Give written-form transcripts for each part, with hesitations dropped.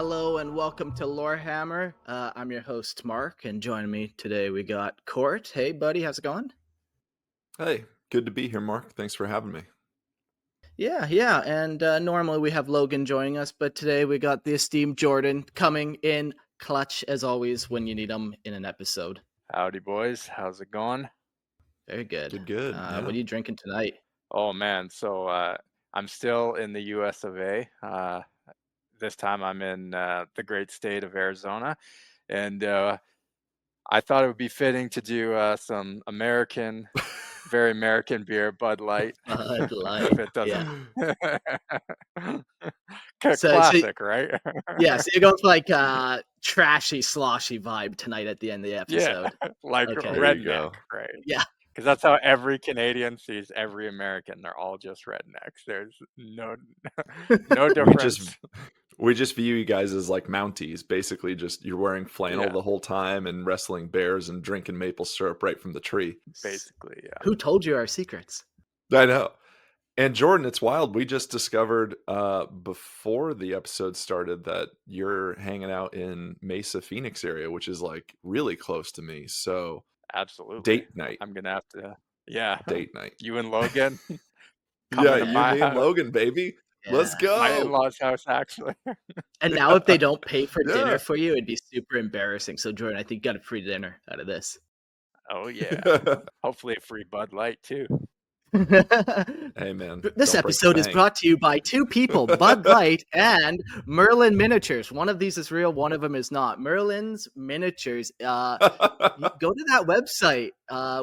Hello and welcome to Lorehammer. I'm your host Mark, and joining me today we got Court. Hey, buddy, how's it going? Hey, good to be here, Mark. Thanks for having me. Yeah, and normally we have Logan joining us, but today we got the esteemed Jordan coming in clutch as always when you need him in an episode. Howdy, boys. How's it going? Very good. Good. What Yeah. are you drinking tonight? Oh, man. I'm still in the US of A. This time I'm in the great state of Arizona. And I thought it would be fitting to do some very American beer, Bud Light, Bud Light. if it doesn't. Yeah. So Classic, right? yeah, so you're going for like trashy, sloshy vibe tonight at the end of the Yeah, episode. like Okay. There you redneck, go. right? Yeah. Because that's how every Canadian sees every American. They're all just rednecks. There's no We difference. just view you guys as like Mounties. Basically, just you're wearing flannel Yeah. the whole time and wrestling bears and drinking maple syrup right from the tree. Basically, yeah. Who told you our secrets? I know. And Jordan, it's wild. We just discovered before the episode started that you're hanging out in Mesa, Phoenix area, which is like really close to me. So Absolutely. date night. I'm gonna have to. Yeah. Date night. You and Logan. Yeah, to you, my me, and house. Logan, baby. Let's Yeah. My go. in-laws' house, actually. And now if they don't pay for Yeah. dinner for you, it'd be super embarrassing. So Jordan, I think you got a free dinner out of this. Oh yeah. Hopefully a free Bud Light too. Hey man, This don't break the episode is bank. brought to you by two people, Bud Light and Merlin Miniatures. One of these is real, one of them is not. Merlin's Miniatures. Go to that website.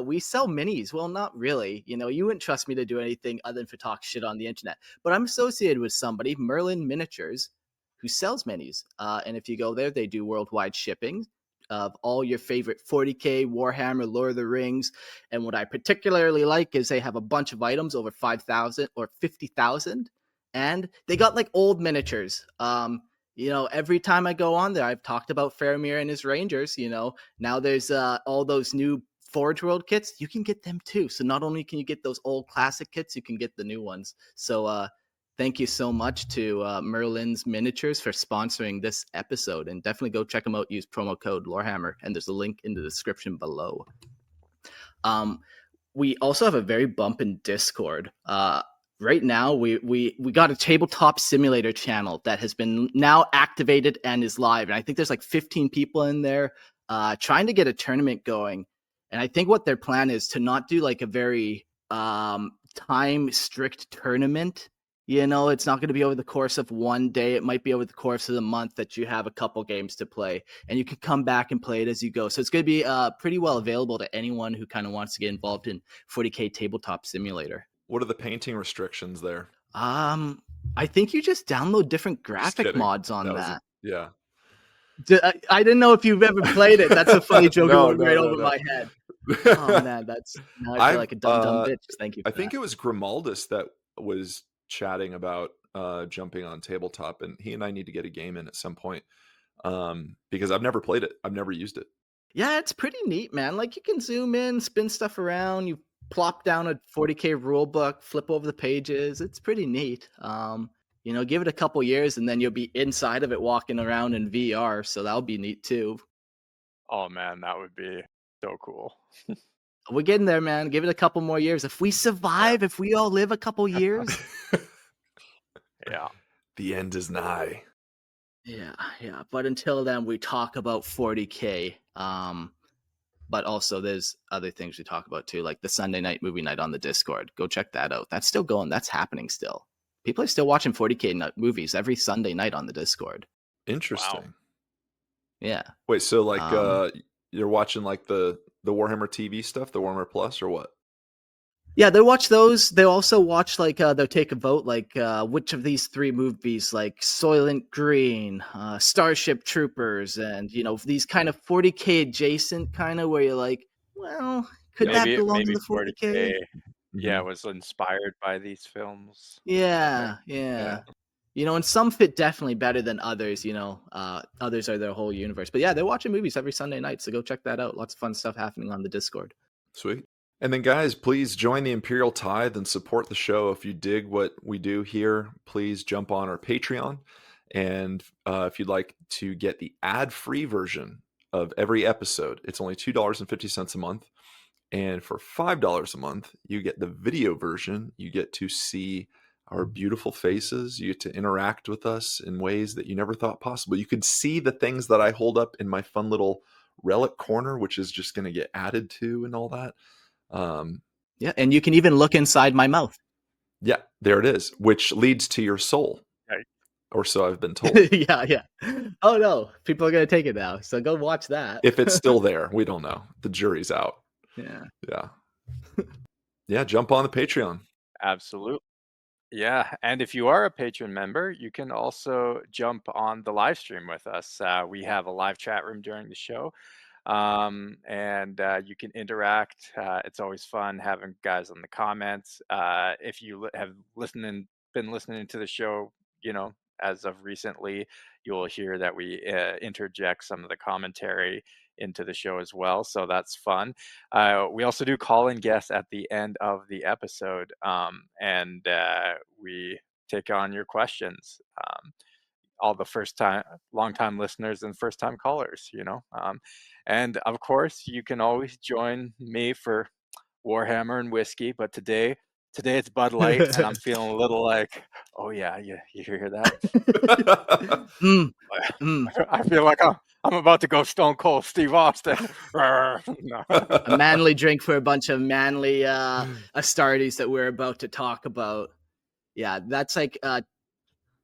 We sell minis. Well, not really. You know, you wouldn't trust me to do anything other than for talk shit on the internet. But I'm associated with somebody, Merlin Miniatures, who sells minis. And if you go there, they do worldwide shipping of all your favorite 40K, Warhammer, Lord of the Rings. And what I particularly like is they have a bunch of items over 5,000 or 50,000. And they got like old miniatures. You know, every time I go on there, I've talked about Faramir and his Rangers. You know, now there's all those new Forge World kits. You can get them too. So not only can you get those old classic kits, you can get the new ones. So thank you so much to Merlin's Miniatures for sponsoring this episode. And definitely go check them out. Use promo code Lorehammer. And there's a link in the description below. We also have a very bumpin' Discord. Right now, we got a tabletop simulator channel that has been now activated and is live. And I think there's like 15 people in there trying to get a tournament going. And I think what their plan is to not do like a very time strict tournament. You know, it's not going to be over the course of one day. It might be over the course of the month that you have a couple games to play, and you can come back and play it as you go. So it's going to be pretty well available to anyone who kind of wants to get involved in 40K Tabletop Simulator. What are the painting restrictions there? I think you just download different graphic mods on that. Yeah. I didn't know if you've ever played it. That's a funny joke going right over my head. Oh man, now I feel like a dumb bitch. Thank you. I think it was Grimaldus that was chatting about jumping on tabletop, and he and I need to get a game in at some point because I've never played it. I've never used it. Yeah, it's pretty neat, man. Like you can zoom in, spin stuff around, you plop down a 40K rule book, flip over the pages. It's pretty neat. You know, give it a couple years and then you'll be inside of it walking around in VR, so that'll be neat too. Oh man, that would be so cool. We're getting there, man. Give it a couple more years. If we survive, if we all live a couple years. Yeah. The end is nigh. Yeah. But until then, we talk about 40K. But also there's other things we talk about too, like the Sunday night movie night on the Discord. Go check that out. That's still going. That's happening still. People are still watching 40K movies every Sunday night on the Discord. Interesting. Wow. Yeah. Wait, so like you're watching like the Warhammer TV stuff, the Warhammer Plus, or what? Yeah, they watch those. They also watch like they'll take a vote, like which of these three movies, like Soylent Green, Starship Troopers, and you know these kind of 40K adjacent kind of where you're like, well, could that belong to the 40K? Yeah, was inspired by these films. Yeah. You know, and some fit definitely better than others. You know, others are their whole universe. But yeah, they're watching movies every Sunday night, so go check that out. Lots of fun stuff happening on the Discord. Sweet. And then, guys, please join the Imperial Tithe and support the show. If you dig what we do here, please jump on our Patreon And if you'd like to get the ad-free version of every episode, it's only $2.50 a month. And for $5 a month, you get the video version. You get to see our beautiful faces. You get to interact with us in ways that you never thought possible. You could see the things that I hold up in my fun little relic corner, which is just going to get added to and all that. Yeah, and you can even look inside my mouth. Yeah, there it is, which leads to your soul. Right. Or so I've been told. Yeah. Oh no, people are gonna take it now. So go watch that. If it's still there, we don't know. The jury's out. Yeah. Yeah, jump on the Patreon. Absolutely. Yeah, and if you are a patron member, you can also jump on the live stream with us. We have a live chat room during the show, and you can interact. It's always fun having guys on the comments. If you have been listening to the show, as of recently, you'll hear that we interject some of the commentary into the show as well. So that's fun. We also do call-in guests at the end of the episode, and we take on your questions. All the long-time listeners and first-time callers, and of course, you can always join me for Warhammer and whiskey, but today it's Bud Light, and I'm feeling a little like, oh yeah, you hear that? I feel like I'm about to go Stone Cold Steve Austin. A manly drink for a bunch of manly Astartes that we're about to talk about. Yeah, that's like a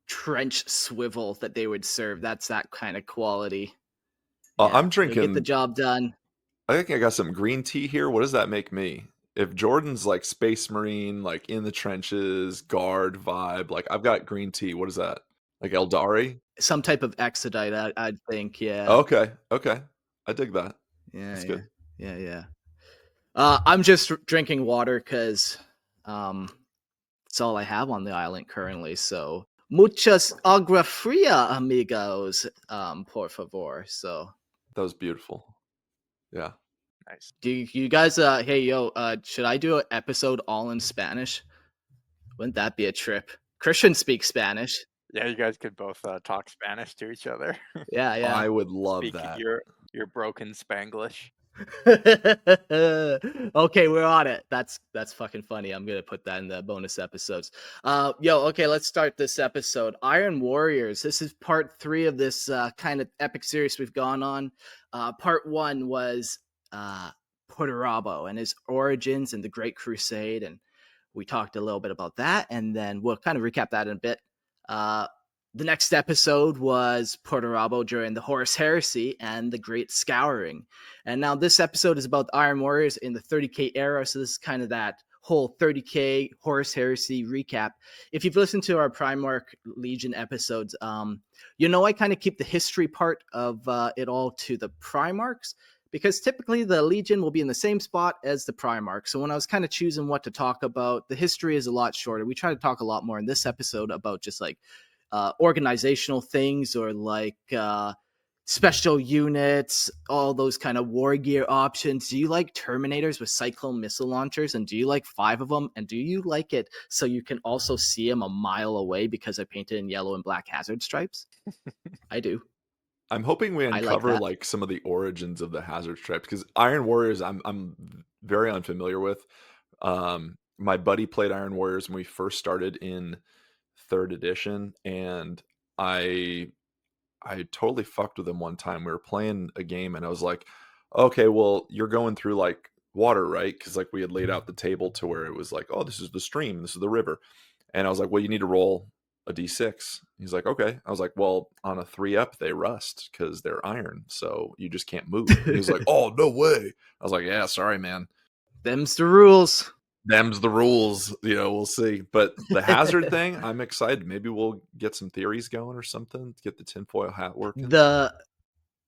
trench swivel that they would serve. That's that kind of quality. Yeah, I'm drinking. get the job done. I think I got some green tea here. What does that make me? If Jordan's like Space Marine, like in the trenches, guard vibe, like I've got green tea. What is that? Like Eldari? Some type of exodite, I'd think. Yeah. Okay. I dig that. Yeah. That's good. Yeah. I'm just drinking water because it's all I have on the island currently. So muchas agua fria, amigos. Por favor. So that was beautiful. Yeah. Nice. Do you guys hey yo, should I do an episode all in Spanish? Wouldn't that be a trip? Christian speaks Spanish. Yeah, you guys could both talk Spanish to each other. Yeah. I would love Speak that. Your broken Spanglish. Okay, we're on it. That's fucking funny. I'm gonna put that in the bonus episodes. Okay, let's start this episode. Iron Warriors. This is part 3 of this kind of epic series we've gone on. Part 1 was Perturabo and his origins and the Great Crusade, and we talked a little bit about that, and then we'll kind of recap that in a bit. The next episode was Perturabo during the Horus Heresy and the Great Scouring. And now this episode is about the Iron Warriors in the 30K era. So this is kind of that whole 30K Horus Heresy recap. If you've listened to our Primarch Legion episodes, I kind of keep the history part of it all to the Primarchs, because typically the Legion will be in the same spot as the Primarch. So when I was kind of choosing what to talk about, the history is a lot shorter. We try to talk a lot more in this episode about just like organizational things, or like special units, all those kind of war gear options. Do you like Terminators with Cyclone missile launchers? And do you like 5 of them? And do you like it so you can also see them a mile away because I painted in yellow and black hazard stripes? I do. I'm hoping we uncover like some of the origins of the hazard stripes, because Iron Warriors I'm very unfamiliar with. My buddy played Iron Warriors when we first started in 3rd edition, and I totally fucked with him one time. We were playing a game and I was like, okay, well, you're going through like water, right? Because like we had laid out the table to where it was like, oh, this is the stream, this is the river. And I was like, well, you need to roll a d6. He's like, okay. I was like, well, on a 3-up they rust because they're iron, so you just can't move. He's like, oh, no way. I was like, yeah, sorry, man. Them's the rules. We'll see. But the hazard thing, I'm excited. Maybe we'll get some theories going or something, get the tinfoil hat working. The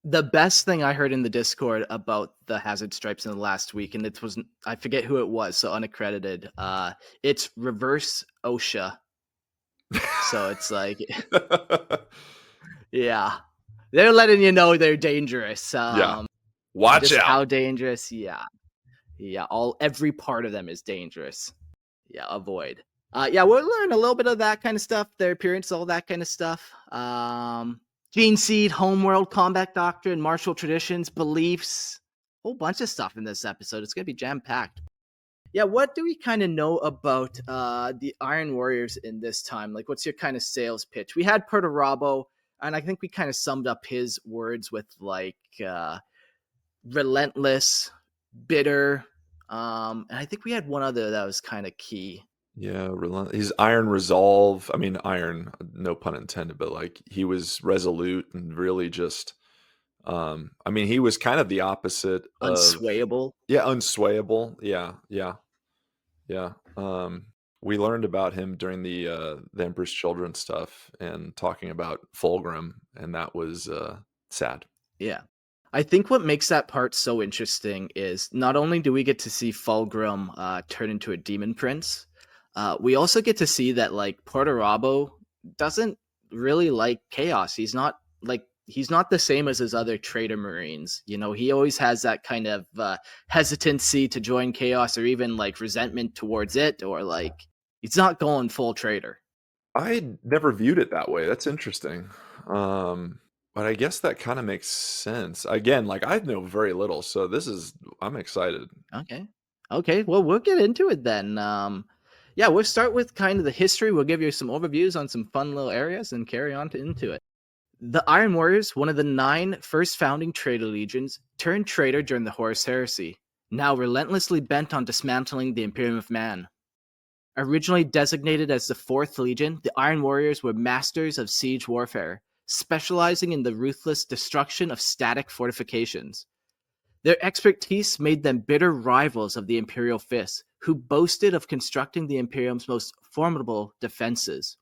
best thing I heard in the Discord about the hazard stripes in the last week, and it was, I forget who it was, so unaccredited, it's reverse OSHA. So it's like yeah, they're letting you know they're dangerous. Watch out. How dangerous. Every part of them is dangerous. Avoid. Yeah, we'll learn a little bit of that kind of stuff, their appearance, all that kind of stuff. Gene seed, homeworld, combat doctrine, martial traditions, beliefs, whole bunch of stuff in this episode. It's gonna be jam packed. Yeah, what do we kind of know about the Iron Warriors in this time? Like, what's your kind of sales pitch? We had Perturabo, and I think we kind of summed up his words with like relentless, bitter, and I think we had one other that was kind of key. Yeah, he's iron resolve. I mean, iron, no pun intended, but like he was resolute and really just. I mean, he was kind of the opposite of Unswayable. yeah, unswayable. Yeah, yeah, yeah. We learned about him during the Emperor's Children stuff and talking about Fulgrim, and that was sad. Yeah. I think what makes that part so interesting is not only do we get to see Fulgrim turn into a demon prince, we also get to see that like Perturabo doesn't really like chaos. He's not the same as his other traitor marines. You know, he always has that kind of hesitancy to join chaos or even like resentment towards it, or like he's not going full traitor. I never viewed it that way. That's interesting. But I guess that kind of makes sense. Again, like I know very little, so I'm excited. Okay. Okay. Well, we'll get into it then. Yeah, we'll start with kind of the history. We'll give you some overviews on some fun little areas and carry on into it. The Iron Warriors, one of the 9 first founding traitor legions, turned traitor during the Horus Heresy, now relentlessly bent on dismantling the Imperium of Man. Originally designated as the 4th Legion, the Iron Warriors were masters of siege warfare, specializing in the ruthless destruction of static fortifications. Their expertise made them bitter rivals of the Imperial Fist, who boasted of constructing the Imperium's most formidable defenses.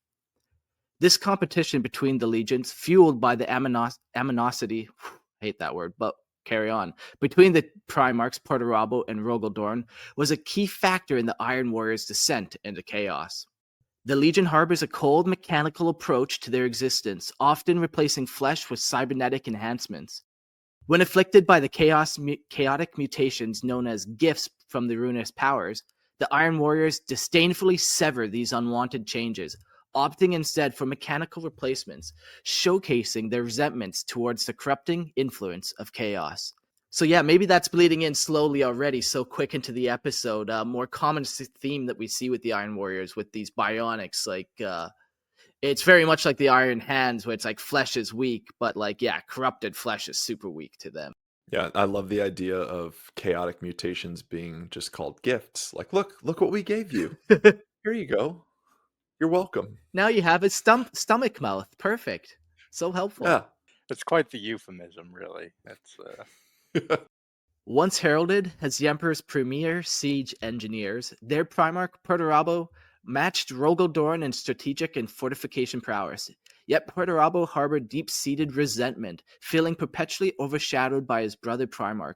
This competition between the legions, fueled by the animosity, I hate that word, but carry on, between the Primarchs Perturabo and Rogaldorn, was a key factor in the Iron Warriors' descent into chaos. The Legion harbors a cold, mechanical approach to their existence, often replacing flesh with cybernetic enhancements. When afflicted by the chaotic mutations known as gifts from the ruinous powers, the Iron Warriors disdainfully sever these unwanted changes, opting instead for mechanical replacements, showcasing their resentments towards the corrupting influence of chaos. So yeah, maybe that's bleeding in slowly already, so quick into the episode. More common theme that we see with the Iron Warriors with these bionics, like it's very much like the Iron Hands, where it's like flesh is weak, but like, yeah, corrupted flesh is super weak to them. Yeah, I love the idea of chaotic mutations being just called gifts. Like, look what we gave you. Here you go. You're welcome. Now you have a stomach mouth. Perfect. So helpful. Yeah. It's quite the euphemism, really. It's Once heralded as the Emperor's premier siege engineers, their Primarch Perturabo matched Rogaldorn in strategic and fortification prowess. Yet Perturabo harbored deep-seated resentment, feeling perpetually overshadowed by his brother Primarch,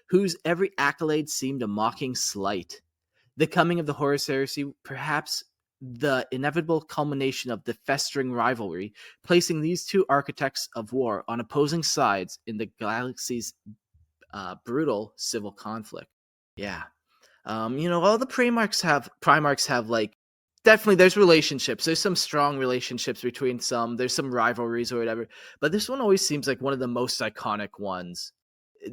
whose every accolade seemed a mocking slight. The coming of the Horus Heresy, perhaps the inevitable culmination of the festering rivalry, placing these two architects of war on opposing sides in the galaxy's brutal civil conflict. Yeah. All the Primarchs have like definitely there's relationships. There's some strong relationships between some. There's some rivalries or whatever. But this one always seems like one of the most iconic ones.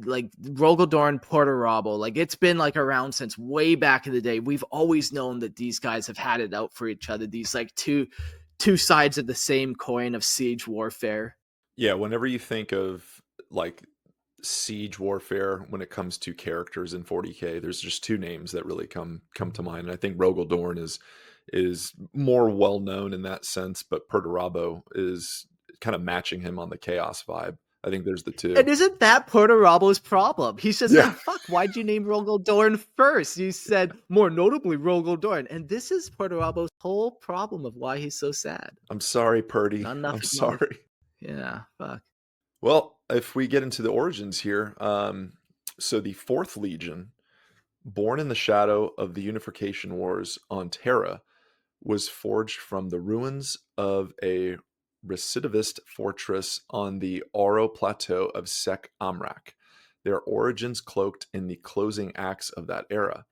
Like Rogaldorn, Perturabo, like it's been like around since way back in the day. We've always known that these guys have had it out for each other. These like two sides of the same coin of siege warfare. Yeah, whenever you think of like siege warfare when it comes to characters in 40K, there's just 2 names that really come to mind. And I think Rogaldorn is more well known in that sense, but Perturabo is kind of matching him on the chaos vibe. I think there's the 2. And isn't that Perturabo's problem? He's just Yeah. like, fuck, why'd you name Rogaldorn first? You said, more notably, Rogaldorn. And this is Perturabo's whole problem of why he's so sad. I'm sorry, Purdy. Not enough I'm acknowledgement. sorry. Yeah, fuck. Well, if we get into the origins here, so the 4th Legion, born in the shadow of the Unification Wars on Terra, was forged from the ruins of a recidivist fortress on the Oro Plateau of Sek Amrak, their origins cloaked in the closing acts of that era.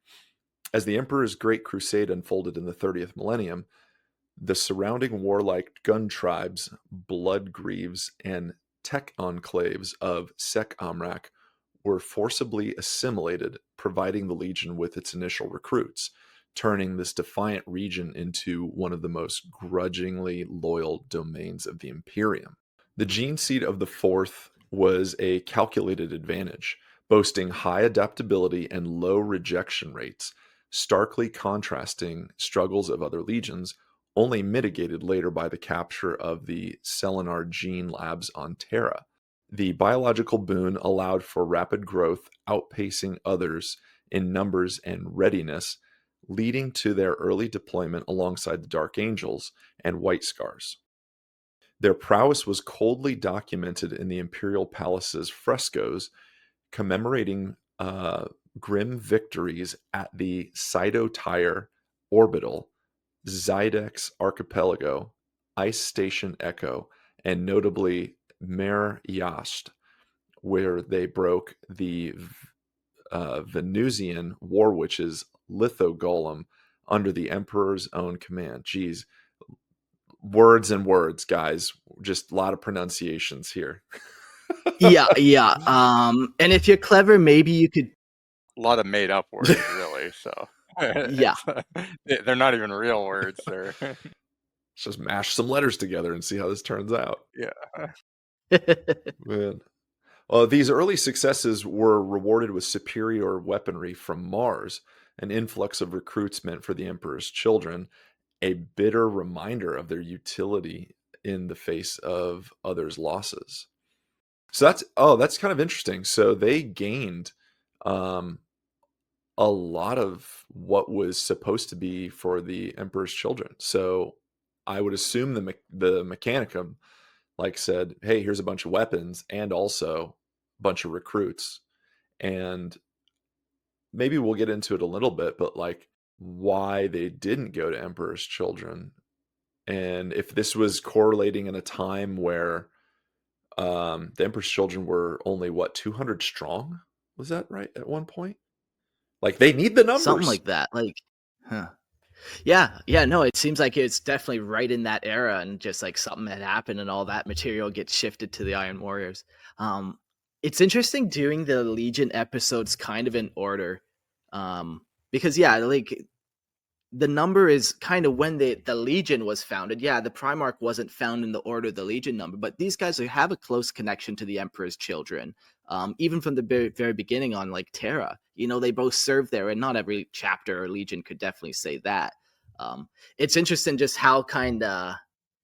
As the Emperor's Great Crusade unfolded in the 30th millennium, the surrounding warlike gun tribes, blood greaves, and tech enclaves of Sek Amrak were forcibly assimilated, providing the Legion with its initial recruits, turning this defiant region into one of the most grudgingly loyal domains of the Imperium. The gene seed of the Fourth was a calculated advantage, boasting high adaptability and low rejection rates, starkly contrasting struggles of other legions, only mitigated later by the capture of the Selenar gene labs on Terra. The biological boon allowed for rapid growth, outpacing others in numbers and readiness, leading to their early deployment alongside the Dark Angels and White Scars. Their prowess was coldly documented in the Imperial Palace's frescoes, commemorating grim victories at the Cytotire Orbital, Zydex Archipelago, Ice Station Echo, and notably Mare Yast, where they broke the Venusian War Witch's Litho Golem under the Emperor's own command. Geez, words and words, guys. Just a lot of pronunciations here. Yeah. And if you're clever, maybe you could. A lot of made up words, really. So Yeah. they're not even real words. They're Let's just mash some letters together and see how this turns out. yeah. Man. These early successes were rewarded with superior weaponry from Mars, an influx of recruits meant for the Emperor's children, a bitter reminder of their utility in the face of others' losses. So that's kind of interesting. So they gained a lot of what was supposed to be for the Emperor's children. So I would assume the Mechanicum said, hey, here's a bunch of weapons and also a bunch of recruits. And maybe we'll get into it a little bit, but why they didn't go to Emperor's children. And if this was correlating in a time where the Emperor's children were only 200 strong? Was that right at one point? They need the numbers. Something like that. Huh. Yeah, no, it seems like it's definitely right in that era, and just something had happened and all that material gets shifted to the Iron Warriors. It's interesting doing the Legion episodes kind of in order. Because the number is kind of when the Legion was founded. Yeah, the Primarch wasn't found in the order of the Legion number, but these guys have a close connection to the Emperor's children. Even from the very beginning on Terra, they both served there, and not every chapter or Legion could definitely say that. It's interesting just how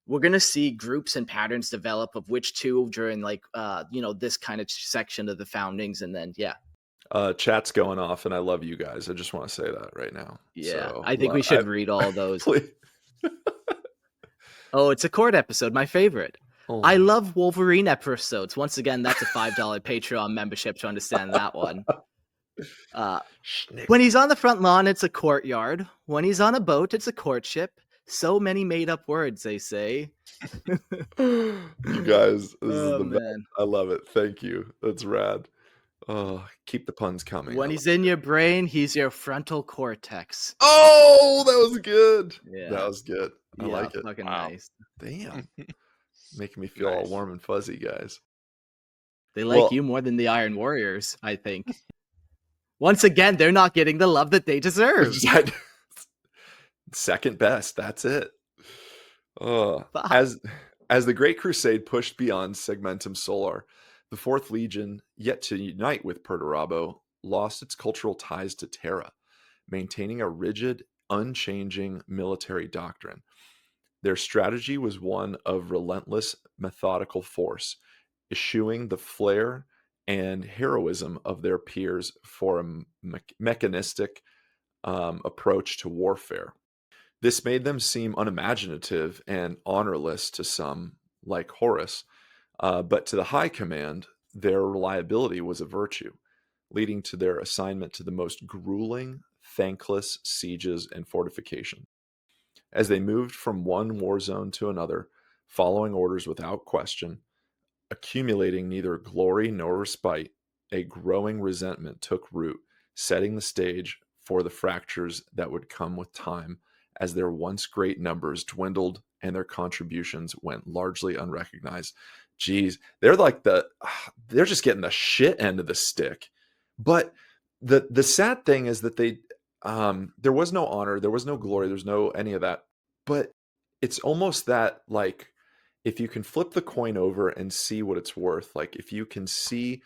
we're gonna see groups and patterns develop of which two during this kind of section of the foundings, and then chat's going off, and I love you guys. I just want to say that right now. Yeah, so, I think we should read all those. Oh, it's a court episode, my favorite. Oh. I love Wolverine episodes. Once again, that's a $5 Patreon membership to understand that one. When he's on the front lawn, it's a courtyard. When he's on a boat, it's a courtship. So many made up words, they say. You guys, this is the best. I love it. Thank you. That's rad. Oh, keep the puns coming. When he's in your brain, he's your frontal cortex. Oh, that was good. Yeah. That was good. I like it. Fucking nice. Damn. Making me feel all warm and fuzzy, guys. They like you more than the Iron Warriors, I think. Once again, they're not getting the love that they deserve. Second best. That's it. As the Great Crusade pushed beyond Segmentum Solar, the Fourth Legion, yet to unite with Perturabo, lost its cultural ties to Terra, maintaining a rigid, unchanging military doctrine. Their strategy was one of relentless, methodical force, eschewing the flair and heroism of their peers for a mechanistic approach to warfare. This made them seem unimaginative and honorless to some, like Horus, but to the high command, their reliability was a virtue, leading to their assignment to the most grueling, thankless sieges and fortification. As they moved from one war zone to another, following orders without question, accumulating neither glory nor respite, a growing resentment took root, setting the stage for the fractures that would come with time as their once great numbers dwindled and their contributions went largely unrecognized. Geez, they're like they're just getting the shit end of the stick. But the sad thing is that there was no honor, there was no glory, there's no any of that. But it's almost that, like, if you can flip the coin over and see what it's worth, like if you can see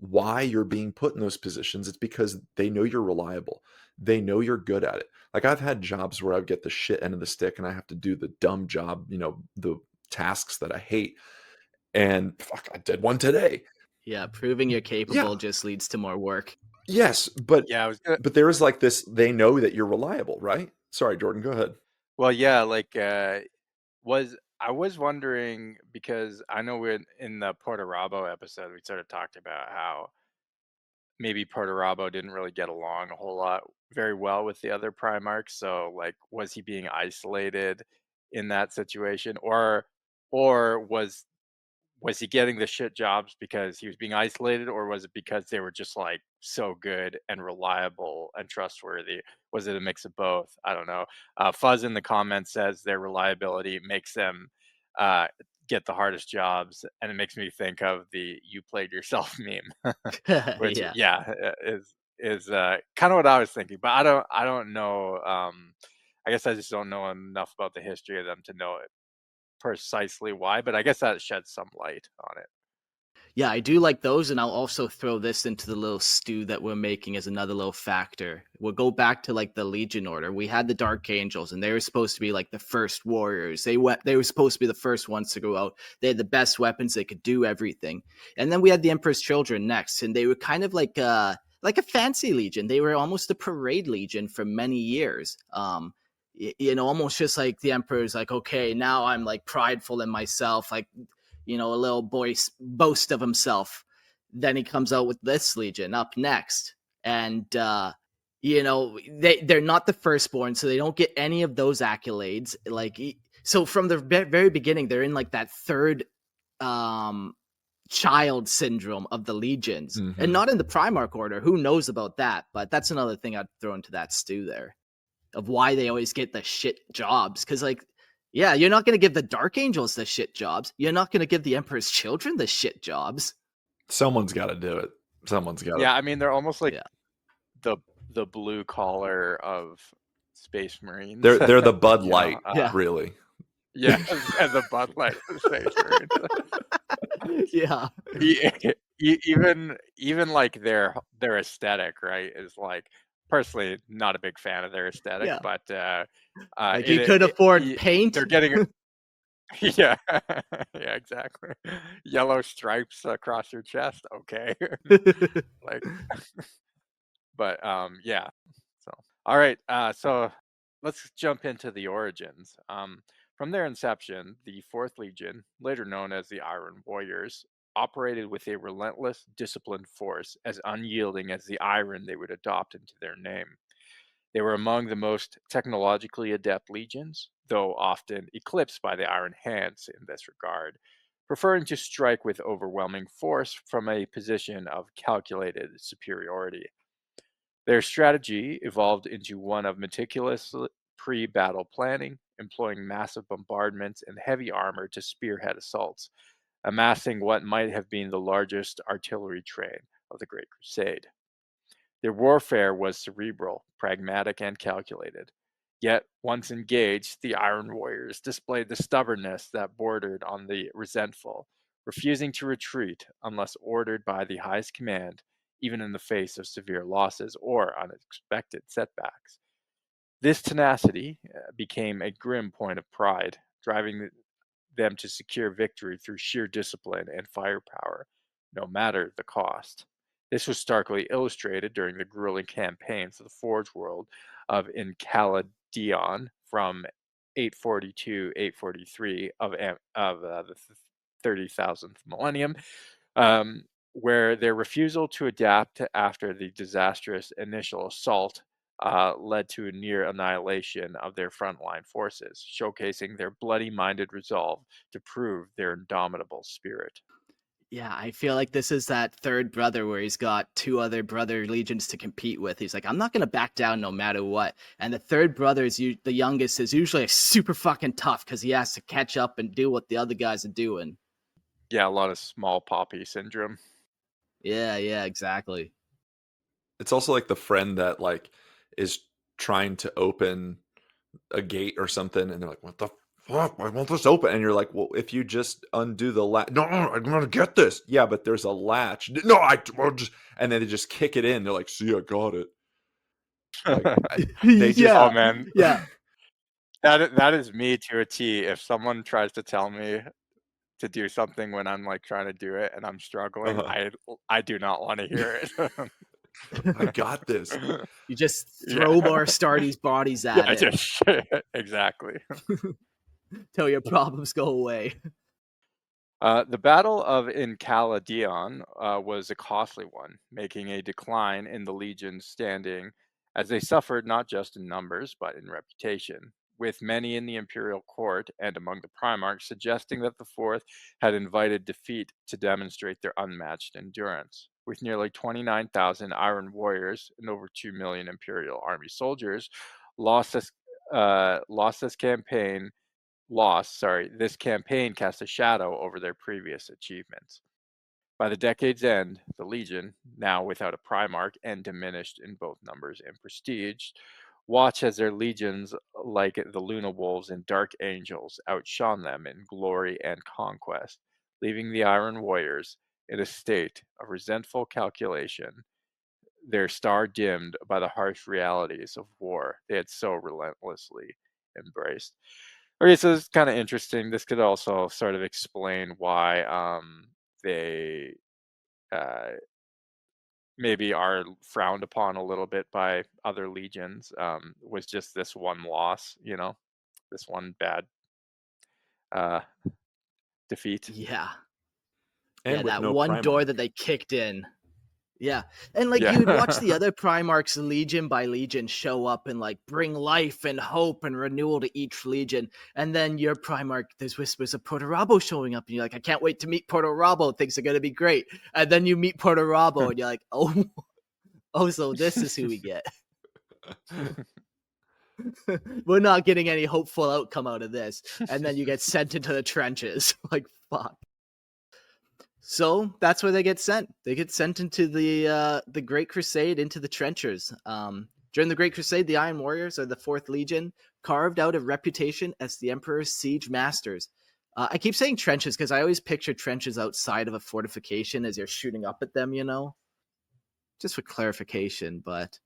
why you're being put in those positions, it's because they know you're reliable. They know you're good at it. Like, I've had jobs where I get the shit end of the stick and I have to do the dumb job, the tasks that I hate. And fuck, I did one today. Yeah, proving you're Yeah. capable just leads to more work. Yes, but Yeah, I was gonna, there is like this, they know that you're reliable, right? Sorry, Jordan, go ahead. well, yeah, like I was wondering, because I know we're in the Perturabo episode, we sort of talked about how maybe Perturabo didn't really get along a whole lot very well with the other Primarchs. So, like, was he being isolated in that situation, or was he getting the shit jobs because he was being isolated, or was it because they were just like so good and reliable and trustworthy? Was it a mix of both? I don't know. Fuzz in the comments says their reliability makes them uh, get the hardest jobs, and it makes me think of the "you played yourself" meme, which, Yeah. yeah, is kind of what I was thinking. But I don't know. I guess I just don't know enough about the history of them to know it precisely why, but I guess that sheds some light on it. Yeah, I do like those, and I'll also throw this into the little stew that we're making as another little factor. We'll go back to like the Legion Order. We had the Dark Angels, and they were supposed to be like the first warriors. They were supposed to be the first ones to go out. They had the best weapons. They could do everything. And then we had the Emperor's Children next, and they were kind of like a fancy legion. They were almost a parade legion for many years. Almost just like the Emperor's like, okay, now I'm like prideful in myself, like, a little boy boast of himself. Then he comes out with this legion up next, and they're not the firstborn, so they don't get any of those accolades. Like, so from the very beginning, they're in like that third child syndrome of the legions, and not in the Primarch Order. Who knows about that? But that's another thing I'd throw into that stew there, of why they always get the shit jobs. Because, like, yeah, you're not going to give the Dark Angels the shit jobs. You're not going to give the Emperor's Children the shit jobs. Someone's got to do it. Someone's got to. Yeah, I mean, they're almost like Yeah. the blue collar of Space Marines. They're the Bud You know, Light, Yeah. really. Yeah, and the Bud Light of Space Marines. Yeah. Even like their aesthetic, right, is like, personally not a big fan of their aesthetic, Yeah. but Like, you could afford paint. they're getting yeah, yeah, exactly. Yellow stripes across your chest, okay. Like, but yeah. So, all right, so let's jump into the origins. From their inception, the Fourth Legion, later known as the Iron Warriors, operated with a relentless, disciplined force as unyielding as the iron they would adopt into their name. They were among the most technologically adept legions, though often eclipsed by the Iron Hands in this regard, preferring to strike with overwhelming force from a position of calculated superiority. Their strategy evolved into one of meticulous pre-battle planning, employing massive bombardments and heavy armor to spearhead assaults, amassing what might have been the largest artillery train of the Great Crusade. Their warfare was cerebral, pragmatic, and calculated. Yet, once engaged, the Iron Warriors displayed the stubbornness that bordered on the resentful, refusing to retreat unless ordered by the highest command, even in the face of severe losses or unexpected setbacks. This tenacity became a grim point of pride, driving them to secure victory through sheer discipline and firepower, no matter the cost. This was starkly illustrated during the grueling campaigns of the Forge World of Enkaladion from 842-843 of the 30,000th millennium, where their refusal to adapt after the disastrous initial assault led to a near annihilation of their frontline forces, showcasing their bloody-minded resolve to prove their indomitable spirit. Yeah, I feel like this is that third brother where he's got two other brother legions to compete with. He's like, I'm not gonna back down no matter what. And the third brother is the youngest is usually super fucking tough because he has to catch up and do what the other guys are doing. Yeah, a lot of small poppy syndrome. Yeah, exactly. It's also like the friend that like is trying to open a gate or something, and they're like, "What the fuck? Why won't this open?" And you're like, "Well, if you just undo the latch." No, I'm gonna get this. Yeah, but there's a latch. No, well, just, and then they just kick it in. They're like, "See, I got it." Like they just Oh Yeah, man, yeah. that is me to a T. If someone tries to tell me to do something when I'm like trying to do it and I'm struggling, uh I do not want to hear it. I got this. You just Yeah, throw more Stardy's bodies at yeah, it just exactly. till your problems go away. The Battle of Encaladion was a costly one, making a decline in the legion's standing as they suffered not just in numbers but in reputation, with many in the imperial court and among the Primarchs suggesting that the Fourth had invited defeat to demonstrate their unmatched endurance. With nearly 29,000 Iron Warriors and over 2 million Imperial Army soldiers, lost this, lost this campaign this campaign cast a shadow over their previous achievements. By the decade's end, the Legion, now without a Primarch and diminished in both numbers and prestige, watch as their legions, like the Luna Wolves and Dark Angels, outshone them in glory and conquest, leaving the Iron Warriors in a state of resentful calculation, their star dimmed by the harsh realities of war they had so relentlessly embraced. Okay, so it's kind of interesting. This could also sort of explain why they uh, maybe are frowned upon a little bit by other legions. Was just this one loss, this one bad uh, defeat. Yeah. And Yeah, with that no one door Primarch. that they kicked in. Yeah. And like Yeah. you'd watch the other Primarchs legion by legion show up and like bring life and hope and renewal to each legion. And then your Primarch, there's whispers of Perturabo showing up, and you're like, I can't wait to meet Perturabo. Things are gonna be great. And then you meet Perturabo and you're like, oh, oh, so this is who we get. We're not getting any hopeful outcome out of this. And then you get sent into the trenches. Like, fuck. So that's where they get sent. They get sent into the Great Crusade, into the trenches. During the Great Crusade, the Iron Warriors, or the Fourth Legion, carved out a reputation as the Emperor's siege masters. I keep saying trenches because I always picture trenches outside of a fortification as you're shooting up at them, just for clarification. But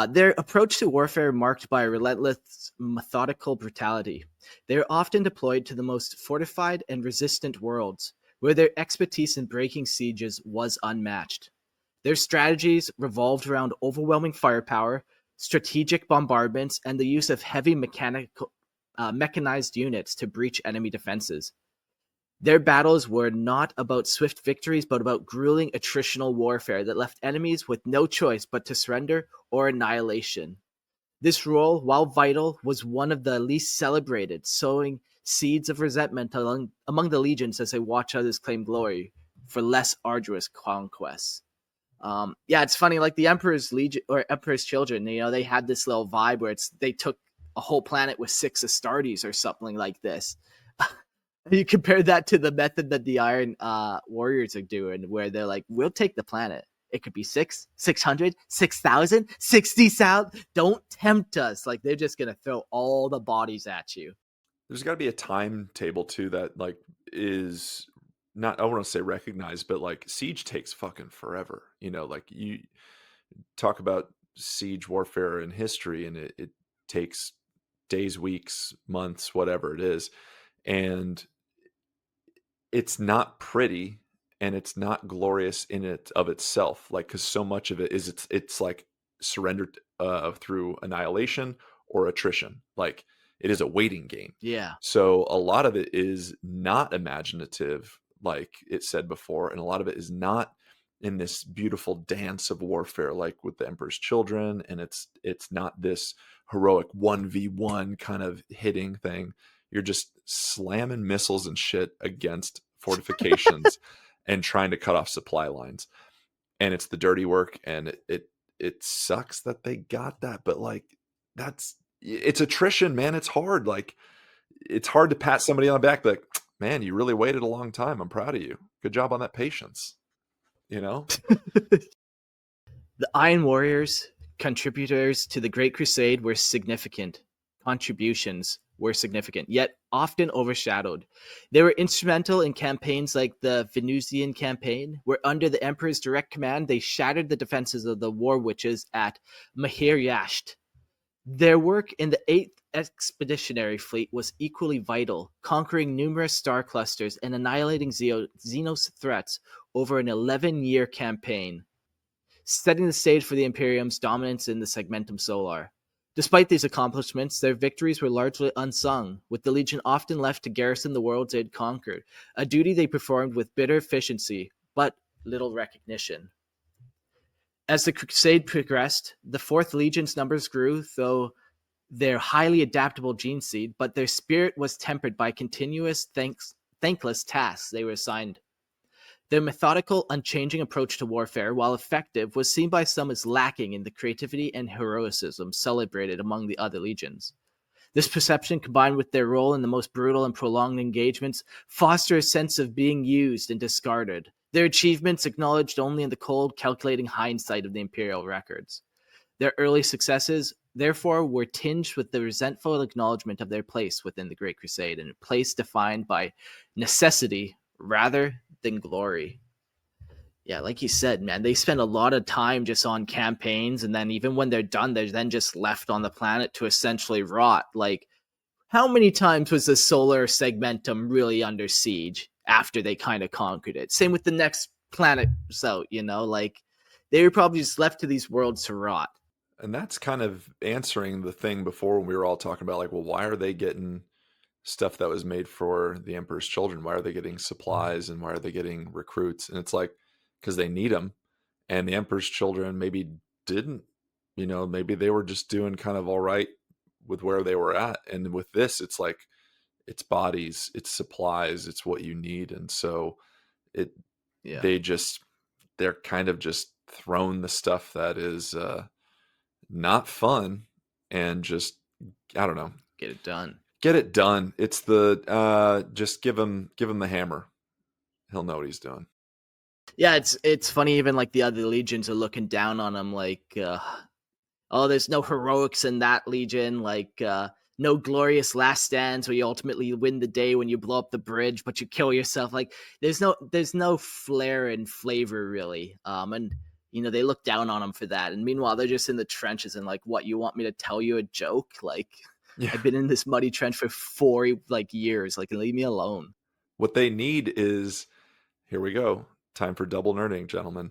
their approach to warfare marked by relentless, methodical brutality. They are often deployed to the most fortified and resistant worlds, where their expertise in breaking sieges was unmatched. Their strategies revolved around overwhelming firepower, strategic bombardments, and the use of heavy mechanized units to breach enemy defenses. Their battles were not about swift victories, but about grueling attritional warfare that left enemies with no choice but to surrender or annihilation. This role, while vital, was one of the least celebrated, sowing seeds of resentment among the legions as they watch others claim glory for less arduous conquests. Yeah, it's funny, like the Emperor's Legion or Emperor's Children, they had this little vibe where they took a whole planet with 6 Astartes or something like this. You compare that to the method that the Iron Warriors are doing, where they're like, we'll take the planet. It could be 600, 6,000, 60,000. Don't tempt us. Like, they're just going to throw all the bodies at you. There's got to be a timetable too that like is not, I want to say recognized, but like siege takes fucking forever. Like you talk about siege warfare in history, and it takes days, weeks, months, whatever it is. And it's not pretty, and it's not glorious in it of itself, like, because so much of it is it's like surrendered through annihilation or attrition. Like, it is a waiting game. Yeah. So a lot of it is not imaginative, like it said before, and a lot of it is not in this beautiful dance of warfare like with the Emperor's Children, and it's not this heroic 1v1 kind of hitting thing. You're just slamming missiles and shit against fortifications and trying to cut off supply lines. And it's the dirty work, and it sucks that they got that, but like it's attrition, man. It's hard. Like it's hard to pat somebody on the back, like, man, you really waited a long time. I'm proud of you. Good job on that patience. You know? The Iron Warriors, contributors to the Great Crusade, were significant. Contributions were significant, yet often overshadowed. They were instrumental in campaigns like the Venusian campaign, where under the Emperor's direct command, they shattered the defenses of the War Witches at Mahir Yasht. Their work in the 8th Expeditionary Fleet was equally vital, conquering numerous star clusters and annihilating Xenos threats over an 11-year campaign, setting the stage for the Imperium's dominance in the Segmentum Solar. Despite these accomplishments, their victories were largely unsung, with the Legion often left to garrison the worlds they had conquered, a duty they performed with bitter efficiency, but little recognition. As the Crusade progressed, the 4th Legion's numbers grew, though their highly adaptable gene seed, but their spirit was tempered by continuous thankless tasks they were assigned. Their methodical, unchanging approach to warfare, while effective, was seen by some as lacking in the creativity and heroicism celebrated among the other legions. This perception, combined with their role in the most brutal and prolonged engagements, foster a sense of being used and discarded, their achievements acknowledged only in the cold, calculating hindsight of the Imperial records. Their early successes, therefore, were tinged with the resentful acknowledgement of their place within the Great Crusade, and a place defined by necessity rather than glory. Yeah, like you said, man, they spend a lot of time just on campaigns, and then even when they're done, they're then just left on the planet to essentially rot. Like, how many times was the solar segmentum really under siege after they kind of conquered it? Same with the next planet out, like they were probably just left to these worlds to rot. And that's kind of answering the thing before when we were all talking about, like, well, why are they getting stuff that was made for the Emperor's children? Why are they getting supplies and why are they getting recruits? And it's like, because they need them. And the Emperor's children maybe didn't, maybe they were just doing kind of all right with where they were at. And with this, it's like, it's bodies, it's supplies, it's what you need. And so they're kind of just thrown the stuff that is not fun and just, I don't know, get it done. It's the just give him the hammer. He'll know what he's doing. Yeah, it's funny. Even like the other legions are looking down on him, like, oh, there's no heroics in that legion. Like, no glorious last stands where you ultimately win the day when you blow up the bridge, but you kill yourself. Like, there's no flair and flavor really. And they look down on him for that. And meanwhile, they're just in the trenches and like, what, you want me to tell you a joke? Like. Yeah. I've been in this muddy trench for 4 years. Like, leave me alone. What they need is, here we go, time for double nerding, gentlemen,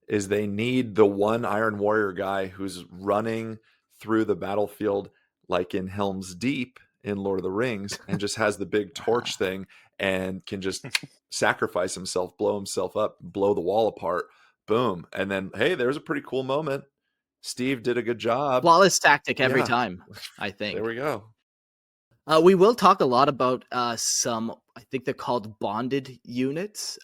is they need the one Iron Warrior guy who's running through the battlefield like in Helm's Deep in Lord of the Rings and just has the big torch thing and can just sacrifice himself, blow himself up, blow the wall apart. Boom. And then, hey, there's a pretty cool moment. Steve did a good job. Flawless tactic every time, I think. There we go. We will talk a lot about some, I think they're called bonded units,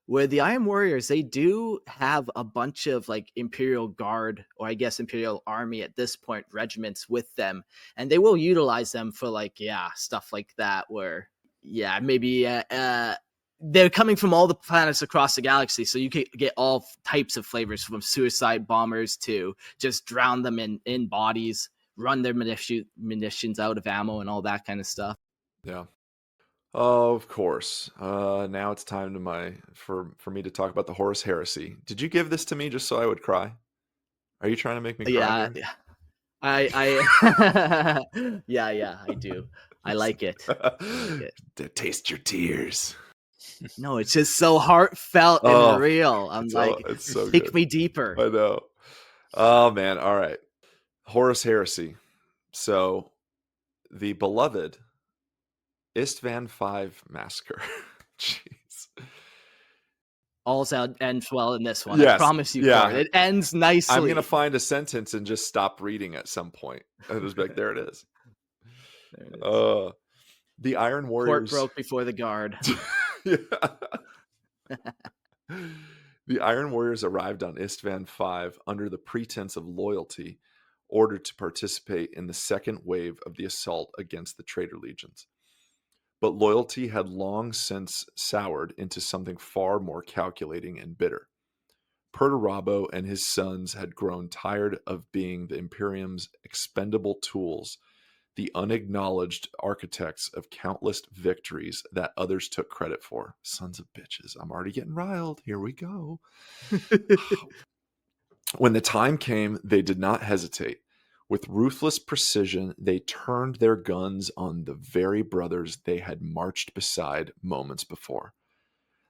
where the Iron Warriors, they do have a bunch of like Imperial Guard, or I guess Imperial Army at this point, regiments with them. And they will utilize them for like, stuff like that, where, maybe they're coming from all the planets across the galaxy, so you can get all types of flavors, from suicide bombers to just drown them in bodies, run their munitions out of ammo and all that kind of stuff. Yeah. Oh, of course. Now it's time for me to talk about the Horus Heresy. Did you give this to me just so I would cry? Are you trying to make me cry? Yeah. I do. I like it. Taste your tears. No, it's just so heartfelt and real. I'm like, it's so take good. me deeper. I know. Oh man. All right. Horus Heresy. So the beloved Istvan V massacre. Jeez. All's out ends well in this one. Yes. I promise you, Cord. It ends nicely. I'm gonna find a sentence and just stop reading at some point. And just like, there it is. There it is. The Iron Warriors. Court broke before the guard. Yeah. The Iron Warriors arrived on Istvan V under the pretense of loyalty, ordered to participate in the second wave of the assault against the traitor legions. But loyalty had long since soured into something far more calculating and bitter. Perturabo and his sons had grown tired of being the Imperium's expendable tools, the unacknowledged architects of countless victories that others took credit for. Sons of bitches. I'm already getting riled. Here we go. When the time came, they did not hesitate. With ruthless precision, they turned their guns on the very brothers they had marched beside moments before.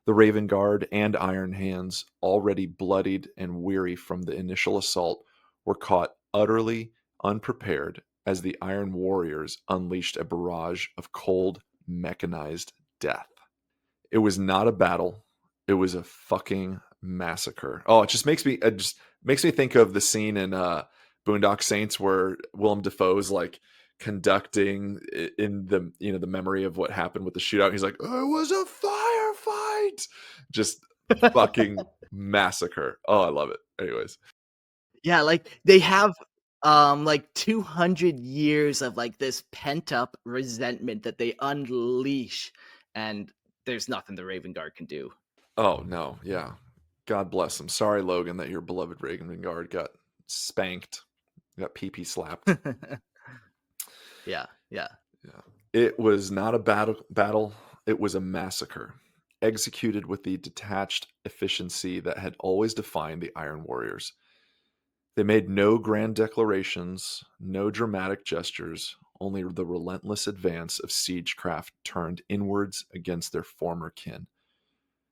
The Raven Guard and Iron Hands, already bloodied and weary from the initial assault, were caught utterly unprepared as the Iron Warriors unleashed a barrage of cold, mechanized death. It was not a battle. It was a fucking massacre. Oh, it just makes me think of the scene in Boondock Saints where Willem Dafoe's like conducting in the the memory of what happened with the shootout. He's like, "It was a firefight." Just fucking massacre. Oh, I love it. Anyways. Yeah, like they have like 200 years of like this pent up resentment that they unleash, and there's nothing the Raven Guard can do. Oh no, yeah. God bless him. Sorry, Logan, that your beloved Raven Guard got spanked, got pee slapped. Yeah, yeah. Yeah. It was not a battle, it was a massacre, executed with the detached efficiency that had always defined the Iron Warriors. They made no grand declarations, no dramatic gestures, only the relentless advance of siegecraft turned inwards against their former kin.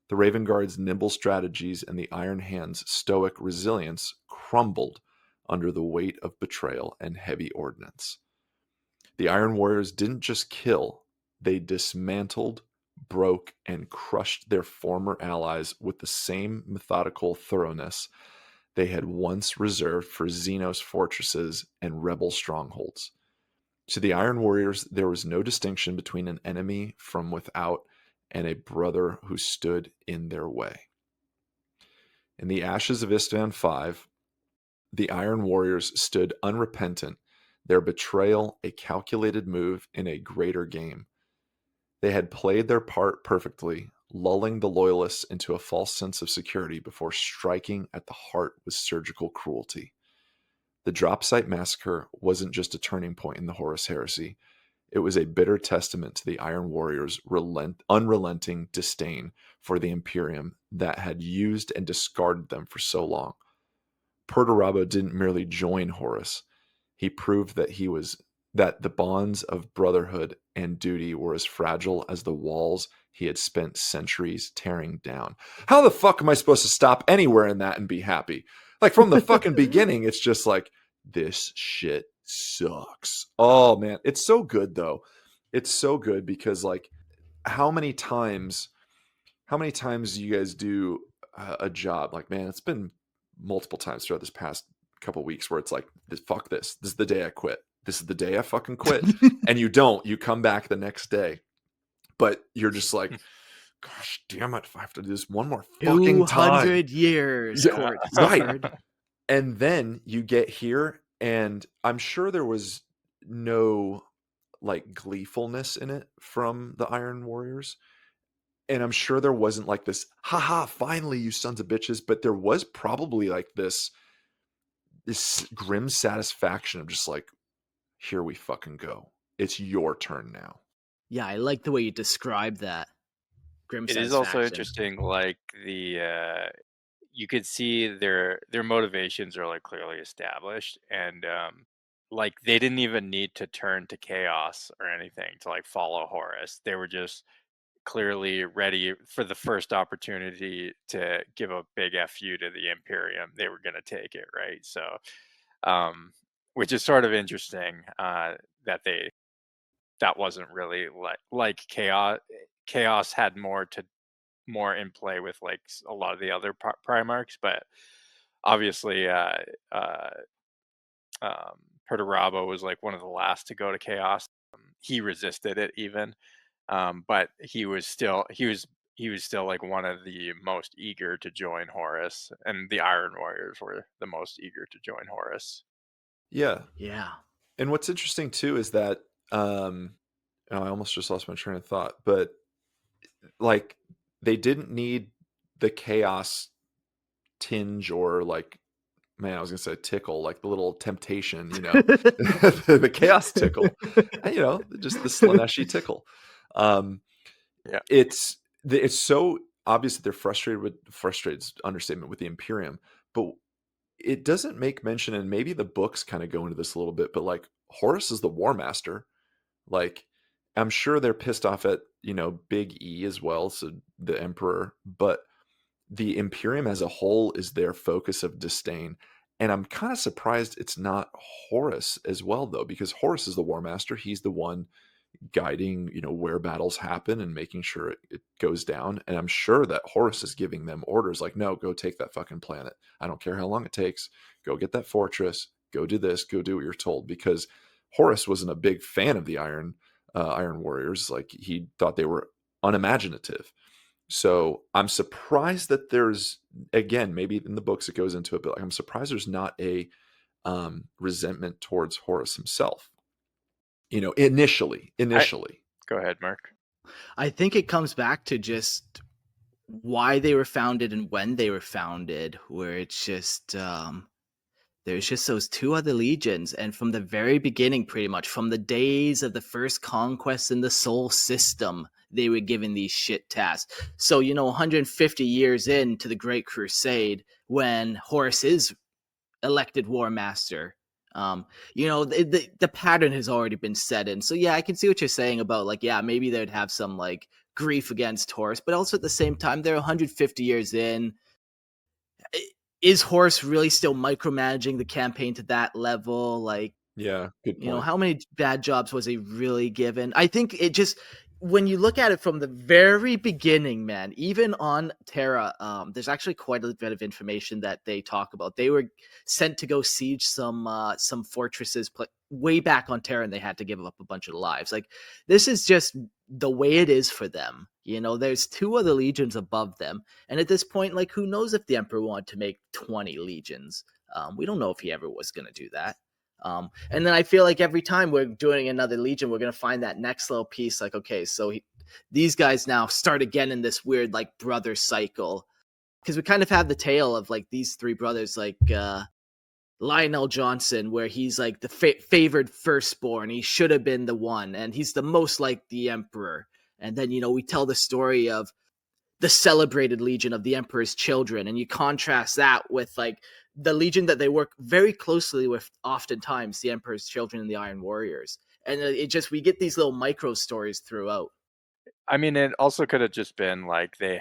The Raven Guard's nimble strategies and the Iron Hand's stoic resilience crumbled under the weight of betrayal and heavy ordnance. The Iron Warriors didn't just kill, they dismantled, broke, and crushed their former allies with the same methodical thoroughness they had once reserved for Xenos fortresses and rebel strongholds. To the Iron Warriors, there was no distinction between an enemy from without and a brother who stood in their way. In the ashes of Istvan V, the Iron Warriors stood unrepentant, their betrayal a calculated move in a greater game. They had played their part perfectly, lulling the Loyalists into a false sense of security before striking at the heart with surgical cruelty. The Drop Site Massacre wasn't just a turning point in the Horus Heresy, it was a bitter testament to the Iron Warriors' unrelenting disdain for the Imperium that had used and discarded them for so long. Perturabo didn't merely join Horus. He proved that the bonds of brotherhood and duty were as fragile as the walls he had spent centuries tearing down. How the fuck am I supposed to stop anywhere in that and be happy? Like from the fucking beginning, it's just like this shit sucks. Oh man, it's so good though. It's so good because like how many times you guys do a job like man, it's been multiple times throughout this past couple weeks where it's like fuck this is the day I quit, this is the day I fucking quit. And you come back the next day, but you're just like gosh damn it, if I have to do this one more fucking time. 200 years, Yeah, Court right. suffered. And then you get here and I'm sure there was no like gleefulness in it from the Iron Warriors. And I'm sure there wasn't like this, haha, finally, you sons of bitches. But there was probably like this grim satisfaction of just like, here we fucking go. It's your turn now. Yeah, I like the way you describe that. Grim It is also satisfaction. interesting, like you could see their motivations are like clearly established, and like they didn't even need to turn to chaos or anything to like follow Horus. They were just clearly ready for the first opportunity to give a big fu to the Imperium. They were going to take it, right? So, um, which is sort of interesting that that wasn't really like chaos. Chaos had more in play with like a lot of the other Primarchs, but obviously uh, um, Perturabo was like one of the last to go to chaos. He resisted it even, but he was he was still like one of the most eager to join Horus, and the Iron Warriors were the most eager to join Horus. Yeah. Yeah. And what's interesting too is that oh, I almost just lost my train of thought, but like they didn't need the chaos tinge or like, man, I was gonna say tickle, like the little temptation, the chaos tickle, and, just the Slaneshi tickle. Yeah. It's so obvious that they're frustrated's understatement with the Imperium, but it doesn't make mention, and maybe the books kind of go into this a little bit, but like Horus is the War Master. Like, I'm sure they're pissed off at, Big E as well, so the Emperor, but the Imperium as a whole is their focus of disdain. And I'm kind of surprised it's not Horus as well, though, because Horus is the War Master. He's the one guiding, where battles happen and making sure it goes down. And I'm sure that Horus is giving them orders like, no, go take that fucking planet. I don't care how long it takes. Go get that fortress. Go do this. Go do what you're told. Because Horus wasn't a big fan of the Iron Warriors. Like, he thought they were unimaginative. So I'm surprised that there's, again, maybe in the books it goes into it, but like, I'm surprised there's not a resentment towards Horus himself. Initially. Go ahead, Mark. I think it comes back to just why they were founded and when they were founded, where it's just there's just those two other legions, and from the very beginning, pretty much from the days of the first conquest in the Sol system, they were given these shit tasks. So 150 years into the Great Crusade, when Horus is elected War Master, the pattern has already been set in. So yeah, I can see what you're saying about like, yeah, maybe they'd have some like grief against Horus, but also at the same time, they're 150 years in. Is Horus really still micromanaging the campaign to that level? Like, Yeah, good point. how many bad jobs was he really given? I think it just, when you look at it from the very beginning, man, even on Terra, there's actually quite a bit of information that they talk about. They were sent to go siege some fortresses way back on Terra, and they had to give up a bunch of lives. Like, this is just the way it is for them. There's two other legions above them, and at this point, like, who knows if the Emperor wanted to make 20 legions? We don't know if he ever was going to do that. And then I feel like every time we're doing another legion, we're going to find that next little piece. Like, okay, so these guys now start again in this weird like brother cycle, because we kind of have the tale of like these three brothers, like Lionel Johnson, where he's like the favored firstborn. He should have been the one, and he's the most like the Emperor. And then we tell the story of the celebrated legion of the Emperor's children, and you contrast that with like the legion that they work very closely with, oftentimes the Emperor's children and the Iron Warriors. And we get these little micro stories throughout. I mean, it also could have just been like they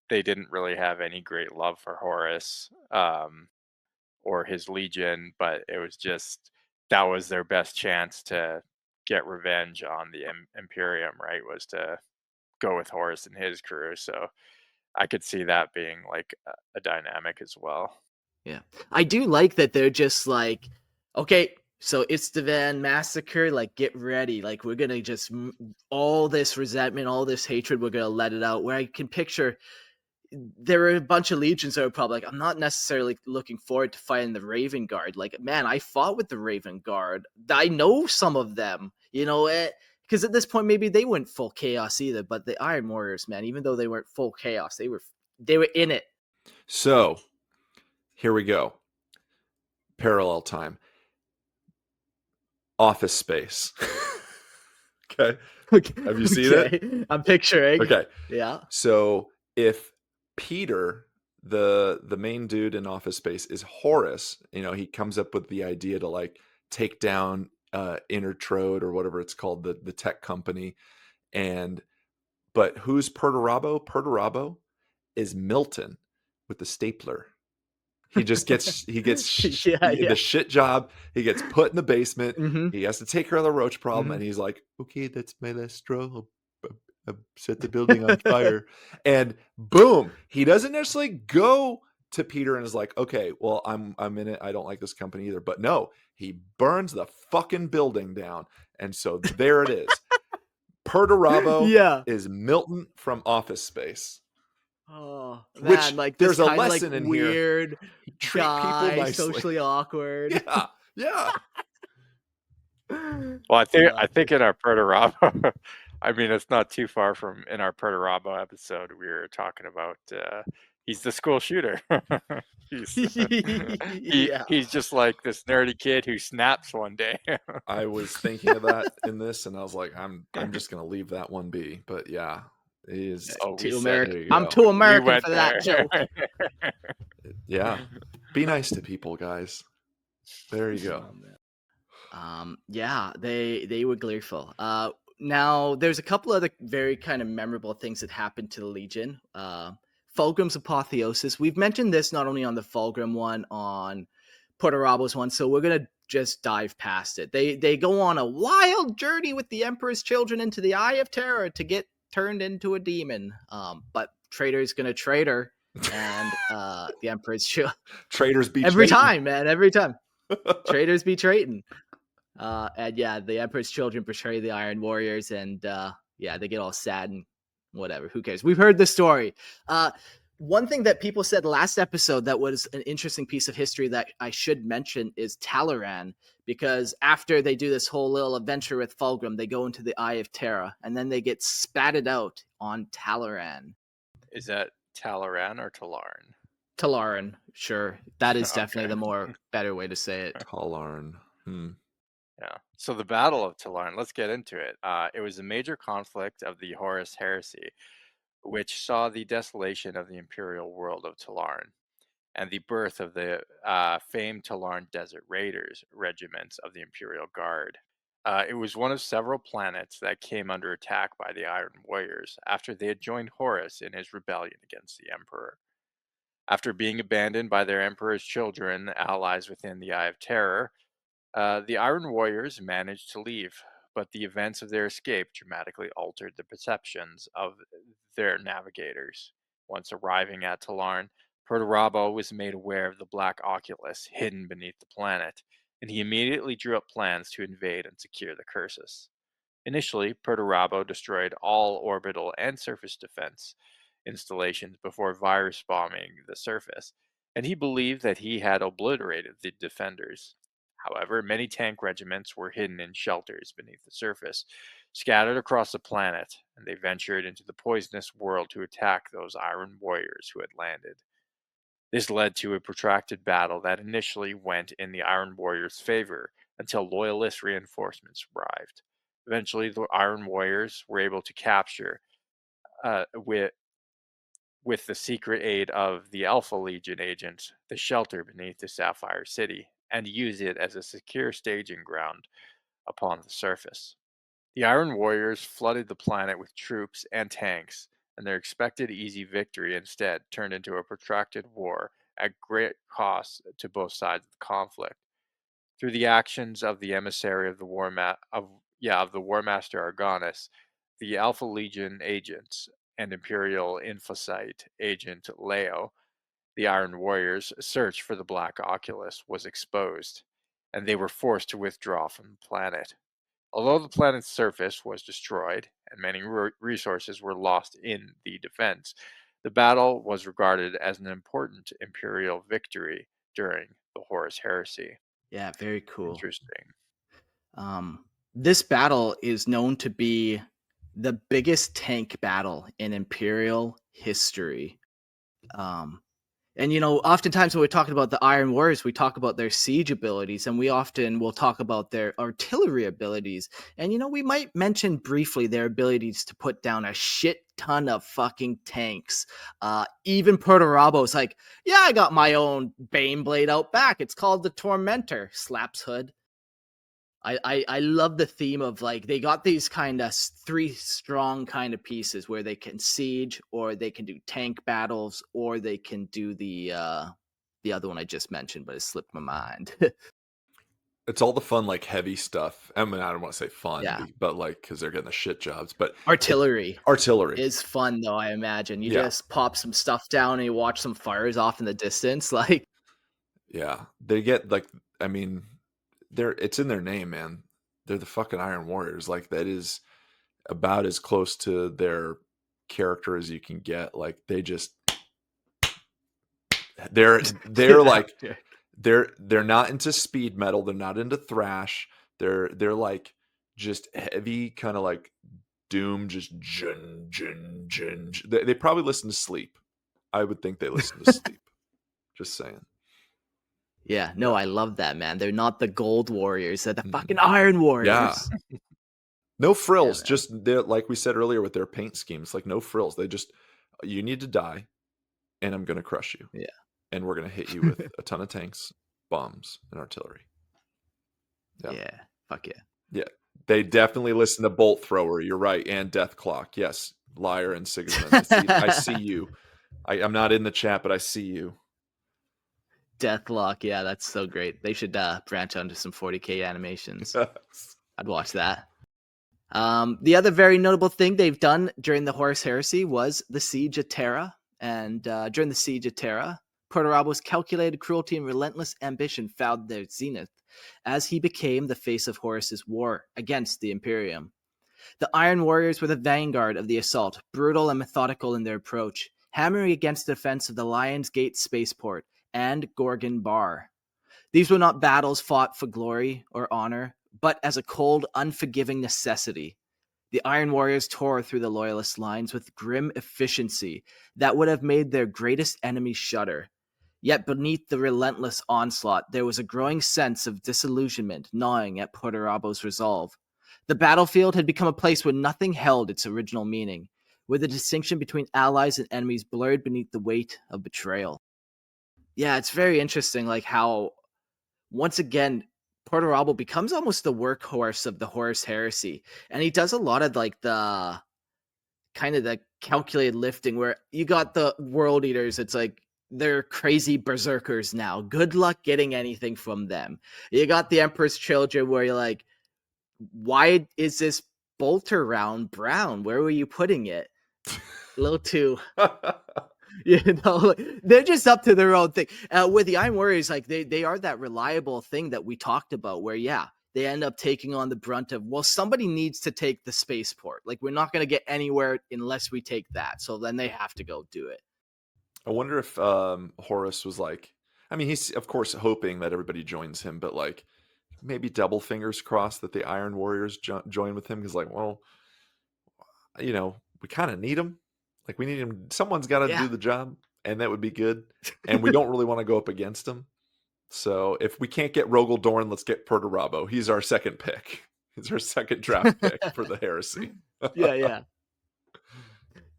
didn't really have any great love for Horus or his legion, but it was just that was their best chance to get revenge on the Imperium, right? Was to go with Horus and his crew. So I could see that being like a dynamic as well. Yeah. I do like that they're just like, okay, so it's the Van Massacre, like, get ready. Like, we're going to just, all this resentment, all this hatred, we're going to let it out. Where I can picture, there were a bunch of legions that were probably like, I'm not necessarily looking forward to fighting the Raven Guard. Like, man, I fought with the Raven Guard. I know some of them, because at this point, maybe they weren't full chaos either. But the Iron Warriors, man, even though they weren't full chaos, they were in it. So here we go. Parallel time. Office Space. Okay. Have you seen it? I'm picturing. Okay. Yeah. So if Peter, the main dude in Office Space, is Horus, he comes up with the idea to like take down Intertrode or whatever it's called, the tech company. But who's Perturabo? Perturabo is Milton with the stapler. He gets the shit job. He gets put in the basement. Mm-hmm. He has to take care of the roach problem. Mm-hmm. And he's like, okay, that's my last straw. I'll set the building on fire. And boom, he doesn't necessarily go to Peter and is like, okay, well, I'm in it. I don't like this company either. But no, he burns the fucking building down. And so there it is. Perturabo Yeah. is Milton from Office Space. Oh Which man, like this there's a kind of like lesson in here. weird Treat people guy, nicely. socially awkward. Yeah, yeah. Well, I That's think in our Perturabo, I mean, it's not too far from in our Perturabo episode, we were talking about he's the school shooter. he's yeah. he's just like this nerdy kid who snaps one day. I was thinking of that in this, and I was like, I'm just gonna leave that one be. But yeah, it is. Oh, we Too said American. There you I'm go. too we American went for that there. joke. Yeah, be nice to people, guys. There you go. Oh, man. Yeah, they were gleeful. Now there's a couple other very kind of memorable things that happened to the Legion. Fulgrim's apotheosis. We've mentioned this not only on the Fulgrim one, on Perturabo's one, so we're gonna just dive past it. They go on a wild journey with the Emperor's children into the Eye of Terror to get turned into a demon. But Traitor's gonna traitor, and the Emperor's Traitors be every Traitor. time, man, every time. Traitors be Traiton. And yeah, the Emperor's children portray the Iron Warriors, and yeah, they get all sad and whatever. Who cares? We've heard the story. One thing that people said last episode that was an interesting piece of history that I should mention is Talaran, because after they do this whole little adventure with Fulgrim, they go into the Eye of Terra, and then they get spatted out on Talaran. Is that Talaran or Talarn? Talaran, sure. That is definitely Okay. the more better way to say it. Talarn. Yeah. So the Battle of Talarn, let's get into it. It was a major conflict of the Horus Heresy, which saw the desolation of the imperial world of Talarn and the birth of the famed Talarn Desert Raiders regiments of the Imperial Guard. It was one of several planets that came under attack by the Iron Warriors after they had joined Horus in his rebellion against the Emperor. After being abandoned by their Emperor's children, allies within the Eye of Terror, the Iron Warriors managed to leave, but the events of their escape dramatically altered the perceptions of their navigators. Once arriving at Talarn, Perturabo was made aware of the black oculus hidden beneath the planet, and he immediately drew up plans to invade and secure the cursus. Initially, Perturabo destroyed all orbital and surface defense installations before virus bombing the surface, and he believed that he had obliterated the defenders. However, many tank regiments were hidden in shelters beneath the surface, scattered across the planet, and they ventured into the poisonous world to attack those Iron Warriors who had landed. This led to a protracted battle that initially went in the Iron Warriors' favor until Loyalist reinforcements arrived. Eventually, the Iron Warriors were able to capture, with the secret aid of the Alpha Legion agents, the shelter beneath the Sapphire City, and use it as a secure staging ground upon the surface. The Iron Warriors flooded the planet with troops and tanks, and their expected easy victory instead turned into a protracted war at great cost to both sides of the conflict. Through the actions of the emissary of the of the War Master Argonis, the Alpha Legion agents, and Imperial Infocyte agent Leo, the Iron Warriors' search for the Black Oculus was exposed, and they were forced to withdraw from the planet. Although the planet's surface was destroyed and many resources were lost in the defense, the battle was regarded as an important Imperial victory during the Horus Heresy. Yeah, very cool. Interesting. This battle is known to be the biggest tank battle in Imperial history. And oftentimes when we're talking about the Iron Warriors, we talk about their siege abilities, and we often will talk about their artillery abilities. And we might mention briefly their abilities to put down a shit ton of fucking tanks. Even Perturabo's like, yeah, I got my own Baneblade out back. It's called the Tormentor. Slaps hood. I love the theme of like they got these kind of three strong kind of pieces where they can siege, or they can do tank battles, or they can do the other one I just mentioned, but it slipped my mind. It's all the fun, like heavy stuff. I mean, I don't want to say fun, Yeah. but like because they're getting the shit jobs. But Artillery artillery is fun though, I imagine. You Yeah. just pop some stuff down and you watch some fires off in the distance. Like, Yeah, they get like, I mean, it's in their name, man. They're the fucking Iron Warriors. Like that is, about as close to their character as you can get. Like they're like they're not into speed metal, they're not into thrash. They're like just heavy kind of like doom, just jun jun jun. They probably listen to Sleep. I would think they listen to Sleep. Just saying. Yeah, no, I love that, man. They're not the gold warriors, they're the fucking iron warriors. Yeah. No frills, man. just like we said earlier with their paint schemes, like no frills. They just, you need to die, and I'm going to crush you. Yeah. And we're going to hit you with a ton of tanks, bombs, and artillery. Yeah. Fuck yeah. Yeah. They definitely listen to Bolt Thrower. You're right. And Death Clock. Yes. Liar and Sigismund. I see you. I'm not in the chat, but I see you. Deathlock. Yeah, that's so great. They should branch onto some 40K animations. I'd watch that. The other very notable thing they've done during the Horus Heresy was the Siege of Terra. And during the Siege of Terra, Perturabo's calculated cruelty and relentless ambition found their zenith as he became the face of Horus's war against the Imperium. The Iron Warriors were the vanguard of the assault, brutal and methodical in their approach, hammering against the defense of the Lion's Gate spaceport and Gorgon Bar. These were not battles fought for glory or honor, but as a cold, unforgiving necessity. The Iron Warriors tore through the Loyalist lines with grim efficiency that would have made their greatest enemy shudder. Yet beneath the relentless onslaught, there was a growing sense of disillusionment gnawing at Perturabo's resolve. The battlefield had become a place where nothing held its original meaning, where the distinction between allies and enemies blurred beneath the weight of betrayal. Yeah, it's very interesting, like how, once again, Perturabo becomes almost the workhorse of the Horus Heresy, and he does a lot of like the kind of the calculated lifting where you got the World Eaters, it's like they're crazy berserkers now. Good luck getting anything from them. You got the Emperor's Children where you're like, why is this bolter round brown? Where were you putting it? A little too... they're just up to their own thing. With the Iron Warriors, like they are that reliable thing that we talked about where, yeah, they end up taking on the brunt of, well, somebody needs to take the spaceport. Like, we're not going to get anywhere unless we take that. So then they have to go do it. I wonder if Horus was like, I mean, he's of course hoping that everybody joins him, but like maybe double fingers crossed that the Iron Warriors join with him. Because like, well, we kind of need them. Like we need him. Someone's got to do the job, and that would be good. And we don't really want to go up against him. So if we can't get Rogel Dorn, let's get Perturabo. He's our second pick. He's our second draft pick for the Heresy. Yeah.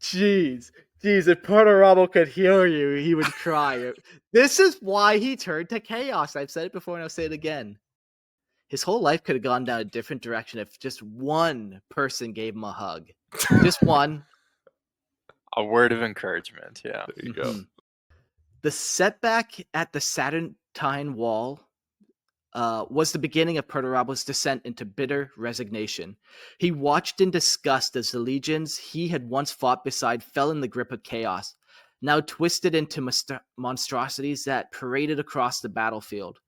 Jeez, if Perturabo could hear you, he would cry. This is why he turned to chaos. I've said it before and I'll say it again. His whole life could have gone down a different direction if just one person gave him a hug. Just one. A word of encouragement, yeah. There you go. The setback at the Saturnine Wall was the beginning of Perturabo's descent into bitter resignation. He watched in disgust as the legions he had once fought beside fell in the grip of chaos, now twisted into monstrosities that paraded across the battlefield.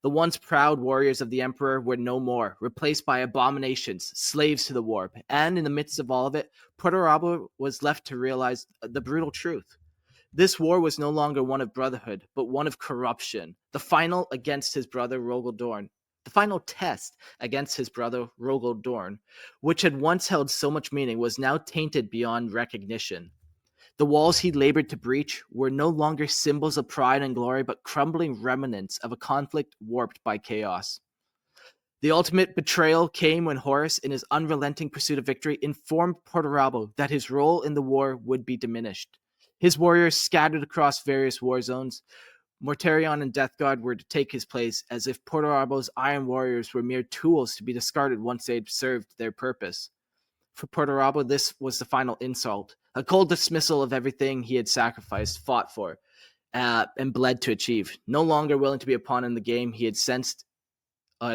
The once proud warriors of the Emperor were no more, replaced by abominations, slaves to the warp, and in the midst of all of it, Perturabo was left to realize the brutal truth. This war was no longer one of brotherhood, but one of corruption. The final against his brother Rogel Dorn. The final test against his brother Rogel Dorn, which had once held so much meaning, was now tainted beyond recognition. The walls he labored to breach were no longer symbols of pride and glory, but crumbling remnants of a conflict warped by chaos. The ultimate betrayal came when Horus, in his unrelenting pursuit of victory, informed Perturabo that his role in the war would be diminished. His warriors scattered across various war zones. Mortarion and Death Guard were to take his place, as if Perturabo's Iron Warriors were mere tools to be discarded once they had served their purpose. For Perturabo, this was the final insult, a cold dismissal of everything he had sacrificed, fought for, and bled to achieve. No longer willing to be a pawn in the game he had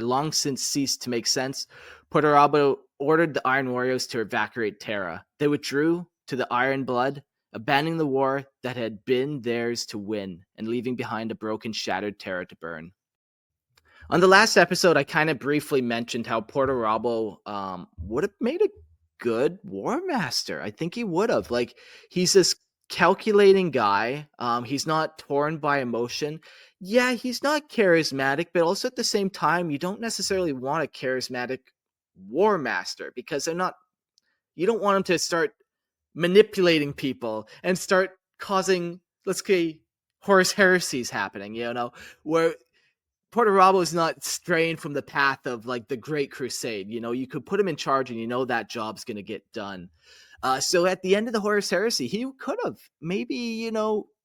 long since ceased to make sense, Perturabo ordered the Iron Warriors to evacuate Terra. They withdrew to the Iron Blood, abandoning the war that had been theirs to win, and leaving behind a broken, shattered Terra to burn. On the last episode, I kind of briefly mentioned how Perturabo would have made a good war master. I think he would have. Like, he's this calculating guy. He's not torn by emotion. Yeah, he's not charismatic, but also at the same time, you don't necessarily want a charismatic war master because they're not. You don't want him to start manipulating people and start causing, let's say, Horus Heresies happening. Where Perturabo is not straying from the path of like the Great Crusade. You could put him in charge, and that job's going to get done. So at the end of the Horus Heresy, he could have maybe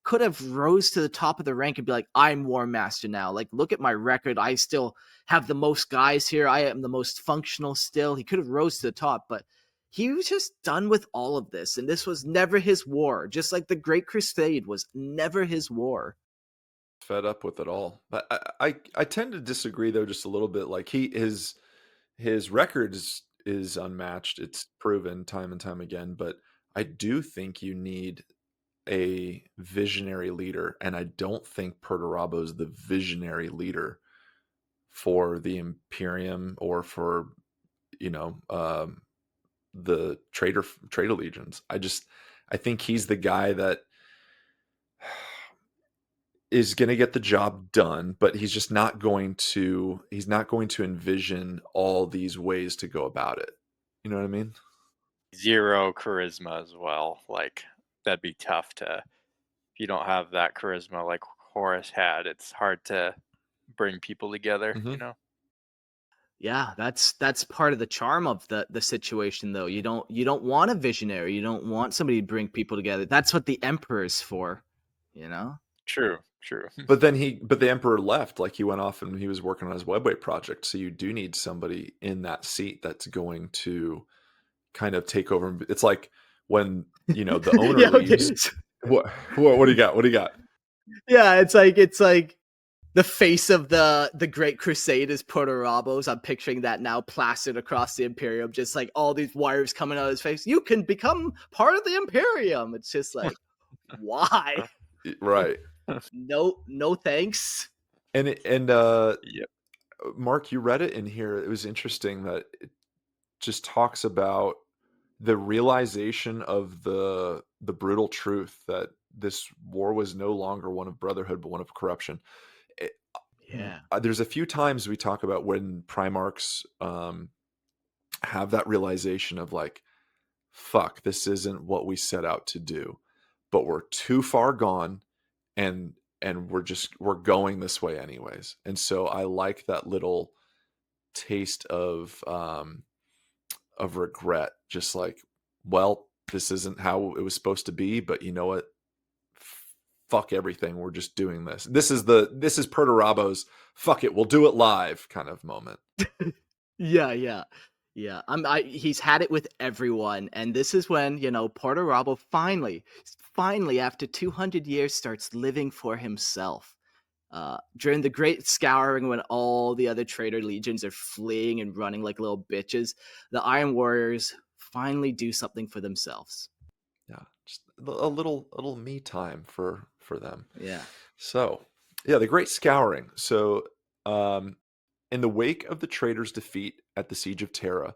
could have rose to the top of the rank and be like, I'm War Master now. Like, look at my record. I still have the most guys here. I am the most functional still. He could have rose to the top, but he was just done with all of this, and this was never his war. Just like the Great Crusade was never his war. Fed up with it all. But I tend to disagree though, just a little bit. Like his record is unmatched. It's proven time and time again. But I do think you need a visionary leader, and I don't think Perturabo's the visionary leader for the Imperium or for the traitor legions. I think he's the guy that is going to get the job done, but he's not going to envision all these ways to go about it. You know what I mean? Zero charisma as well. Like, that'd be tough if you don't have that charisma like Horus had. It's hard to bring people together, Mm-hmm. Yeah, that's part of the charm of the situation, though. You don't want a visionary. You don't want somebody to bring people together. That's what the emperor's for, you know? True. But the emperor left. Like, he went off and he was working on his webway project. So you do need somebody in that seat that's going to kind of take over. It's like when the owner Yeah, okay. leaves. What do you got? What do you got? Yeah, it's like the face of the Great Crusade is Perturabo's. I'm picturing that now plastered across the Imperium, just like all these wires coming out of his face. You can become part of the Imperium. It's just like, why? Right. No thanks. And Yep. Mark, you read it in here. It was interesting that it just talks about the realization of the brutal truth that this war was no longer one of brotherhood, but one of corruption. It- Yeah. There's a few times we talk about when Primarchs have that realization of like, fuck, this isn't what we set out to do, but we're too far gone, and we're going this way anyways. And so I like that little taste of regret, just like, well, this isn't how it was supposed to be, but you know what, fuck everything, we're just doing this. This is Perturabo's fuck it, we'll do it live kind of moment. Yeah. He's had it with everyone, and this is when Perturabo finally after 200 years starts living for himself. During the Great Scouring, when all the other traitor legions are fleeing and running like little bitches, the Iron Warriors finally do something for themselves. Yeah, just a little me time for them. Yeah. So yeah, the Great Scouring. So in the wake of the traitors' defeat at the Siege of Terra,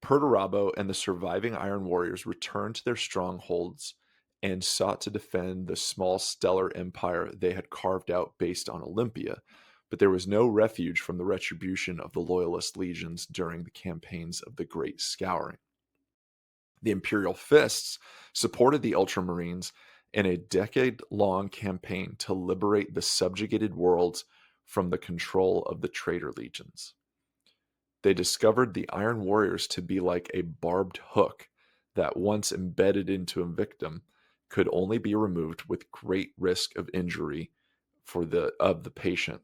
Perturabo and the surviving Iron Warriors returned to their strongholds and sought to defend the small stellar empire they had carved out based on Olympia, but there was no refuge from the retribution of the Loyalist legions during the campaigns of the Great Scouring. The Imperial Fists supported the Ultramarines in a decade-long campaign to liberate the subjugated worlds from the control of the traitor legions. They discovered the Iron Warriors to be like a barbed hook that, once embedded into a victim, could only be removed with great risk of injury of the patient.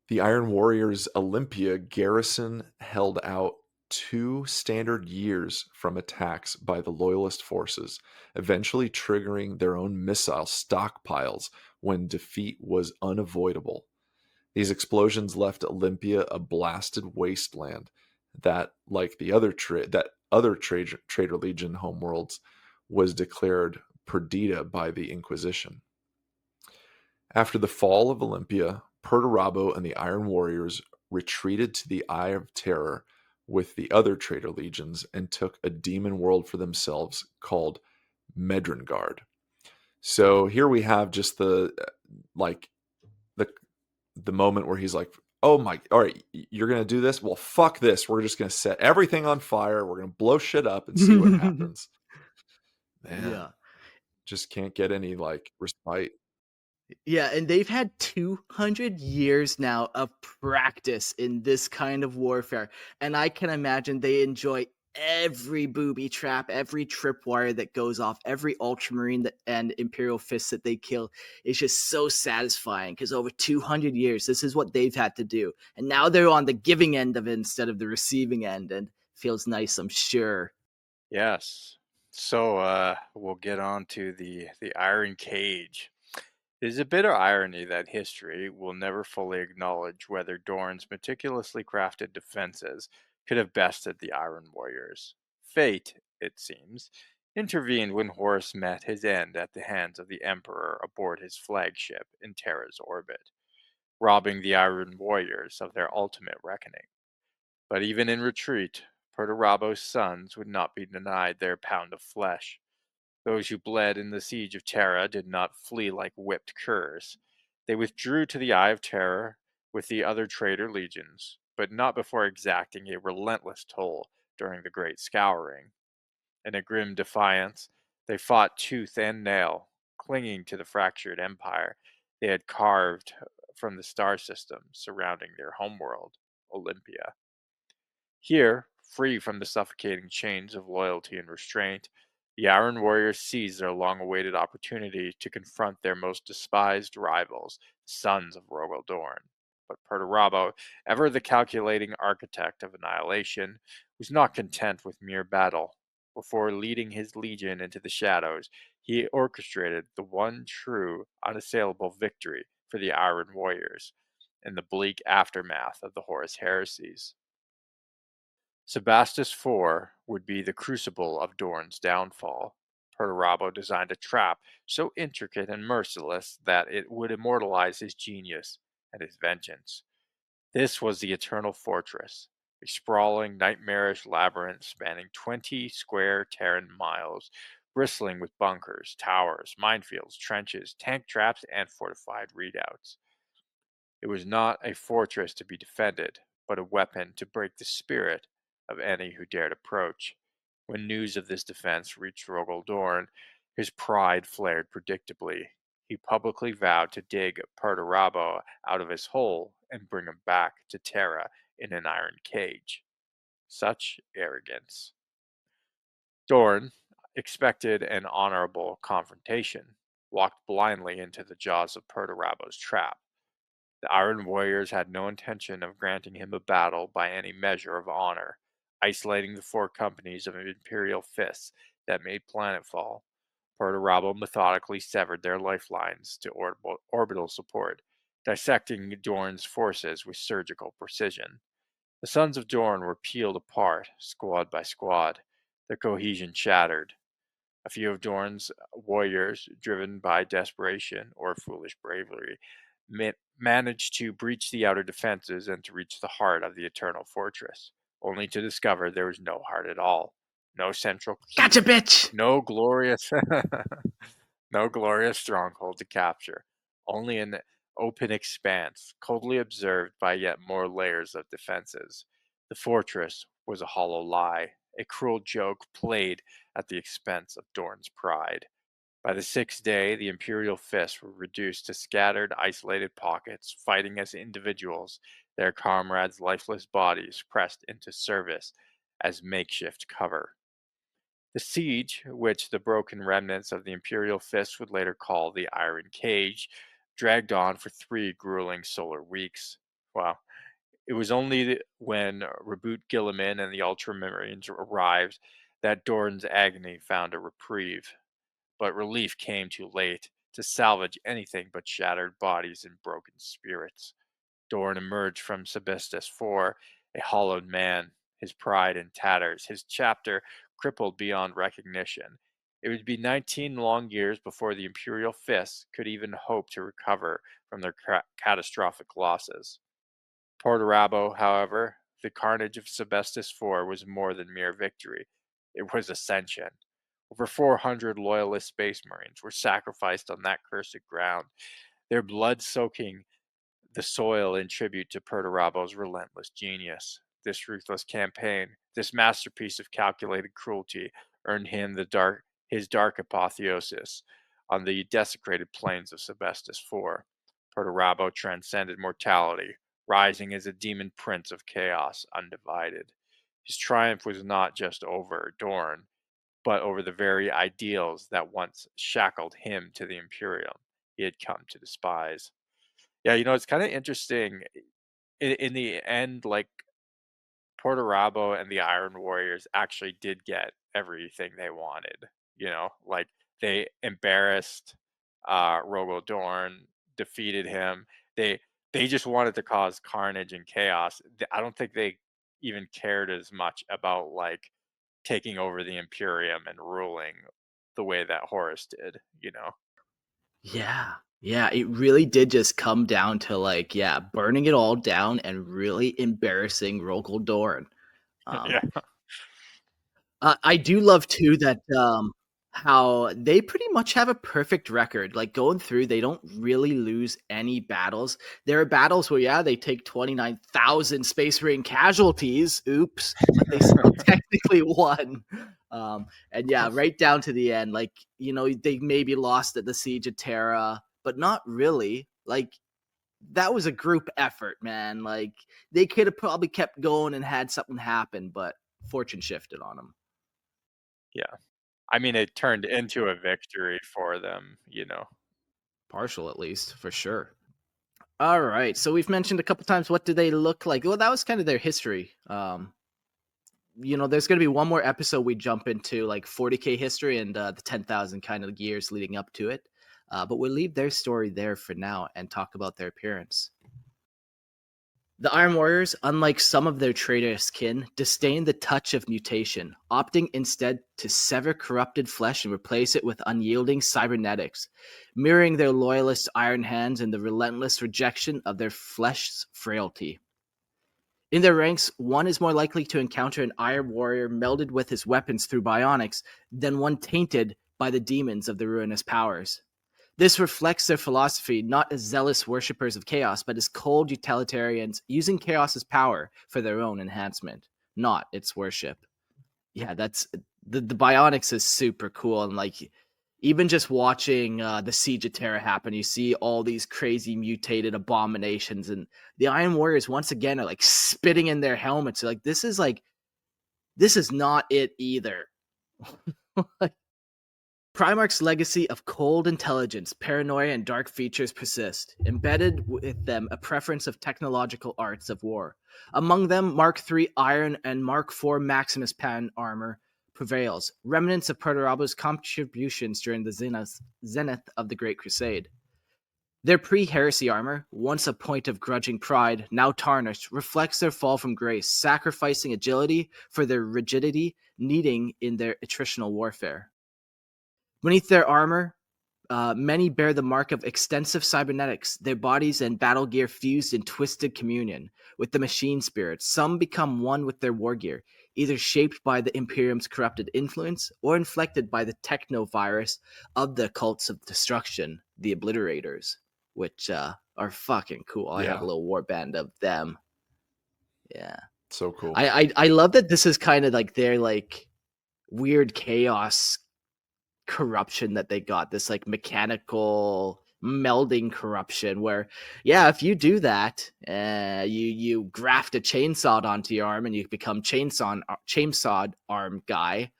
The Iron Warriors' Olympia garrison held out 2 standard years from attacks by the Loyalist forces, eventually triggering their own missile stockpiles when defeat was unavoidable. These explosions left Olympia a blasted wasteland that, like the other Traitor Legion homeworlds, was declared perdita by the Inquisition. After the fall of Olympia, Perturabo and the Iron Warriors retreated to the Eye of Terror, with the other traitor legions and took a demon world for themselves called Medrengard. So here we have just like the the moment where he's like, "Oh my, all right, you're going to do this? Well, fuck this. We're just going to set everything on fire. We're going to blow shit up and see what happens." Man, Yeah. just can't get any like respite. Yeah, and they've had 200 years now of practice in this kind of warfare. And I can imagine they enjoy every booby trap, every tripwire that goes off, every ultramarine and imperial fist that they kill. Is just so satisfying because over 200 years, this is what they've had to do. And now they're on the giving end of it instead of the receiving end. And feels nice, I'm sure. Yes. So we'll get on to the Iron Cage. It is a bitter irony that history will never fully acknowledge whether Dorn's meticulously crafted defenses could have bested the Iron Warriors. Fate, it seems, intervened when Horus met his end at the hands of the Emperor aboard his flagship in Terra's orbit, robbing the Iron Warriors of their ultimate reckoning. But even in retreat, Perturabo's sons would not be denied their pound of flesh. Those who bled in the siege of Terra did not flee like whipped curs. They withdrew to the Eye of Terror with the other traitor legions, but not before exacting a relentless toll during the Great Scouring. In a grim defiance, they fought tooth and nail, clinging to the fractured empire they had carved from the star system surrounding their homeworld, Olympia. Here, free from the suffocating chains of loyalty and restraint, the Iron Warriors seized their long awaited opportunity to confront their most despised rivals, the sons of Rogel Dorn. But Perturabo, ever the calculating architect of annihilation, was not content with mere battle. Before leading his legion into the shadows, he orchestrated the one true, unassailable victory for the Iron Warriors in the bleak aftermath of the Horus Heresies. Sebastus IV would be the crucible of Dorn's downfall. Perturabo designed a trap so intricate and merciless that it would immortalize his genius and his vengeance. This was the Eternal Fortress, a sprawling, nightmarish labyrinth spanning 20 square Terran miles, bristling with bunkers, towers, minefields, trenches, tank traps, and fortified redoubts. It was not a fortress to be defended, but a weapon to break the spirit of any who dared approach. When news of this defense reached Rogel Dorn, his pride flared predictably. He publicly vowed to dig Perturabo out of his hole and bring him back to Terra in an iron cage. Such arrogance. Dorn expected an honorable confrontation, walked blindly into the jaws of Perturabo's trap. The Iron Warriors had no intention of granting him a battle by any measure of honor, isolating the four companies of Imperial fists that made planetfall. Perturabo methodically severed their lifelines to orbital support, dissecting Dorn's forces with surgical precision. The Sons of Dorn were peeled apart, squad by squad, their cohesion shattered. A few of Dorn's warriors, driven by desperation or foolish bravery, managed to breach the outer defenses and to reach the heart of the Eternal Fortress, only to discover there was no heart at all, no central keep, Gotcha, bitch! no glorious, no glorious stronghold to capture, only an open expanse, coldly observed by yet more layers of defenses. The fortress was a hollow lie, a cruel joke played at the expense of Dorn's pride. By the sixth day, the Imperial fists were reduced to scattered, isolated pockets, fighting as individuals, their comrades' lifeless bodies pressed into service as makeshift cover. The siege, which the broken remnants of the Imperial fists would later call the Iron Cage, dragged on for 3 grueling solar weeks. Wow. It was only when Reboot Gilliman and the Ultramarines arrived that Dorn's agony found a reprieve. But relief came too late to salvage anything but shattered bodies and broken spirits. Dorn emerged from Sebastus IV, a hollowed man, his pride in tatters, his chapter crippled beyond recognition. It would be 19 long years before the Imperial Fists could even hope to recover from their catastrophic losses. Perturabo, however, the carnage of Sebestus IV was more than mere victory. It was ascension. Over 400 loyalist space marines were sacrificed on that cursed ground, their blood soaking the soil in tribute to Perturabo's relentless genius. This ruthless campaign, this masterpiece of calculated cruelty, earned him his dark apotheosis on the desecrated plains of Sebestus IV. Perturabo transcended mortality, rising as a demon prince of chaos, undivided. His triumph was not just over Dorne, but over the very ideals that once shackled him to the Imperium he had come to despise. Yeah, it's kind of interesting. In the end, like Perturabo and the Iron Warriors actually did get everything they wanted. Like they embarrassed Rogel Dorn, defeated him. They they just wanted to cause carnage and chaos. I don't think they even cared as much about like taking over the Imperium and ruling the way that Horus did. Yeah. Yeah, it really did just come down to like, burning it all down and really embarrassing Rogal Dorn. Um, Yeah. I do love too that how they pretty much have a perfect record. Like going through, they don't really lose any battles. There are battles where they take 29,000 Space Marine casualties. Oops, but they still technically won. And right down to the end, like they maybe lost at the Siege of Terra, but not really. Like that was a group effort, man. Like they could have probably kept going and had something happen, but fortune shifted on them. Yeah. I mean, it turned into a victory for them. Partial, at least, for sure. All right. So we've mentioned a couple times what do they look like? Well, that was kind of their history. There's going to be one more episode we jump into, like 40K history and the 10,000 kind of years leading up to it. But we'll leave their story there for now and talk about their appearance. The Iron Warriors, unlike some of their traitorous kin, disdain the touch of mutation, opting instead to sever corrupted flesh and replace it with unyielding cybernetics, mirroring their loyalist Iron Hands in the relentless rejection of their flesh's frailty. In their ranks, one is more likely to encounter an Iron Warrior melded with his weapons through bionics than one tainted by the demons of the ruinous powers. This reflects their philosophy not as zealous worshippers of chaos, but as cold utilitarians using chaos's power for their own enhancement, not its worship. Yeah, that's the bionics is super cool, and like even just watching the Siege of Terra happen, you see all these crazy mutated abominations, and the Iron Warriors once again are like spitting in their helmets. Like this is not it either. Primarch's legacy of cold intelligence, paranoia, and dark features persist, embedded with them a preference of technological arts of war. Among them, Mark III Iron and Mark IV Maximus Pan armor prevails, remnants of Perturabo's contributions during the zenith of the Great Crusade. Their pre-heresy armor, once a point of grudging pride, now tarnished, reflects their fall from grace, sacrificing agility for their rigidity needing in their attritional warfare. Beneath their armor, many bear the mark of extensive cybernetics, their bodies and battle gear fused in twisted communion with the machine spirits. Some become one with their war gear, either shaped by the Imperium's corrupted influence or inflected by the techno-virus of the cults of destruction, the Obliterators, which are fucking cool. I have a little warband of them. Yeah. So cool. I love that this is kind of like their like weird chaos corruption that they got, this like mechanical melding corruption where if you do that, you graft a chainsaw onto your arm and you become chainsawed arm guy.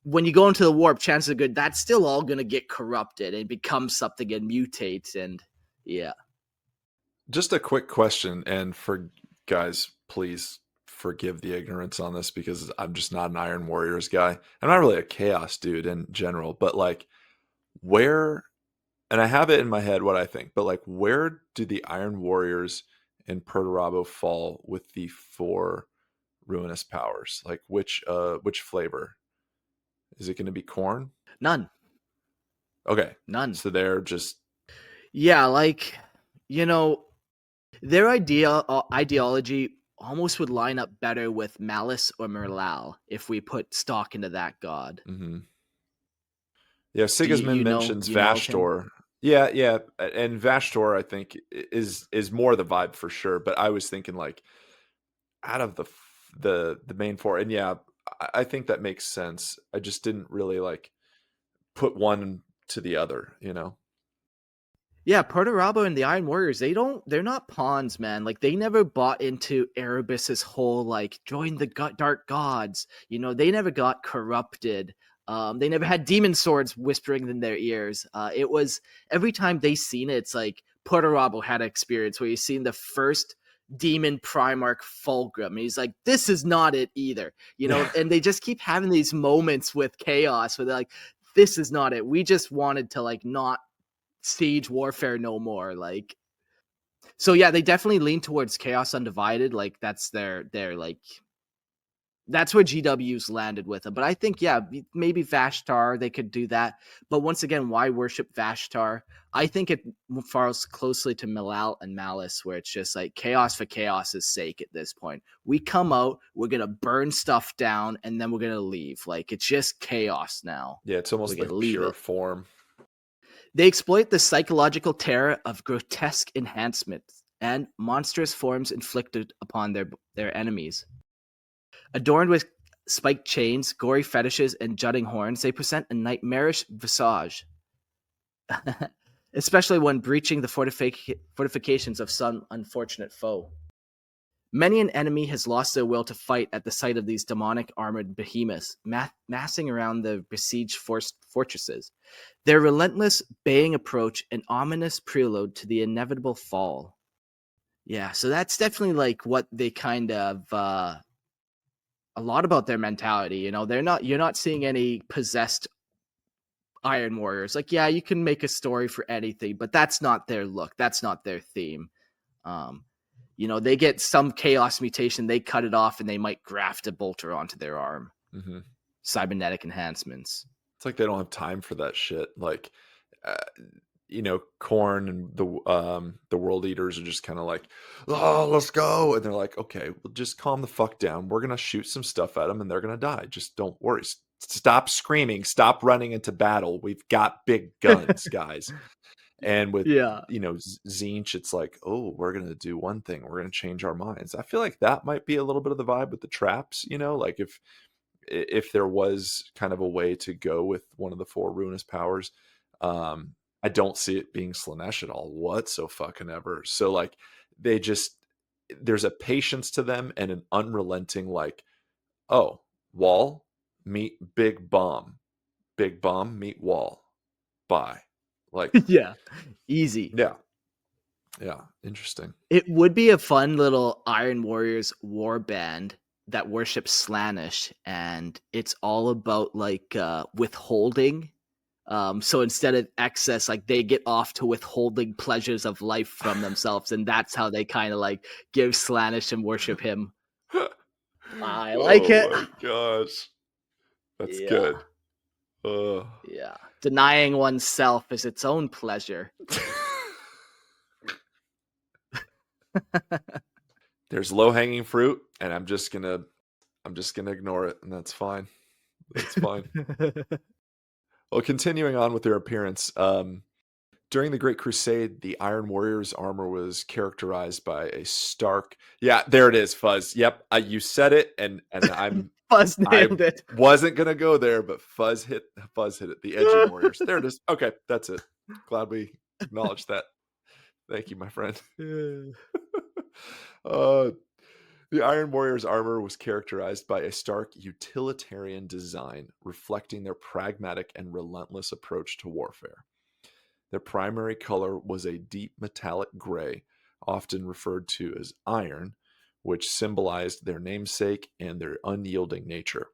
When you go into the warp, chances are good that's still all gonna get corrupted and become something and mutate. And Just a quick question, and for guys, please forgive the ignorance on this because I'm just not an Iron Warriors guy. I'm not really a chaos dude in general, but like where, and I have it in my head what I think, but like where do the Iron Warriors in Perturabo fall with the 4 ruinous powers? Like which flavor? Is it going to be corn? none. So they're just like their ideology almost would line up better with Malice or Merlal if we put stock into that god. Mm-hmm. Yeah, Do you, Sigismund mentions you know of him? Vashtor. Yeah, yeah, and Vashtor I think is more the vibe for sure. But I was thinking like out of the main four, and yeah, I think that makes sense. I just didn't really like put one to the other, you know. Yeah, Perturabo and the Iron Warriors, they're not pawns, man. Like, they never bought into Erebus's whole, like, join the dark gods. You know, they never got corrupted. They never had demon swords whispering in their ears. It was, every time they seen it, it's like Perturabo had an experience where he's seen the first demon Primarch Fulgrim. And he's like, this is not it either. You know, and they just keep having these moments with Chaos where they're like, this is not it. We just wanted to, like, not siege warfare no more. Like, so yeah, they definitely lean towards Chaos Undivided. Like, that's their like, that's where GW's landed with them. But I think, yeah, maybe Vashtar, they could do that. But once again, why worship Vashtar? I think it falls closely to Malal and Malice, where it's just like chaos for chaos's sake at this point. We come out, we're going to burn stuff down, and then we're going to leave. Like, it's just chaos now. Yeah, it's almost like pure form. They exploit the psychological terror of grotesque enhancements and monstrous forms inflicted upon their enemies. Adorned with spiked chains, gory fetishes, and jutting horns, they present a nightmarish visage, especially when breaching the fortifications of some unfortunate foe. Many an enemy has lost their will to fight at the sight of these demonic armored behemoths massing around the besieged fortresses. Their relentless, baying approach, an ominous prelude to the inevitable fall. Yeah, so that's definitely like what they kind of a lot about their mentality. You know, you're not seeing any possessed Iron Warriors. Like, yeah, you can make a story for anything, but that's not their look. That's not their theme. You know, they get some chaos mutation, they cut it off, and they might graft a bolter onto their arm. Mm-hmm. Cybernetic enhancements. It's like they don't have time for that shit. Like, you know, Korn and the World Eaters are just kind of like, oh, let's go, and they're like, okay, well, just calm the fuck down. We're gonna shoot some stuff at them, and they're gonna die. Just don't worry. Stop screaming. Stop running into battle. We've got big guns, guys. And with, you know, Tzeentch, it's like, oh, we're going to do one thing. We're going to change our minds. I feel like that might be a little bit of the vibe with the traps, you know, like if there was kind of a way to go with one of the four ruinous powers, I don't see it being Slanesh at all whatsoever. So like there's a patience to them and an unrelenting, like, oh, wall meet big bomb meet wall. Bye. Like, yeah, easy. Yeah, interesting. It would be a fun little Iron Warriors war band that worships Slaanesh, and it's all about like withholding. So instead of excess, like they get off to withholding pleasures of life from themselves, and that's how they kind of like give Slaanesh and worship him. I like it. Oh my gosh, that's good. Yeah, denying oneself is its own pleasure. There's low-hanging fruit, and I'm just gonna ignore it, and that's fine. That's fine. Well, continuing on with their appearance, during the Great Crusade, the Iron Warrior's armor was characterized by a stark. Yeah, there it is, Fuzz. Yep, you said it, and I'm Fuzz nailed it. Wasn't gonna go there, but Fuzz hit it. The edgy warriors. There it is. Okay, that's it. Glad we acknowledged that. Thank you, my friend. The Iron Warrior's armor was characterized by a stark utilitarian design, reflecting their pragmatic and relentless approach to warfare. Their primary color was a deep metallic gray, often referred to as iron, which symbolized their namesake and their unyielding nature.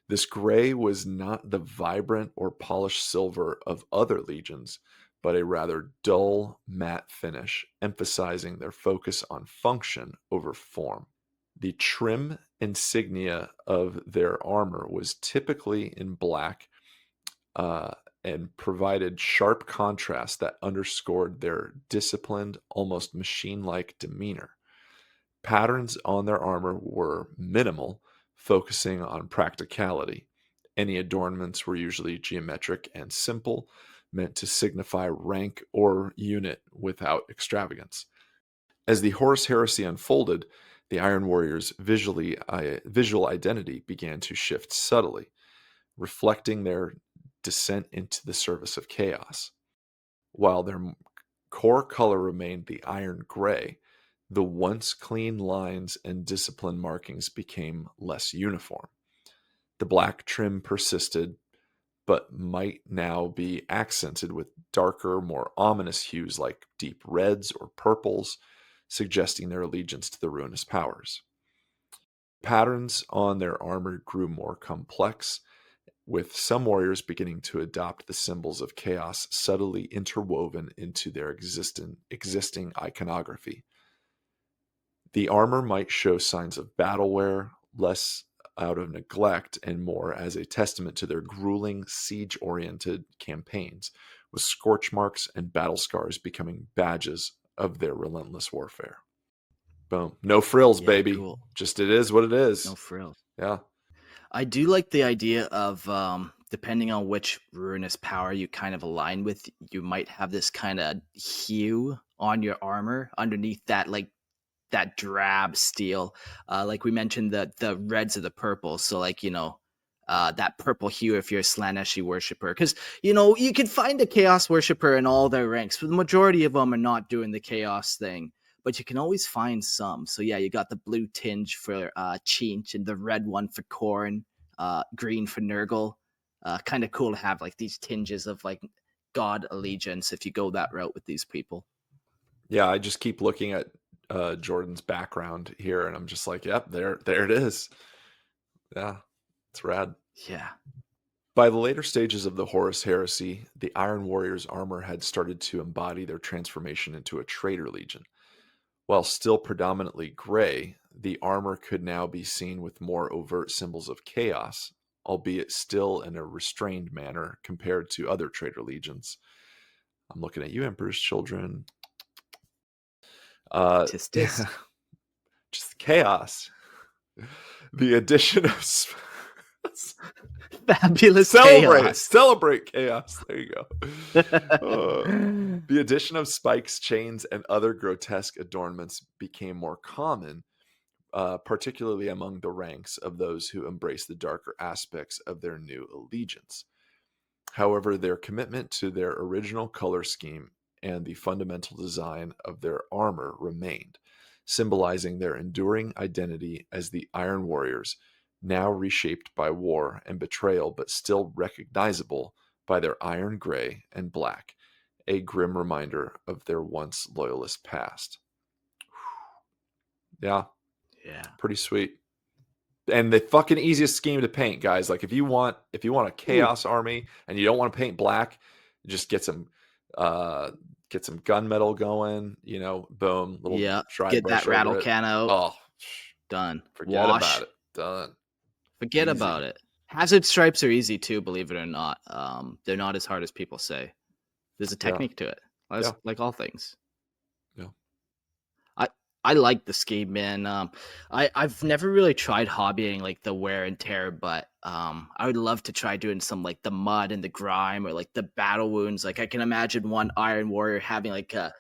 This gray was not the vibrant or polished silver of other legions, but a rather dull, matte finish, emphasizing their focus on function over form. The trim insignia of their armor was typically in black and provided sharp contrast that underscored their disciplined, almost machine-like demeanor. Patterns on their armor were minimal, focusing on practicality. Any adornments were usually geometric and simple, meant to signify rank or unit without extravagance. As the Horus Heresy unfolded, the Iron Warriors' visual identity began to shift subtly, reflecting their descent into the service of chaos. While their core color remained the iron gray, the once clean lines and discipline markings became less uniform. The black trim persisted, but might now be accented with darker, more ominous hues like deep reds or purples, suggesting their allegiance to the ruinous powers. Patterns on their armor grew more complex, with some warriors beginning to adopt the symbols of chaos subtly interwoven into their existing iconography. The armor might show signs of battle wear, less out of neglect and more as a testament to their grueling, siege-oriented campaigns, with scorch marks and battle scars becoming badges of their relentless warfare. Boom. No frills, baby. Cool. Just it is what it is. No frills. Yeah. I do like the idea of depending on which ruinous power you kind of align with, you might have this kind of hue on your armor underneath that, like that drab steel. Like we mentioned, the reds are the purples. So like, that purple hue if you're a Slaneshi worshiper. Because, you can find a chaos worshiper in all their ranks, but the majority of them are not doing the chaos thing. But you can always find some. So yeah, you got the blue tinge for Cheech and the red one for Korn, green for Nurgle. Kind of cool to have like these tinges of like god allegiance if you go that route with these people. Yeah, I just keep looking at Jordan's background here, and I'm just like, yep, there it is. Yeah, it's rad. Yeah. By the later stages of the Horus Heresy, the Iron Warriors' armor had started to embody their transformation into a traitor legion. While still predominantly gray, the armor could now be seen with more overt symbols of chaos, albeit still in a restrained manner compared to other traitor legions. I'm looking at you, Emperor's Children. Tis tis. Just chaos. The addition of Fabulous chaos. Celebrate chaos. There you go. The addition of spikes, chains, and other grotesque adornments became more common, particularly among the ranks of those who embrace the darker aspects of their new allegiance. However, their commitment to their original color scheme and the fundamental design of their armor remained, symbolizing their enduring identity as the Iron Warriors, now reshaped by war and betrayal, but still recognizable by their iron gray and black, a grim reminder of their once loyalist past. Yeah. Pretty sweet. And the fucking easiest scheme to paint, guys. Like if you want a chaos army and you don't want to paint black, just get some gunmetal going, boom, little dry get brush that rattle over it. can out. Oh, done. Forget Wash. about it. Done. Forget about it. Hazard stripes are easy too, believe it or not. They're not as hard as people say. There's a technique to it. Like all things. Yeah. I like the scheme, man. I've never really tried hobbying like the wear and tear, but I would love to try doing some like the mud and the grime or like the battle wounds. Like I can imagine one Iron Warrior having like a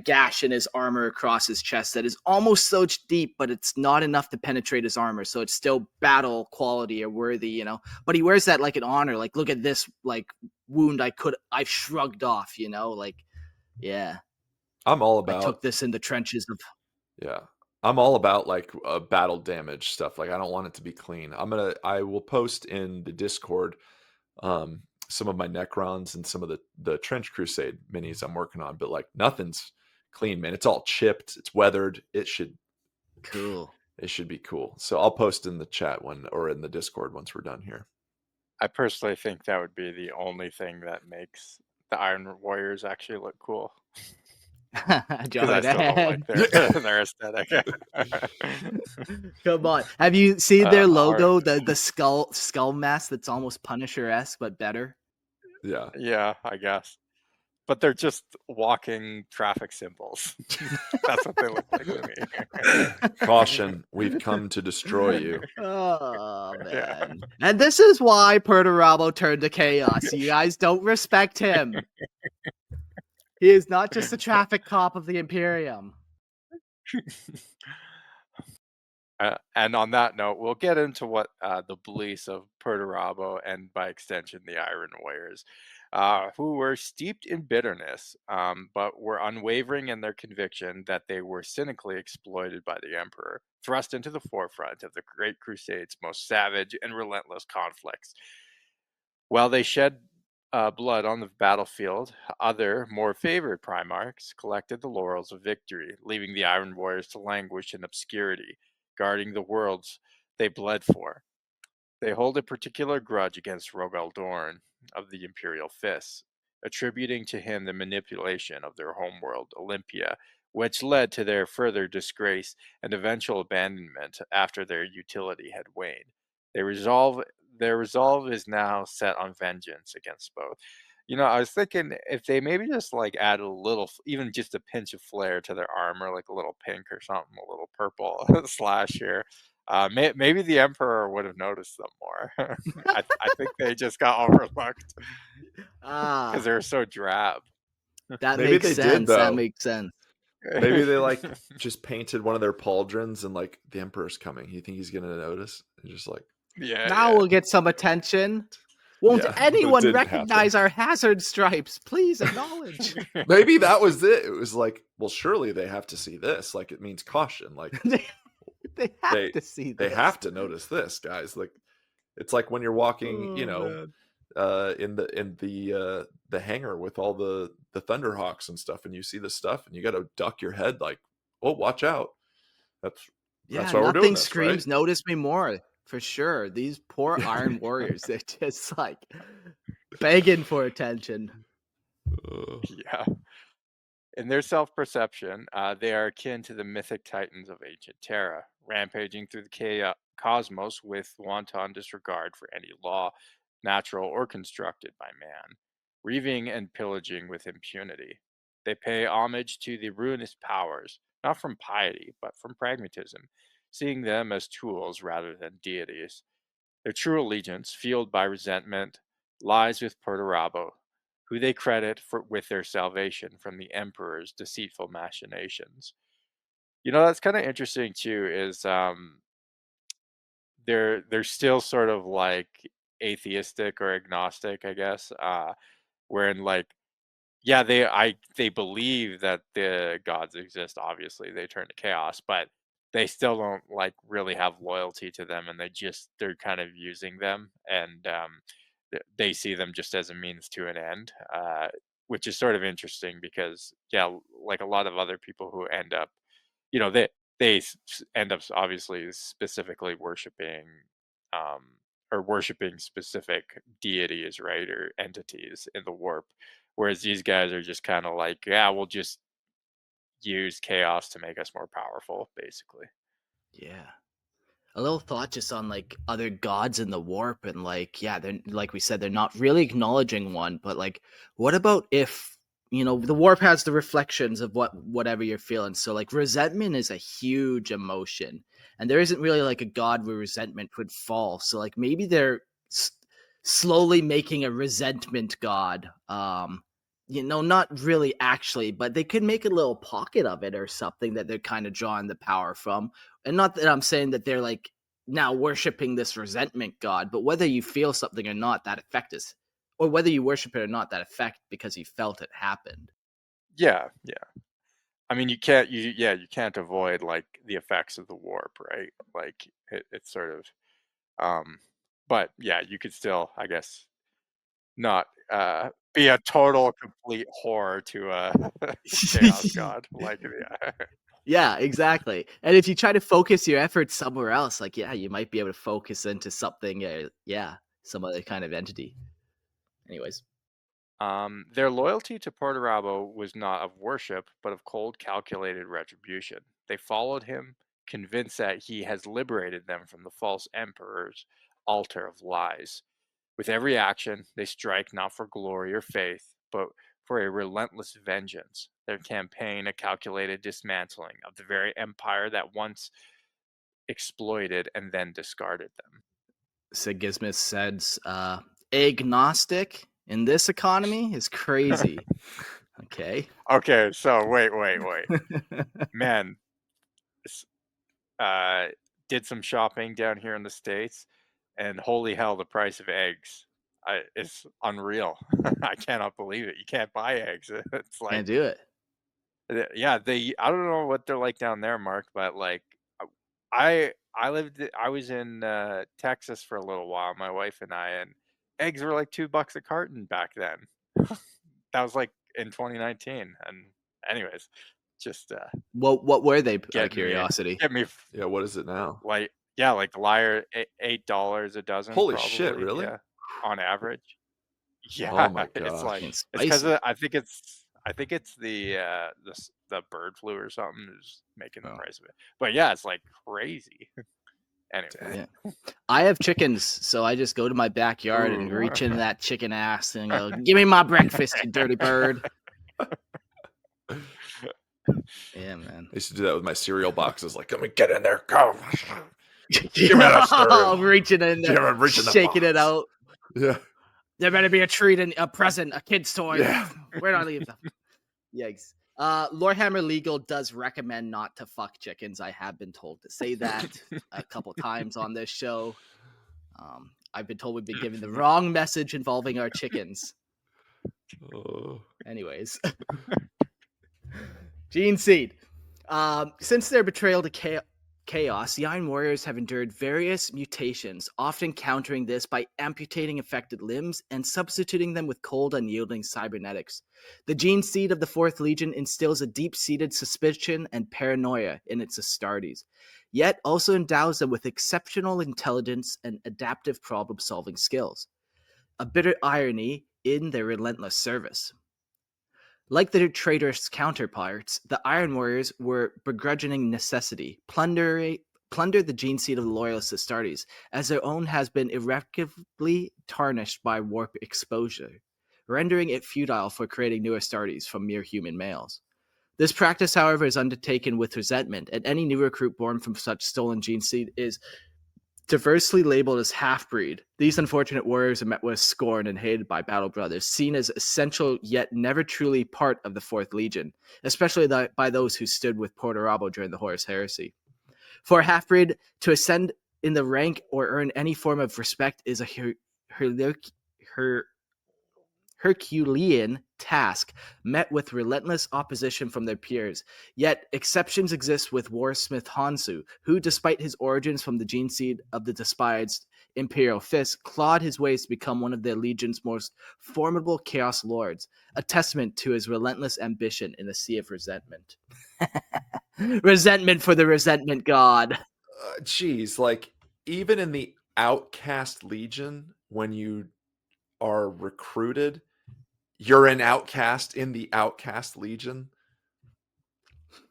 gash in his armor across his chest that is almost so deep, but it's not enough to penetrate his armor, so it's still battle quality or worthy, But he wears that like an honor. Like, look at this like wound I've shrugged off, like, yeah. I'm all about. I took this in the trenches of. Yeah. I'm all about like battle damage stuff. Like I don't want it to be clean. I will post in the Discord some of my Necrons and some of the Trench Crusade minis I'm working on, but like nothing's clean, man. It's all chipped, it's weathered. It should be cool. So I'll post in the chat or in the Discord once we're done here. I personally think that would be the only thing that makes the Iron Warriors actually look cool. Because I still don't like their aesthetic. Come on. Have you seen their logo, the skull mask that's almost Punisher-esque, but better? Yeah. Yeah, I guess. but they're just walking traffic symbols. That's what they look like to me. Caution, we've come to destroy you. Oh Yeah. man. And this is why Perturabo turned to chaos. You guys don't respect him. He is not just a traffic cop of the Imperium. And on that note, we'll get into what the beliefs of Perturabo and by extension the Iron Warriors, who were steeped in bitterness, but were unwavering in their conviction that they were cynically exploited by the Emperor, thrust into the forefront of the Great Crusade's most savage and relentless conflicts. While they shed blood on the battlefield, other, more favored Primarchs collected the laurels of victory, leaving the Iron Warriors to languish in obscurity, guarding the worlds they bled for. They hold a particular grudge against Rogal Dorn of the Imperial Fists, attributing to him the manipulation of their homeworld, Olympia, which led to their further disgrace and eventual abandonment after their utility had waned. Their resolve is now set on vengeance against both. I was thinking if they maybe just like add a little, even just a pinch of flair to their armor, like a little pink or something, a little purple slash here, maybe the Emperor would have noticed them more. I think they just got overlooked because they're so drab. That Maybe makes they did, sense. That though. makes sense. Maybe they like just painted one of their pauldrons and like the Emperor's coming. You think he's gonna notice? And just like, Now yeah. we'll get some attention. Won't Yeah, but it anyone didn't recognize our hazard stripes? Please acknowledge. maybe that was it. It was like, well, surely they have to see this. Like it means caution. Like they have they to see they this. have to notice this, guys. Like it's like when you're walking, Oh, in the hangar with all the Thunderhawks and stuff, and you see this stuff, and you got to duck your head, like, oh, watch out. That's yeah, why we're doing nothing this, right? screams notice me more for sure. These poor Iron Warriors, they're just like begging for attention. Yeah. In their self perception, they are akin to the mythic titans of ancient Terra, rampaging through the cosmos with wanton disregard for any law, natural or constructed by man, reaving and pillaging with impunity. They pay homage to the ruinous powers, not from piety, but from pragmatism, seeing them as tools rather than deities. Their true allegiance, fueled by resentment, lies with Perturabo, who they credit with their salvation from the Emperor's deceitful machinations. That's kind of interesting too. Is they're still sort of like atheistic or agnostic, I guess. Wherein like yeah, they believe that the gods exist. Obviously, they turn to chaos, but they still don't like really have loyalty to them, and they're kind of using them, and they see them just as a means to an end, which is sort of interesting because yeah, like a lot of other people who end up, they end up obviously specifically worshiping um, or worshiping specific deities, right, or entities in the warp. Whereas these guys are just kind of like, yeah, we'll just use chaos to make us more powerful, basically. Yeah. A little thought just on like other gods in the warp and like yeah, they're like we said, they're not really acknowledging one, but like what about if the warp has the reflections of whatever you're feeling. So like resentment is a huge emotion. And there isn't really like a god where resentment would fall. So like maybe they're slowly making a resentment god. Not really actually, but they could make a little pocket of it or something that they're kind of drawing the power from. And not that I'm saying that they're like now worshiping this resentment god, but whether you feel something or not, that effect is, or whether you worship it or not, that effect because you felt it happened. Yeah, yeah. I mean, you can't avoid like the effects of the warp, right? Like it's sort of, um, but yeah, you could still, I guess, not be a total complete horror to a chaos god. Like, yeah. Yeah, exactly. And if you try to focus your efforts somewhere else, like yeah, you might be able to focus into something, some other kind of entity. Anyways, Their loyalty to Perturabo was not of worship, but of cold, calculated retribution. They followed him, convinced that he has liberated them from the false emperor's altar of lies. With every action, they strike not for glory or faith, but for a relentless vengeance, their campaign a calculated dismantling of the very empire that once exploited and then discarded them. Sigismus says, agnostic in this economy is crazy. Okay. Okay, so wait. Man, did some shopping down here in the States, and holy hell, the price of eggs is unreal. I cannot believe it. You can't buy eggs. It's like, Can't do it. yeah, I don't know what they're like down there, Mark, but like, I was in Texas for a little while, my wife and I, and eggs were like $2 a carton back then. That was like in 2019, and anyways, just What were they, out of get curiosity? me Yeah, what is it now? like, yeah, like the liar, $8 a dozen, Holy probably. shit, really? Yeah, on average. Yeah, Oh my it's like gosh. It's it's because spicy. I think it's the bird flu or something is making the Oh. price of it. But yeah, it's like crazy. Anyway, Yeah. I have chickens, so I just go to my backyard and Ooh. reach into that chicken ass and go, "Give me my breakfast, you dirty bird." Yeah, man. I used to do that with my cereal boxes. Like, come and get in there, go. Give me that cereal. Reaching in there, Yeah, I'm reaching the shaking it box. out. Yeah. There better be a treat and a present, a kid's toy. Yeah. Where do I leave them? Yikes. Lorehammer Legal does recommend not to fuck chickens. I have been told to say that a couple times on this show. I've been told we've been giving the wrong message involving our chickens. Oh. Anyways. Gene Seed. Since their betrayal to chaos, the Iron Warriors have endured various mutations, often countering this by amputating affected limbs and substituting them with cold, unyielding cybernetics. The Gene Seed of the 4th Legion instills a deep-seated suspicion and paranoia in its Astartes, yet also endows them with exceptional intelligence and adaptive problem-solving skills. A bitter irony in their relentless service. Like their traitorous counterparts, the Iron Warriors were begrudging necessity, plunder the gene seed of the Loyalist Astartes, as their own has been irreparably tarnished by warp exposure, rendering it futile for creating new Astartes from mere human males. This practice, however, is undertaken with resentment, and any new recruit born from such stolen gene seed is diversely labeled as half-breed. These unfortunate warriors are met with scorn and hated by battle brothers, seen as essential yet never truly part of the 4th Legion, especially by those who stood with Perturabo during the Horus Heresy. For a half-breed to ascend in the rank or earn any form of respect is a Herculean task, met with relentless opposition from their peers. Yet exceptions exist with Warsmith Hansu, who, despite his origins from the gene seed of the despised Imperial Fist, clawed his ways to become one of the Legion's most formidable Chaos Lords, a testament to his relentless ambition in the sea of resentment. Resentment for the resentment god. Geez, like, even in the Outcast Legion, when you are recruited, you're an outcast in the Outcast Legion.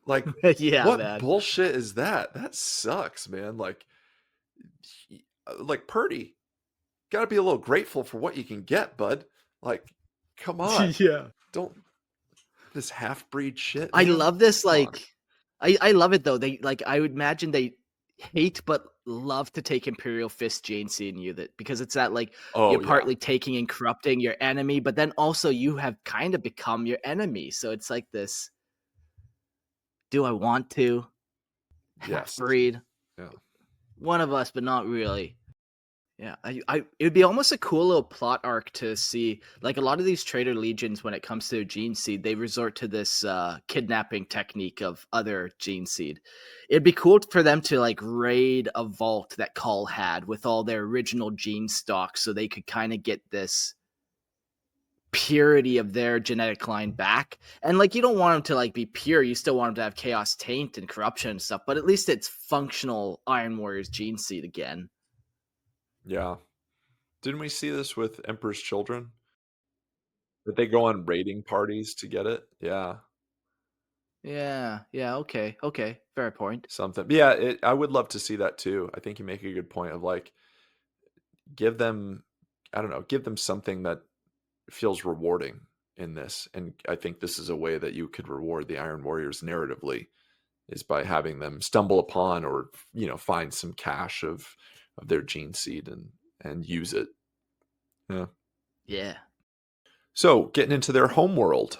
Like, Yeah, what man. bullshit is that? That sucks, man. Like Purdy, gotta be a little grateful for what you can get, bud. Like, come on. Yeah. Don't this half-breed shit. I Man. love this, Come on. like, I love it though. They like, I would imagine they hate but love to take Imperial Fist Jane seeing you, that because it's that like you're partly taking and corrupting your enemy, but then also you have kind of become your enemy. So it's like this. Do I want to? Yes. Half-breed. Yeah. One of us, but not really. Yeah, it would be almost a cool little plot arc to see. Like a lot of these traitor legions, when it comes to their gene seed, they resort to this kidnapping technique of other gene seed. It'd be cool for them to like raid a vault that Cull had with all their original gene stock, so they could kind of get this purity of their genetic line back. And like, you don't want them to like be pure, you still want them to have chaos taint and corruption and stuff, but at least it's functional Iron Warriors gene seed again. Yeah. Didn't we see this with Emperor's Children? That they go on raiding parties to get it? Yeah. Yeah, okay, fair point. Something. But yeah, I would love to see that too. I think you make a good point of like, give them, I don't know, give them something that feels rewarding. in this, and I think this is a way that you could reward the Iron Warriors narratively, is by having them stumble upon or find some cache of their gene seed and use it. Yeah. Yeah. So getting into their home world,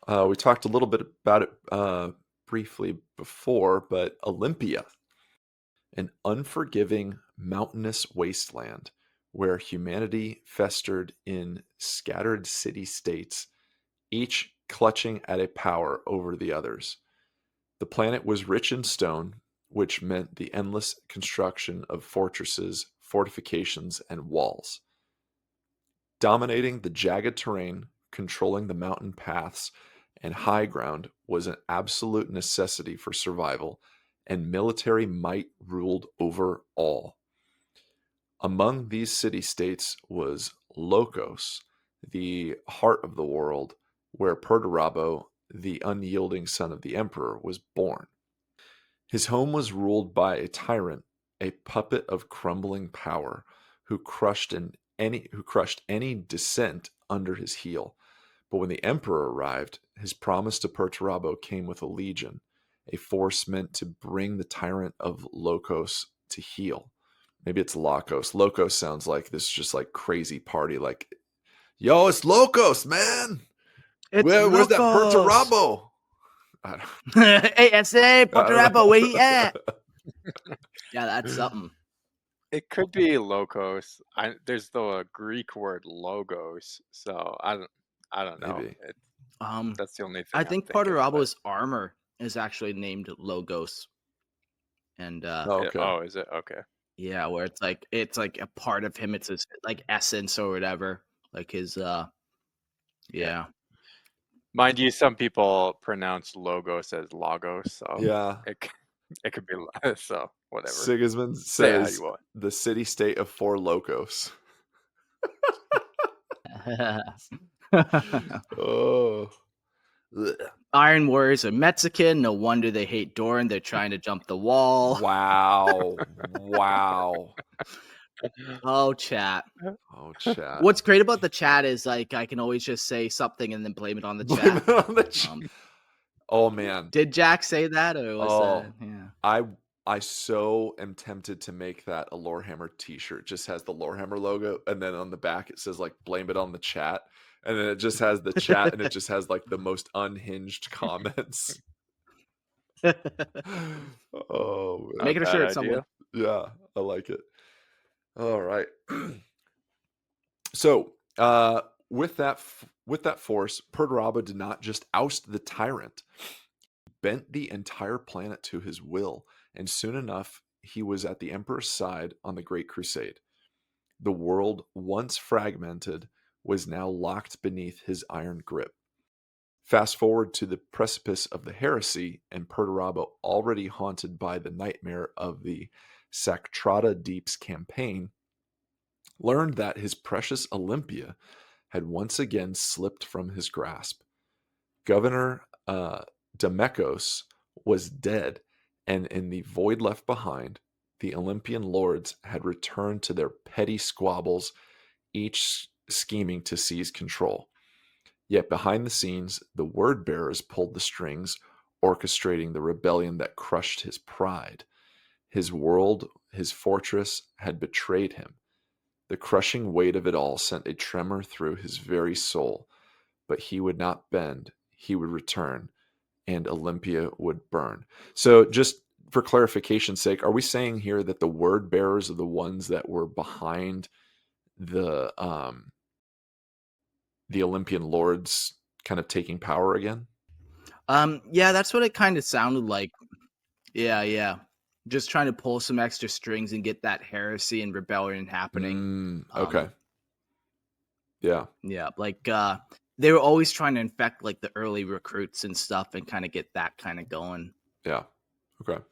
we talked a little bit about it briefly before, but Olympia, an unforgiving mountainous wasteland where humanity festered in scattered city-states, each clutching at a power over the others. The planet was rich in stone, which meant the endless construction of fortresses, fortifications, and walls. Dominating the jagged terrain, controlling the mountain paths and high ground was an absolute necessity for survival, and military might ruled over all. Among these city-states was Logos, the heart of the world, where Perturabo, the unyielding son of the emperor, was born. His home was ruled by a tyrant, a puppet of crumbling power, who crushed any dissent under his heel. But when the emperor arrived, his promise to Perturabo came with a legion, a force meant to bring the tyrant of Logos to heel. Maybe it's Logos. Logos sounds like this just like crazy party, like, yo, it's Logos, man. It's Where's that Locos. Perturabo? ASA, I don't Perturabo, know. where he at? Yeah, that's something. It could be logos. There's the Greek word logos, so I don't know. Maybe. That's the only thing I I'm think thinking, but Perturabo's armor is actually named Logos. And Oh, okay. oh, is it? Okay. yeah, where it's like a part of him, it's his like essence or whatever. Like his yeah. Mind you, some people pronounce logos as logos, so Yeah. it could be so whatever. Sigismund Say it how says you want. the city-state of four locos. Oh. Ugh. Iron Warriors are Mexican. No wonder they hate Doran. They're trying to jump the wall. Wow. Wow. Oh, chat. Oh, chat. What's great about the chat is like I can always just say something and then blame it on the Blame chat. it on the chat. Oh, man. Did Jack say that or was that? Yeah. I so am tempted to make that a Lorehammer t-shirt. It just has the Lorehammer logo, and then on the back it says like blame it on the chat. And then it just has the chat, and it just has like the most unhinged comments. Oh, man. Make it a Bad shirt, idea. someone. Yeah, I like it. All right. So, with that force, Perturabo did not just oust the tyrant, he bent the entire planet to his will, and soon enough, he was at the Emperor's side on the Great Crusade. The world, once fragmented, was now locked beneath his iron grip. Fast forward to the precipice of the heresy, and Perturabo, already haunted by the nightmare of the Sactrata Deeps campaign, learned that his precious Olympia had once again slipped from his grasp. Governor Demekos was dead, and in the void left behind, the Olympian lords had returned to their petty squabbles, each scheming to seize control. Yet behind the scenes, the word bearers pulled the strings, orchestrating the rebellion that crushed his pride. His world, his fortress, had betrayed him. The crushing weight of it all sent a tremor through his very soul, but he would not bend. He would return, and Olympia would burn. So just for clarification's sake, are we saying here that the word bearers are the ones that were behind the Olympian lords kind of taking power again? Yeah, that's what it kind of sounded like. Yeah. Just trying to pull some extra strings and get that heresy and rebellion happening. Okay. Yeah. Yeah, like they were always trying to infect like the early recruits and stuff and kind of get that kind of going. Yeah. Okay.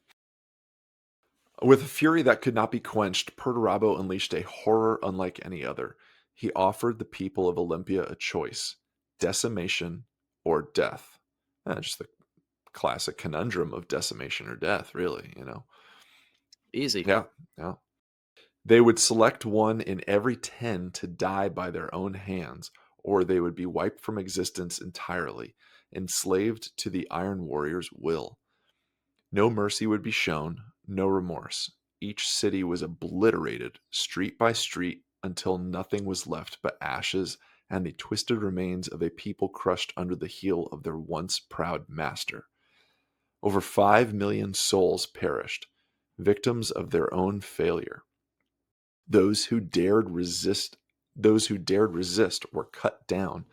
With a fury that could not be quenched, Perturabo unleashed a horror unlike any other. He offered the people of Olympia a choice: decimation or death. Just the classic conundrum of decimation or death, really, Easy. Yeah. They would select one in every 10 to die by their own hands, or they would be wiped from existence entirely, enslaved to the Iron Warrior's will. No mercy would be shown, no remorse. Each city was obliterated, street by street, until nothing was left but ashes and the twisted remains of a people crushed under the heel of their once proud master. Over 5 million souls perished, victims of their own failure. Those who dared resist were cut down,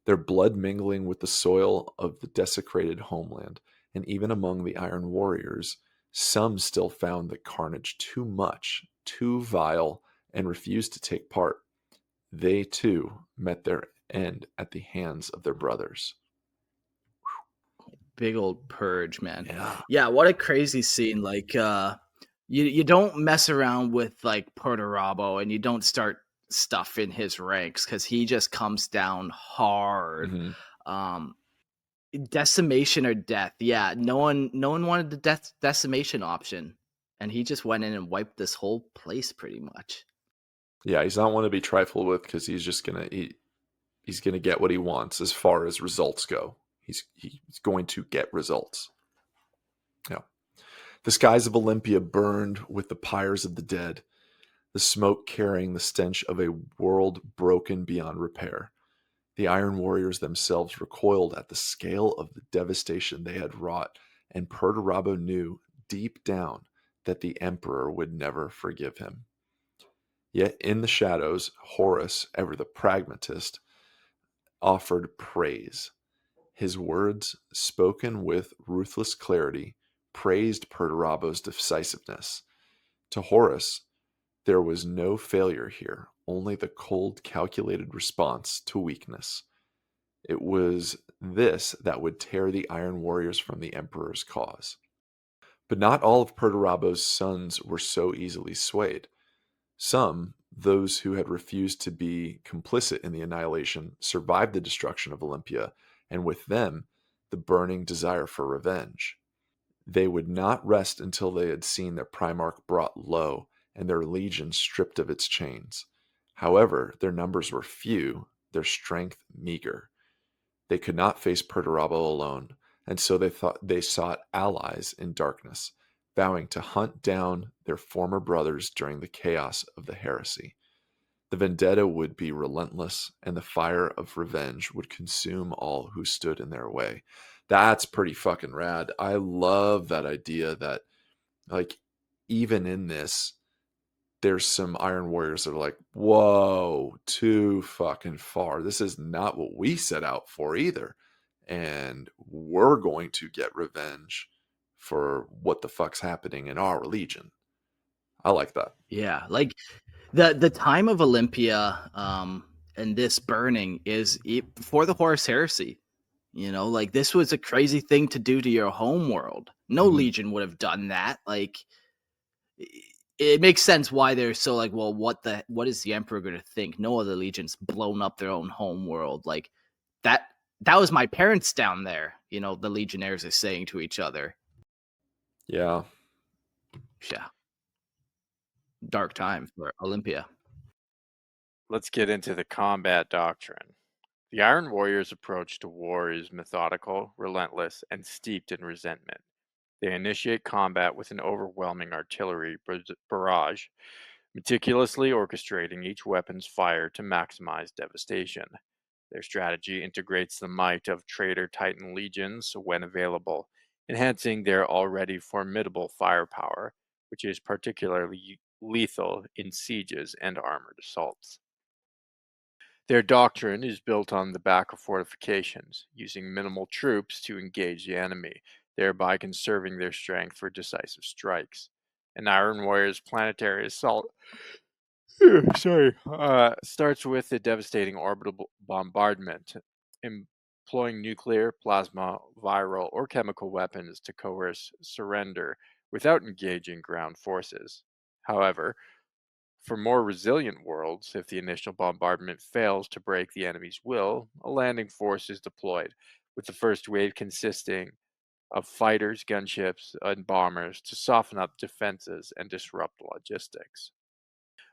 their blood mingling with the soil of the desecrated homeland. And even among the Iron Warriors, some still found the carnage too much, too vile, and refused to take part. They too met their end at the hands of their brothers. Big old purge, man. Yeah. Yeah, what a crazy scene. Like, you don't mess around with like Perturabo, and you don't start stuff in his ranks because he just comes down hard. Mhm. Decimation or death. Yeah, no one wanted the decimation option, and he just went in and wiped this whole place pretty much. Yeah, he's not one to be trifled with because he's gonna get what he wants as far as results go. He's going to get results. Yeah. The skies of Olympia burned with the pyres of the dead, the smoke carrying the stench of a world broken beyond repair. The Iron Warriors themselves recoiled at the scale of the devastation they had wrought, and Perturabo knew deep down that the Emperor would never forgive him. Yet in the shadows, Horus, ever the pragmatist, offered praise. His words, spoken with ruthless clarity, praised Perturabo's decisiveness. To Horus, there was no failure here, only the cold, calculated response to weakness. It was this that would tear the Iron Warriors from the Emperor's cause. But not all of Perturabo's sons were so easily swayed. Some, those who had refused to be complicit in the annihilation, survived the destruction of Olympia, and with them, the burning desire for revenge. They would not rest until they had seen their Primarch brought low and their legion stripped of its chains. However, their numbers were few, their strength meager. They could not face Perturabo alone, and so they sought allies in darkness, vowing to hunt down their former brothers during the chaos of the heresy. The vendetta would be relentless, and the fire of revenge would consume all who stood in their way. That's pretty fucking rad. I love that idea that, like, even in this, there's some Iron Warriors that are like, whoa, too fucking far. This is not what we set out for either. And we're going to get revenge for what the fuck's happening in our legion. I like that. Yeah, like the time of Olympia, and this burning is before the Horus Heresy. You know, like this was a crazy thing to do to your home world. No Mhm. legion would have done that. Like, it makes sense why they're so like, well, what is the Emperor going to think? No other legion's blown up their own home world. Like that. That was my parents down there. You know, the Legionnaires are saying to each other. Yeah. Yeah, dark time for Olympia. Let's get into the combat doctrine. The Iron Warriors' approach to war is methodical, relentless, and steeped in resentment. They initiate combat with an overwhelming artillery barrage, meticulously orchestrating each weapon's fire to maximize devastation. Their strategy integrates the might of traitor Titan legions when available, enhancing their already formidable firepower, which is particularly lethal in sieges and armored assaults. Their doctrine is built on the back of fortifications, using minimal troops to engage the enemy, thereby conserving their strength for decisive strikes. An Iron Warrior's planetary assault starts with a devastating orbital bombardment, employing nuclear, plasma, viral, or chemical weapons to coerce surrender without engaging ground forces. However, for more resilient worlds, if the initial bombardment fails to break the enemy's will, a landing force is deployed, with the first wave consisting of fighters, gunships, and bombers to soften up defenses and disrupt logistics.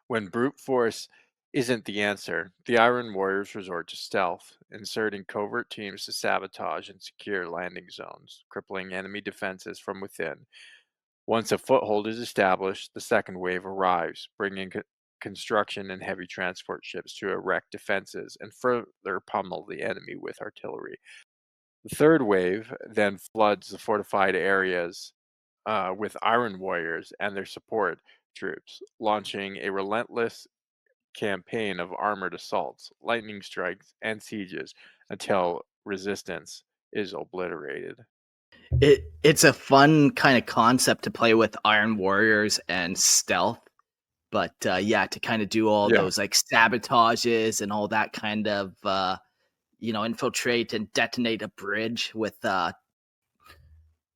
When brute force isn't the answer. The Iron Warriors resort to stealth, inserting covert teams to sabotage and secure landing zones, crippling enemy defenses from within. Once a foothold is established, the second wave arrives, bringing construction and heavy transport ships to erect defenses and further pummel the enemy with artillery. The third wave then floods the fortified areas with Iron Warriors and their support troops, launching a relentless campaign of armored assaults, lightning strikes, and sieges until resistance is obliterated. It's a fun kind of concept to play with Iron Warriors and stealth, but yeah, to kind of do all Yeah. those like sabotages and all that kind of infiltrate and detonate a bridge with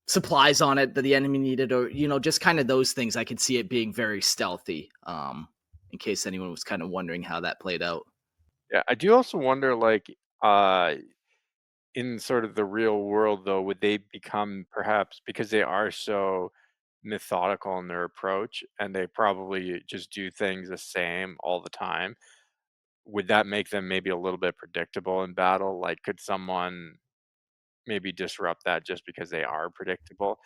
supplies on it that the enemy needed, or just kind of those things. I could see it being very stealthy. In case anyone was kind of wondering how that played out. Yeah, I do also wonder, like, in sort of the real world, though, would they become perhaps because they are so methodical in their approach and they probably just do things the same all the time? Would that make them maybe a little bit predictable in battle? Like, could someone maybe disrupt that just because they are predictable?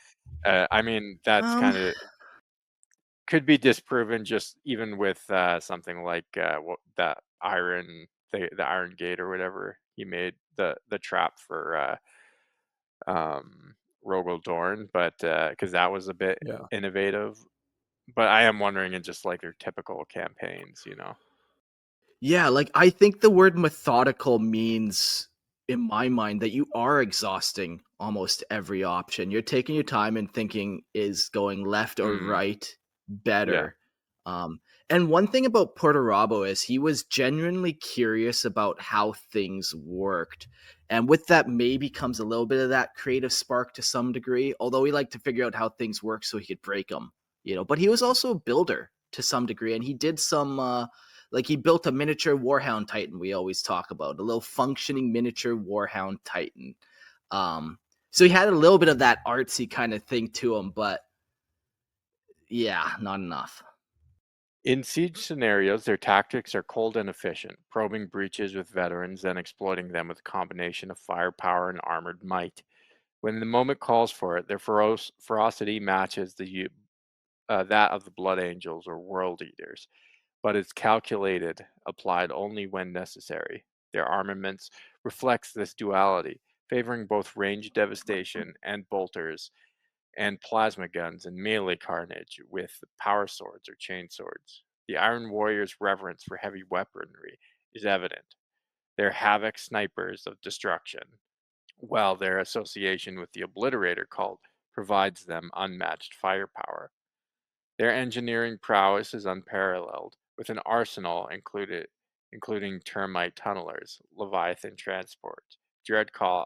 I mean, that's Um, kind of could be disproven just even with something like what that the Iron Gate or whatever he made the trap for Rogel Dorn, but because that was a bit Yeah. innovative. But I am wondering in just like their typical campaigns, you know. Yeah, like I think the word methodical means in my mind that you are exhausting almost every option. You're taking your time and thinking is going left or Mm, right yeah. better. Um, and one thing about Perturabo is he was genuinely curious about how things worked. And with that maybe comes a little bit of that creative spark to some degree, although he liked to figure out how things work so he could break them, but he was also a builder to some degree, and he did some like he built a miniature Warhound Titan we always talk about, a little functioning miniature Warhound Titan. So he had a little bit of that artsy kind of thing to him, but yeah, not enough. In siege scenarios, their tactics are cold and efficient, probing breaches with veterans, then exploiting them with a combination of firepower and armored might. When the moment calls for it, their ferocity matches that of the Blood Angels or World Eaters, but it's calculated, applied only when necessary. Their armaments reflects this duality, favoring both range devastation and bolters, and plasma guns and melee carnage with power swords or chain swords. The Iron Warrior's reverence for heavy weaponry is evident. They're havoc snipers of destruction, while their association with the Obliterator cult provides them unmatched firepower. Their engineering prowess is unparalleled, with an arsenal including termite tunnelers, Leviathan transports, Dreadclaw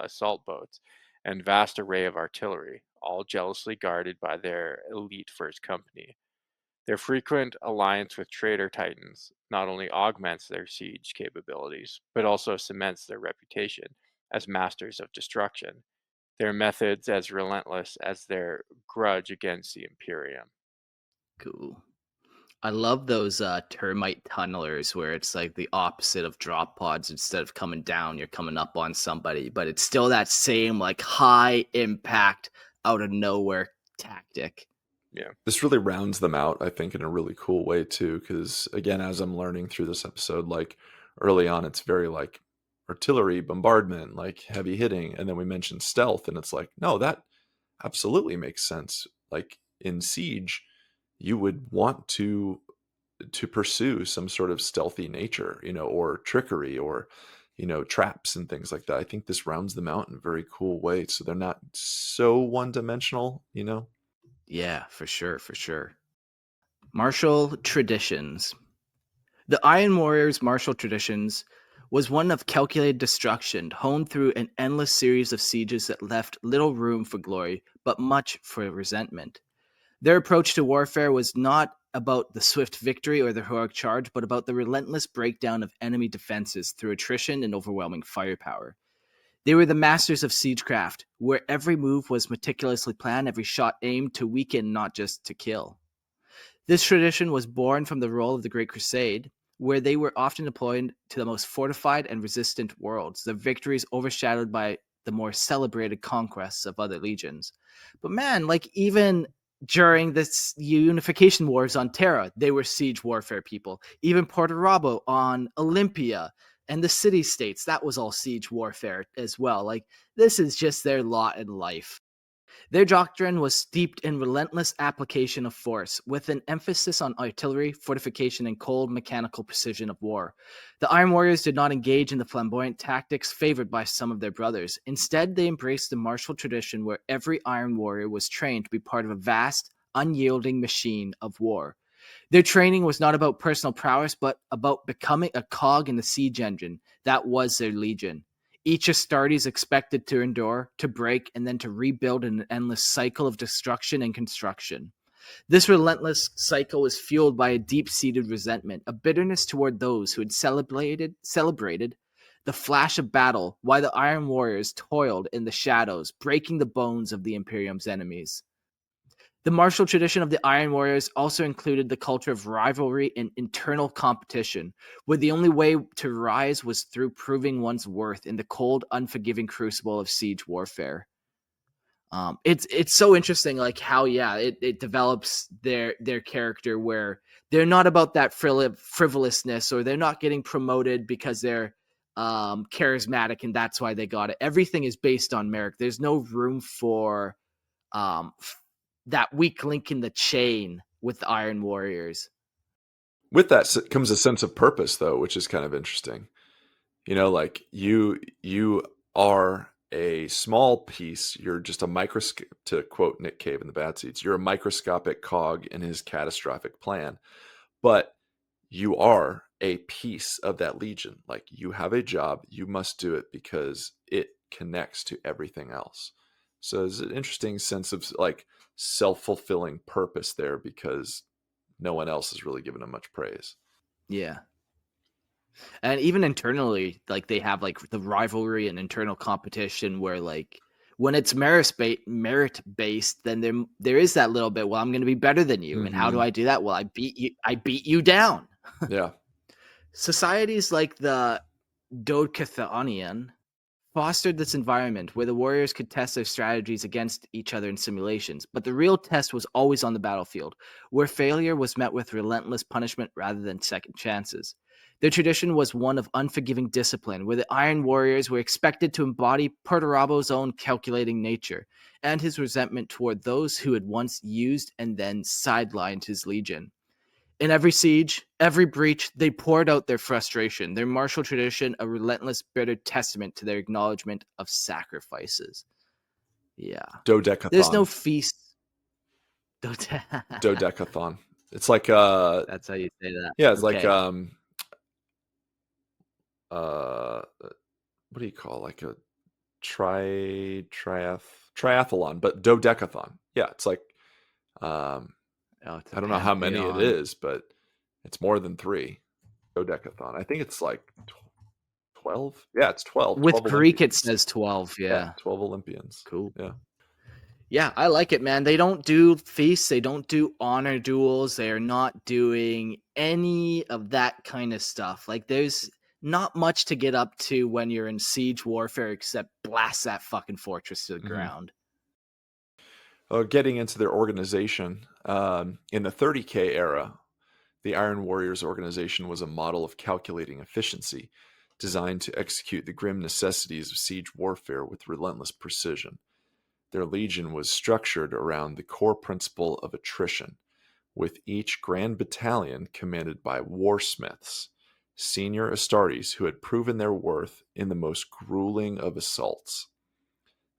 assault boats, and vast array of artillery, all jealously guarded by their elite First Company. Their frequent alliance with traitor titans not only augments their siege capabilities, but also cements their reputation as masters of destruction, their methods as relentless as their grudge against the Imperium. Cool. I love those termite tunnelers where it's like the opposite of drop pods. Instead of coming down, you're coming up on somebody, but it's still that same like high impact out of nowhere tactic. Yeah. This really rounds them out, I think, in a really cool way too. Because again, as I'm learning through this episode, like early on, it's very like artillery, bombardment, like heavy hitting, and then we mentioned stealth, and it's like, no, that absolutely makes sense. Like in siege, you would want to pursue some sort of stealthy nature, or trickery, or traps and things like that. I think this rounds them out in a very cool way, so they're not so one dimensional. Yeah, for sure, for sure. Martial traditions. The Iron Warriors' martial traditions was one of calculated destruction, honed through an endless series of sieges that left little room for glory, but much for resentment. Their approach to warfare was not about the swift victory or the heroic charge, but about the relentless breakdown of enemy defenses through attrition and overwhelming firepower. They were the masters of siegecraft, where every move was meticulously planned, every shot aimed to weaken, not just to kill. This tradition was born from the role of the Great Crusade, where they were often deployed to the most fortified and resistant worlds, their victories overshadowed by the more celebrated conquests of other legions. But man, like even during this unification wars on Terra, they were siege warfare people. Even Perturabo on Olympia and the city states, that was all siege warfare as well. Like this is just their lot in life. Their doctrine was steeped in relentless application of force, with an emphasis on artillery, fortification, and cold mechanical precision of war. The Iron Warriors did not engage in the flamboyant tactics favored by some of their brothers. Instead, they embraced the martial tradition where every Iron Warrior was trained to be part of a vast, unyielding machine of war. Their training was not about personal prowess, but about becoming a cog in the siege engine. That was their legion. Each Astartes expected to endure, to break, and then to rebuild in an endless cycle of destruction and construction. This relentless cycle was fueled by a deep-seated resentment, a bitterness toward those who had celebrated the flash of battle while the Iron Warriors toiled in the shadows, breaking the bones of the Imperium's enemies. The martial tradition of the Iron Warriors also included the culture of rivalry and internal competition, where the only way to rise was through proving one's worth in the cold, unforgiving crucible of siege warfare. It's so interesting, like how it develops their character where they're not about that frivolousness, or they're not getting promoted because they're charismatic and that's why they got it. Everything is based on merit. There's no room for um, that weak link in the chain with the Iron Warriors. With that comes a sense of purpose, though, which is kind of interesting. You know, like you are a small piece. You're just a microscope, to quote Nick Cave in the Bad Seeds. You're a microscopic cog in his catastrophic plan, but you are a piece of that legion. Like you have a job, you must do it because it connects to everything else. So there's an interesting sense of like self-fulfilling purpose there because no one else is really giving him much praise. Yeah. And even internally, like they have like the rivalry and internal competition where like when it's merit based, then there is that little bit, well, I'm going to be better than you. And how do I do that? Well, I beat you down. Yeah. Societies like the Dodecathonian fostered this environment where the warriors could test their strategies against each other in simulations, but the real test was always on the battlefield, where failure was met with relentless punishment rather than second chances. Their tradition was one of unforgiving discipline, where the Iron Warriors were expected to embody Perturabo's own calculating nature and his resentment toward those who had once used and then sidelined his legion. In every siege, every breach, they poured out their frustration, their martial tradition, a relentless, bitter testament to their acknowledgement of sacrifices. Yeah. Dodecathon. There's no feast. Dodecathon. It's like That's how you say that. yeah, it's Okay. like what do you call like a triathlon, but dodecathon. Yeah, it's like It's a I don't know how many it pantheon. is, but it's more than 3. Dodecathon. I think it's like 12. Yeah, it's 12. With 12 Greek, it Olympians. says 12. Yeah. 12 Olympians. Cool. Yeah. Yeah, I like it, man. They don't do feasts. They don't do honor duels. They are not doing any of that kind of stuff. Like, there's not much to get up to when you're in siege warfare except blast that fucking fortress to the ground. Getting into their organization, in the 30K era, the Iron Warriors organization was a model of calculating efficiency, designed to execute the grim necessities of siege warfare with relentless precision. Their legion was structured around the core principle of attrition, with each grand battalion commanded by warsmiths, senior Astartes who had proven their worth in the most grueling of assaults.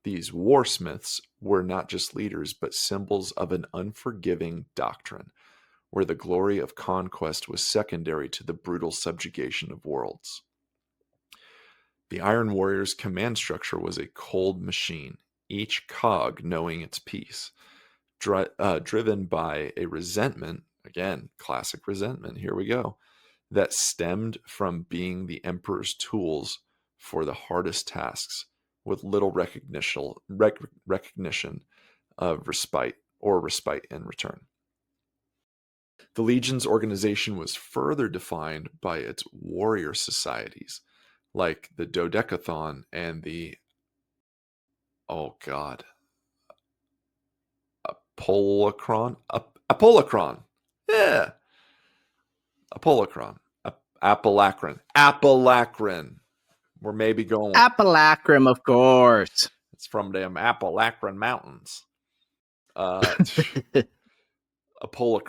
These warsmiths were not just leaders, but symbols of an unforgiving doctrine, where the glory of conquest was secondary to the brutal subjugation of worlds. The Iron Warriors' command structure was a cold machine, each cog knowing its piece, driven by a resentment, again, classic resentment, here we go, that stemmed from being the Emperor's tools for the hardest tasks, with little recognition of respite in return. The Legion's organization was further defined by its warrior societies, like the Dodecathon and the, oh god, Apolacron? Apolacron. Yeah, Apolacron. Apolacron. Apolacron. We're maybe going with, Appalachrum, of course. it's from them Apolacron Mountains. Apolacron.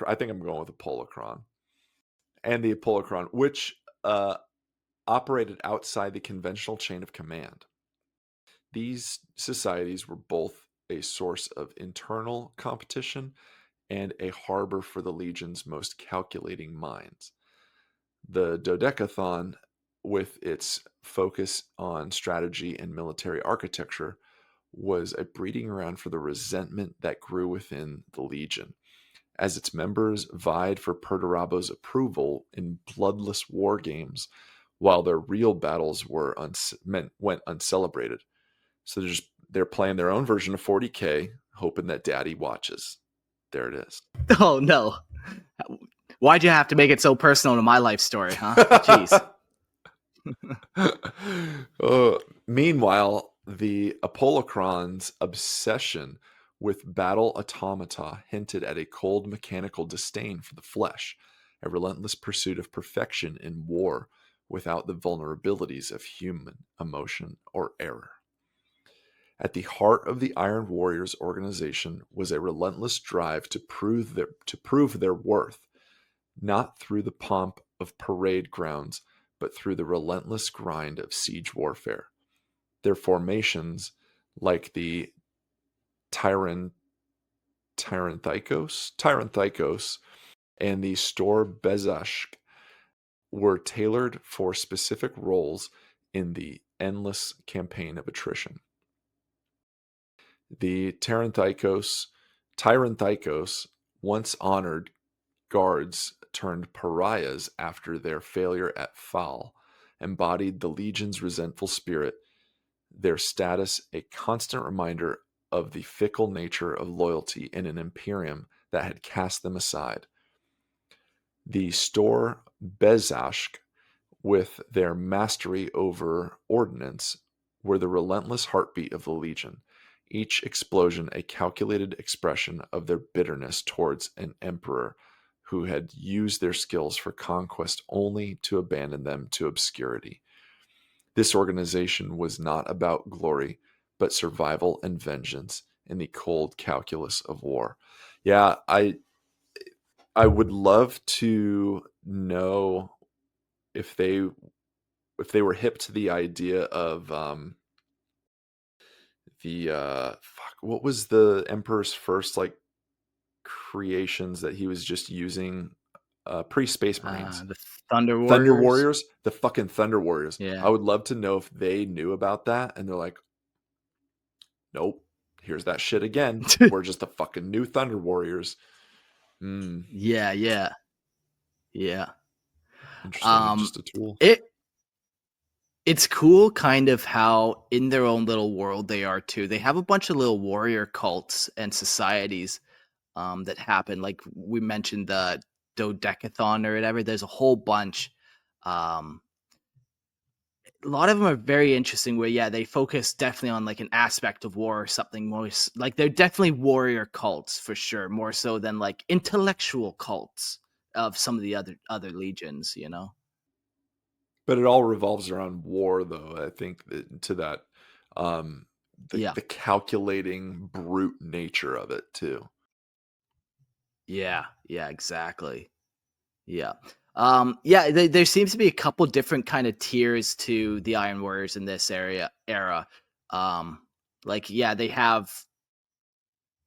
I think I'm going with Apolacron. And the Apolacron, which operated outside the conventional chain of command. These societies were both a source of internal competition and a harbor for the Legion's most calculating minds. The Dodecathon, with its focus on strategy and military architecture, was a breeding ground for the resentment that grew within the Legion, as its members vied for Perturabo's approval in bloodless war games, while their real battles went uncelebrated. So they're playing their own version of 40K, hoping that Daddy watches. There it is. Oh no. Why'd you have to make it so personal to my life story, huh? Jeez. Meanwhile, the Apolacron's obsession with battle automata hinted at a cold mechanical disdain for the flesh, a relentless pursuit of perfection in war without the vulnerabilities of human emotion or error. At the heart of the Iron Warriors organization was a relentless drive to prove their worth, not through the pomp of parade grounds, but through the relentless grind of siege warfare. Their formations, like the Tyranthykos and the Stor Bezashk, were tailored for specific roles in the endless campaign of attrition. The Tyranthykos, once honored guards turned pariahs after their failure at Thal, embodied the Legion's resentful spirit, their status a constant reminder of the fickle nature of loyalty in an Imperium that had cast them aside. The Stor Bezashk, with their mastery over ordnance, were the relentless heartbeat of the Legion, each explosion a calculated expression of their bitterness towards an emperor who had used their skills for conquest only to abandon them to obscurity. This organization was not about glory, but survival and vengeance in the cold calculus of war. Yeah, I would love to know if they were hip to the idea of what was the Emperor's first like creations that he was just using pre-Space Marines? The Thunder Thunder Warriors. Warriors, the fucking Thunder Warriors. Yeah. I would love to know if they knew about that and they're like, nope, here's that shit again. We're just the fucking new Thunder Warriors. Yeah. Interesting. Just a tool. It's cool kind of how in their own little world they are too. They have a bunch of little warrior cults and societies that happen. Like we mentioned the Dodecathon or whatever. There's a whole bunch. A lot of them are very interesting where, yeah, they focus definitely on like an aspect of war or something more like they're definitely warrior cults for sure, more so than like intellectual cults of some of the other legions, you know? But it all revolves around war, though. I think to that, Yeah. the calculating brute nature of it too. Yeah, exactly. Yeah. There seems to be a couple different kind of tiers to the Iron Warriors in this era. They have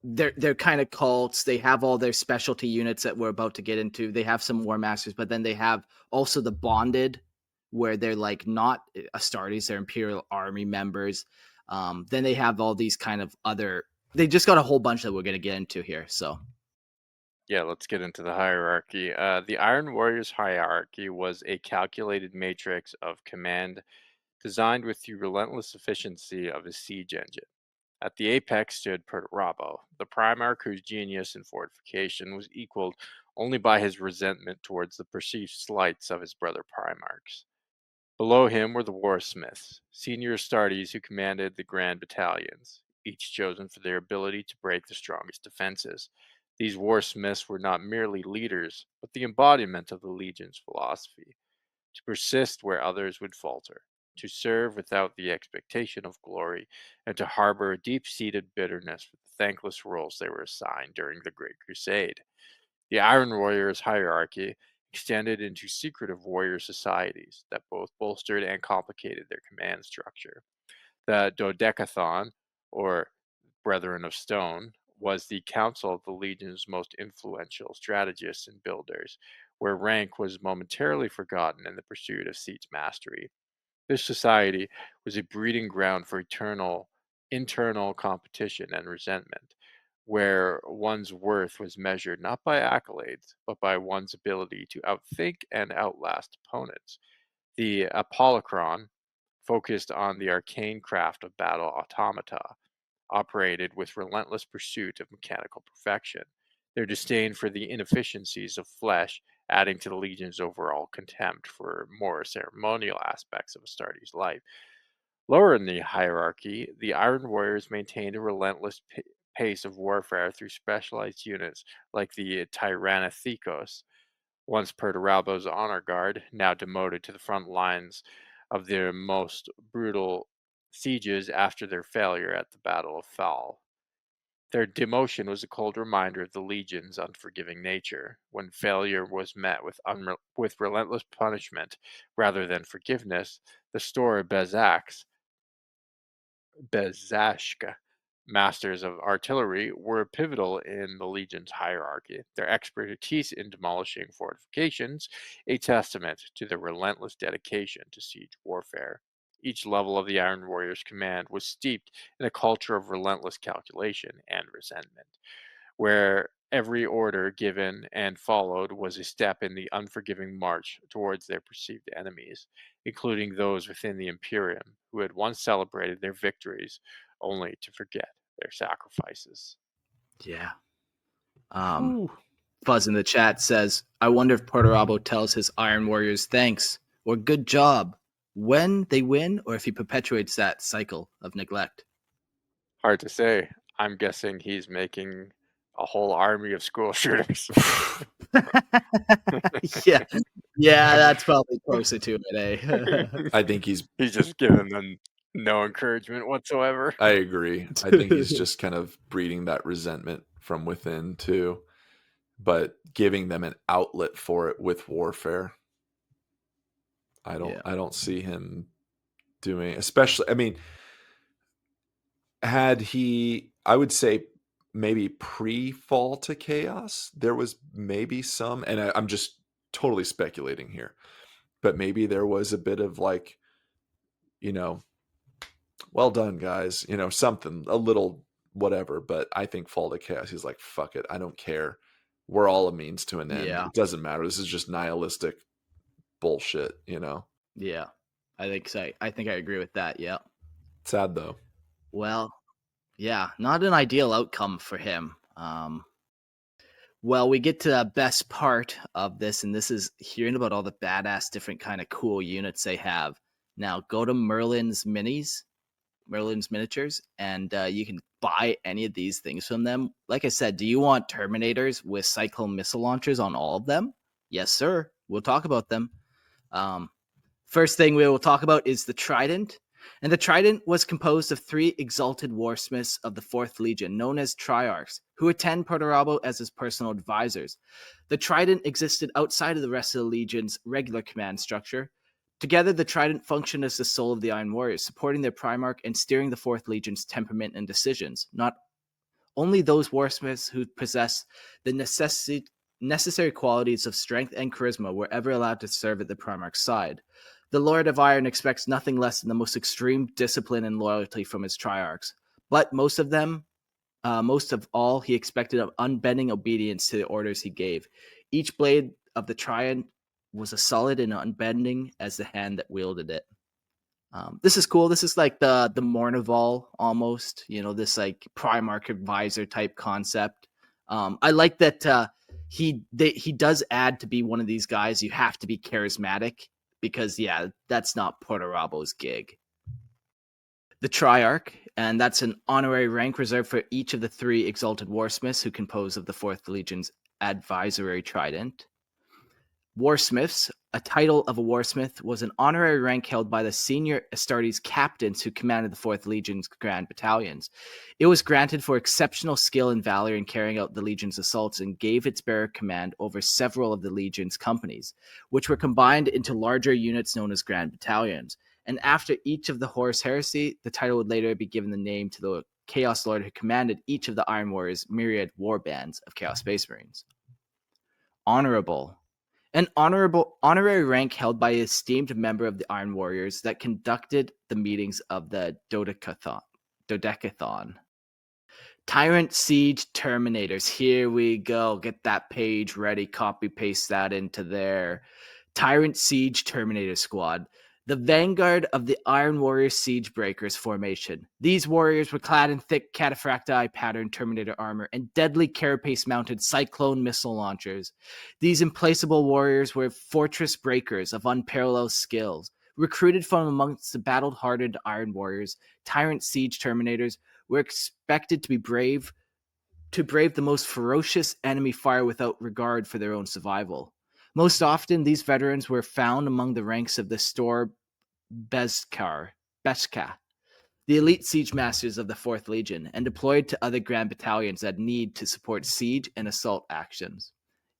their kind of cults. They have all their specialty units that we're about to get into. They have some War Masters, but then they have also the Bonded, where they're like not Astartes, they're Imperial Army members. Then they have all these kind of other. They just got a whole bunch that we're gonna get into here. So Yeah, let's get into the hierarchy. The Iron Warriors hierarchy was a calculated matrix of command designed with the relentless efficiency of a siege engine. At the apex stood Perturabo, the Primarch whose genius in fortification was equaled only by his resentment towards the perceived slights of his brother Primarchs. Below him were the warsmiths, senior Astartes who commanded the grand battalions, each chosen for their ability to break the strongest defenses. These warsmiths were not merely leaders, but the embodiment of the Legion's philosophy: to persist where others would falter, to serve without the expectation of glory, and to harbor a deep-seated bitterness for the thankless roles they were assigned during the Great Crusade. The Iron Warriors hierarchy extended into secretive warrior societies that both bolstered and complicated their command structure. The Dodecathon, or Brethren of Stone, was the council of the Legion's most influential strategists and builders, where rank was momentarily forgotten in the pursuit of Seat's mastery. This society was a breeding ground for internal competition and resentment, where one's worth was measured not by accolades, but by one's ability to outthink and outlast opponents. The Apollocron focused on the arcane craft of battle automata, operated with relentless pursuit of mechanical perfection, their disdain for the inefficiencies of flesh adding to the Legion's overall contempt for more ceremonial aspects of Astartes' life. Lower in the hierarchy, the Iron Warriors maintained a relentless pace of warfare through specialized units like the Tyrannothekos, once Perturabo's honor guard, now demoted to the front lines of their most brutal sieges after their failure at the Battle of Phal. Their demotion was a cold reminder of the Legion's unforgiving nature. When failure was met with relentless punishment rather than forgiveness, the Stora Bezashka, masters of artillery, were pivotal in the Legion's hierarchy, their expertise in demolishing fortifications a testament to their relentless dedication to siege warfare. Each level of the Iron Warriors' command was steeped in a culture of relentless calculation and resentment, where every order given and followed was a step in the unforgiving march towards their perceived enemies, including those within the Imperium who had once celebrated their victories only to forget their sacrifices. Yeah. Fuzz in the chat says, I wonder if Perturabo tells his Iron Warriors thanks or good job when they win, or if he perpetuates that cycle of neglect. Hard to say. I'm guessing he's making a whole army of school shooters. yeah. Yeah, that's probably closer to it, eh? I think he's just giving them no encouragement whatsoever. I agree. I think he's just kind of breeding that resentment from within too, but giving them an outlet for it with warfare. I don't see him doing, especially, I mean, had he, I would say maybe pre-fall to chaos, there was maybe some, and I'm just totally speculating here, but maybe there was a bit of like, well done guys, something, a little whatever. But I think fall to chaos, he's like, fuck it, I don't care, we're all a means to an end. It doesn't matter, this is just nihilistic bullshit. Yeah, I think so. I think I agree with that. Yeah. Sad though. Well, yeah, not an ideal outcome for him. Well, we get to the best part of this, and this is hearing about all the badass different kind of cool units they have. Now, go to Merlin's miniatures, and you can buy any of these things from them. Like I said, do you want Terminators with Cyclone missile launchers on all of them? Yes, sir. We'll talk about them. First thing we will talk about is the Trident. And the Trident was composed of 3 exalted warsmiths of the 4th Legion, known as Triarchs, who attend Perturabo as his personal advisors. The Trident existed outside of the rest of the Legion's regular command structure. Together, the Trident functioned as the soul of the Iron Warriors, supporting their Primarch and steering the 4th Legion's temperament and decisions. Not only those warsmiths who possess the necessary qualities of strength and charisma were ever allowed to serve at the Primarch's side. The Lord of Iron expects nothing less than the most extreme discipline and loyalty from his Triarchs. But most of all, he expected unbending obedience to the orders he gave. Each blade of the Trident was as solid and unbending as the hand that wielded it. This is cool. This is like the Mournival almost, this like Primarch advisor type concept. I like that he does add to be one of these guys. You have to be charismatic because that's not Perturabo's gig. The Triarch, and that's an honorary rank reserved for each of the 3 exalted warsmiths who compose of the 4th Legion's advisory trident. Warsmiths, a title of a warsmith, was an honorary rank held by the senior Astartes captains who commanded the 4th Legion's grand battalions. It was granted for exceptional skill and valor in carrying out the Legion's assaults and gave its bearer command over several of the Legion's companies, which were combined into larger units known as grand battalions. And after each of the Horus Heresy, the title would later be given the name to the Chaos Lord who commanded each of the Iron Warriors' myriad war bands of Chaos Space Marines. Honorable. An honorary rank held by an esteemed member of the Iron Warriors that conducted the meetings of the Dodecathon. Tyrant Siege Terminators. Here we go. Get that page ready. Copy paste that into there. Tyrant Siege Terminator Squad. The vanguard of the Iron Warrior Siege Breakers formation. These warriors were clad in thick cataphracti patterned Terminator armor and deadly carapace mounted Cyclone missile launchers. These implacable warriors were fortress breakers of unparalleled skills. Recruited from amongst the battle-hardened Iron Warriors, Tyrant Siege Terminators were expected to brave the most ferocious enemy fire without regard for their own survival. Most often, these veterans were found among the ranks of the Stor Beskar, the elite siege masters of the 4th Legion, and deployed to other grand battalions that need to support siege and assault actions.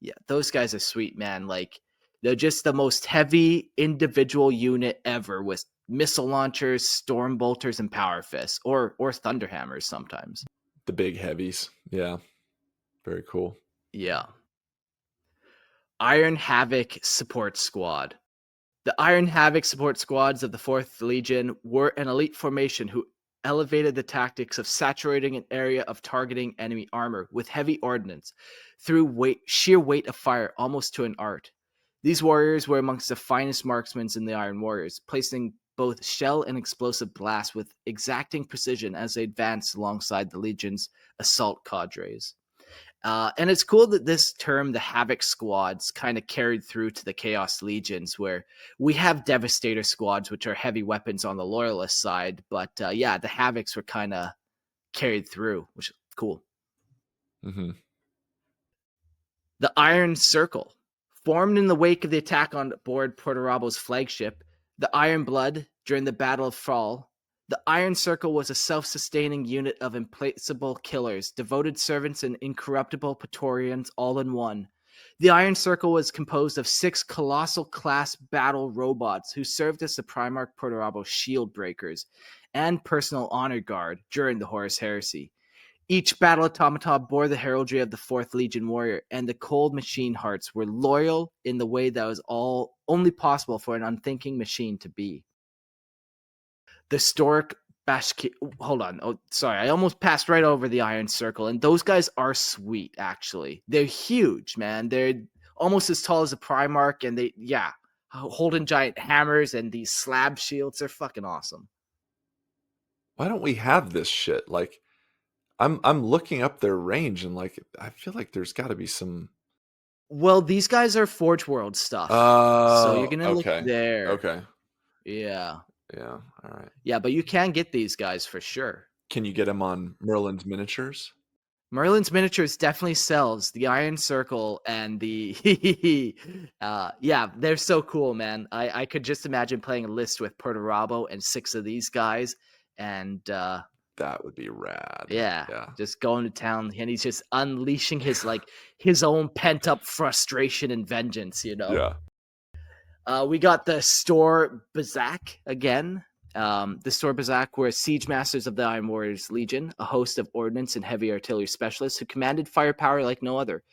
Yeah, those guys are sweet, man. Like, they're just the most heavy individual unit ever with missile launchers, storm bolters, and power fists, or thunderhammers sometimes. The big heavies. Yeah. Very cool. Yeah. Iron Havoc Support Squad. The Iron Havoc support squads of the 4th Legion were an elite formation who elevated the tactics of saturating an area of targeting enemy armor with heavy ordnance through sheer weight of fire almost to an art. These warriors were amongst the finest marksmen in the Iron Warriors, placing both shell and explosive blasts with exacting precision as they advanced alongside the Legion's assault cadres. And it's cool that this term, the Havoc Squads, kind of carried through to the Chaos Legions, where we have Devastator Squads, which are heavy weapons on the Loyalist side. But the Havocs were kind of carried through, which is cool. Mm-hmm. The Iron Circle. Formed in the wake of the attack on board Perturabo's flagship, the Iron Blood, during the Battle of Fall, the Iron Circle was a self-sustaining unit of implacable killers, devoted servants, and incorruptible Praetorians all in one. The Iron Circle was composed of 6 colossal-class battle robots who served as the Primarch Perturabo shield breakers and personal honor guard during the Horus Heresy. Each battle automaton bore the heraldry of the 4th Legion warrior, and the cold machine hearts were loyal in the way that was only possible for an unthinking machine to be. The Stork Bashki. Hold on. Oh, sorry. I almost passed right over the Iron Circle. And those guys are sweet, actually. They're huge, man. They're almost as tall as a Primarch. And holding giant hammers and these slab shields. They're fucking awesome. Why don't we have this shit? Like, I'm looking up their range and like I feel like there's got to be some. Well, these guys are Forge World stuff. So you're gonna look there. Okay. Yeah. Yeah. All right. Yeah, but you can get these guys for sure. Can you get them on Merlin's Miniatures? Merlin's Miniatures definitely sells. The Iron Circle and the they're so cool, man. I could just imagine playing a list with Perturabo and 6 of these guys, and that would be rad. Yeah, just going to town, and he's just unleashing his own pent up frustration and vengeance. Yeah. We got the Stor Bazak again. The Stor Bazak were siege masters of the Iron Warriors Legion, a host of ordnance and heavy artillery specialists who commanded firepower like no other.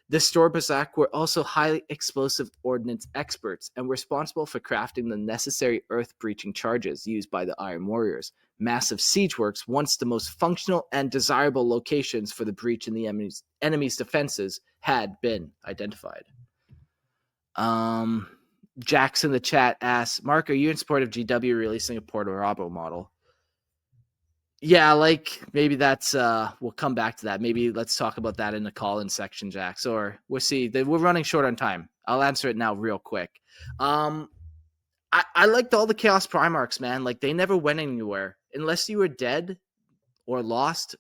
The Stor Bazak were also highly explosive ordnance experts and were responsible for crafting the necessary earth-breaching charges used by the Iron Warriors. Massive siege works, once the most functional and desirable locations for the breach in the enemy's defenses, had been identified. Jackson in the chat asks, Mark, are you in support of GW releasing a Perturabo model? Yeah, like maybe that's we'll come back to that. Maybe let's talk about that in the call-in section, Jax. Or we'll see. We're running short on time. I'll answer it now real quick. I liked all the Chaos Primarchs, man. Like they never went anywhere unless you were dead or lost.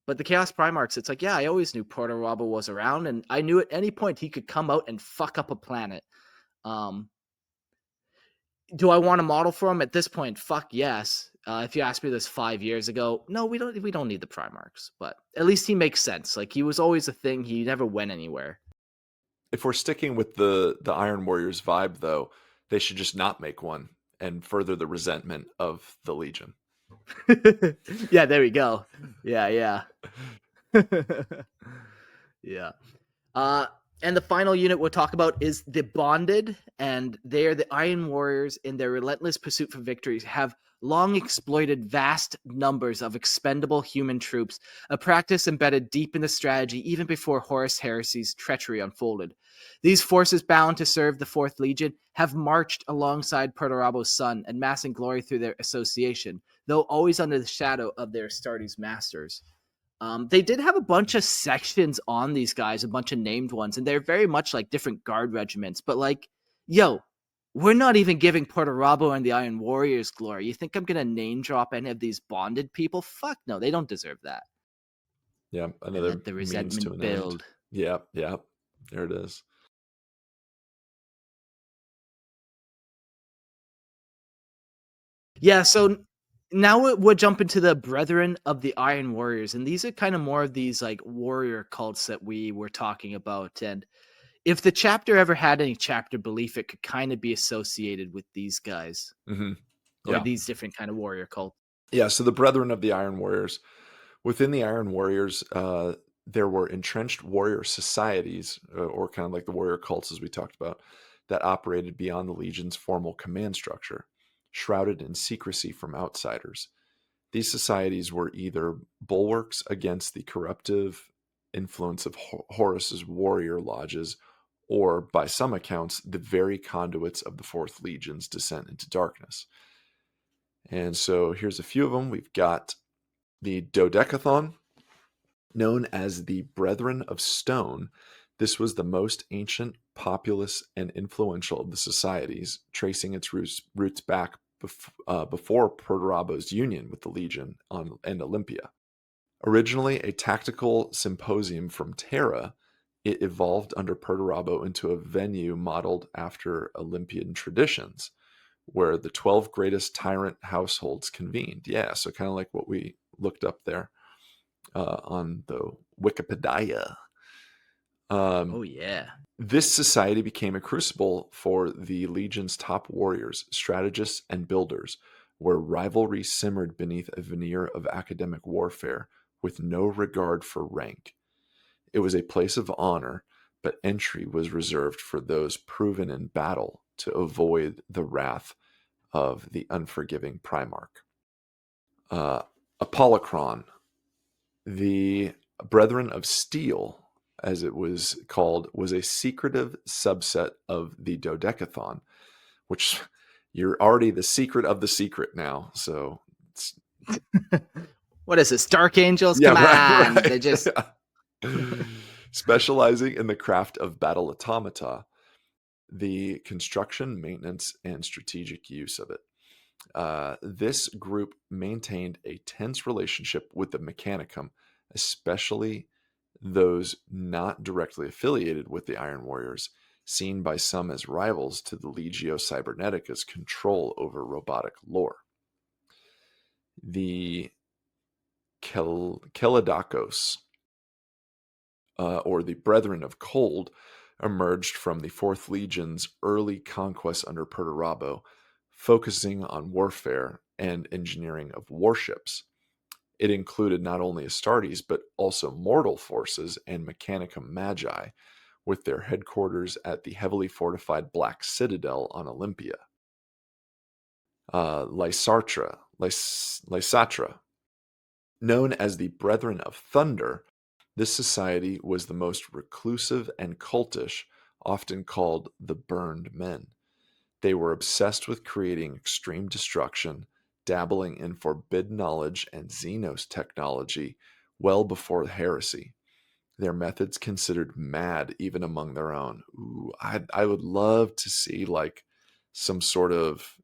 But the Chaos Primarchs, it's like, yeah, I always knew Perturabo was around, and I knew at any point he could come out and fuck up a planet. Do I want a model for him at this point? Fuck yes. If you asked me this 5 years ago, no, we don't need the Primarchs. But at least he makes sense. Like he was always a thing. He never went anywhere. If we're sticking with the Iron Warriors vibe, though, they should just not make one and further the resentment of the Legion. Yeah, there we go. Yeah. Yeah. And the final unit we'll talk about is the Bonded, and they are the Iron Warriors. In their relentless pursuit for victories, have long exploited vast numbers of expendable human troops, a practice embedded deep in the strategy even before Horus Heresy's treachery unfolded. These forces, bound to serve the Fourth Legion, have marched alongside Perturabo's son, amassing glory through their association, though always under the shadow of their Astartes masters. They did have a bunch of sections on these guys, a bunch of named ones, and they're very much like different guard regiments. But like, yo, we're not even giving Perturabo and the Iron Warriors glory. You think I'm gonna name drop any of these bonded people? Fuck no, they don't deserve that. Yeah, And another let the means to resentment an build. end. Yeah, there it is. Yeah, so now we'll jump into the Brethren of the Iron Warriors, and these are kind of more of these like warrior cults that we were talking about. And if the chapter ever had any chapter belief, it could kind of be associated with these guys. Mm-hmm. Or Yeah. these different kind of warrior cults. Yeah, so the Brethren of the Iron Warriors. Within the Iron Warriors, there were entrenched warrior societies, or kind of like the warrior cults, as we talked about, that operated beyond the Legion's formal command structure, shrouded in secrecy from outsiders. These societies were either bulwarks against the corruptive influence of Horus's warrior lodges, or, by some accounts, the very conduits of the Fourth Legion's descent into darkness. And so here's a few of them. We've got the Dodecathon, known as the Brethren of Stone. This was the most ancient, populous, and influential of the societies, tracing its roots back before Perturabo's union with the Legion and Olympia. Originally a tactical symposium from Terra, it evolved under Perturabo into a venue modeled after Olympian traditions, where the 12 greatest tyrant households convened. Yeah, so kind of like what we looked up there on the Wikipedia. Oh yeah. This society became a crucible for the Legion's top warriors, strategists, and builders, where rivalry simmered beneath a veneer of academic warfare with no regard for rank. It was a place of honor, but entry was reserved for those proven in battle to avoid the wrath of the unforgiving Primarch. Apollocron, the Brethren of Steel, as it was called, was a secretive subset of the Dodecathon, which you're already the secret of the secret now. So it's, What is this? Dark Angels? yeah, Come on. right. They just Specializing in the craft of battle automata, the construction, maintenance, and strategic use of it. This group maintained a tense relationship with the Mechanicum, especially those not directly affiliated with the Iron Warriors, seen by some as rivals to the Legio Cybernetica's control over robotic lore. The Keladakos, or the Brethren of Cold, emerged from the Fourth Legion's early conquests under Perturabo, focusing on warfare and engineering of warships. It included not only Astartes, but also mortal forces and Mechanicum Magi, with their headquarters at the heavily fortified Black Citadel on Olympia. Lysatra, known as the Brethren of Thunder, this society was the most reclusive and cultish, often called the Burned Men. They were obsessed with creating extreme destruction, dabbling in forbidden knowledge and Xenos technology well before heresy. Their methods considered mad even among their own. Ooh, I would love to see like some sort of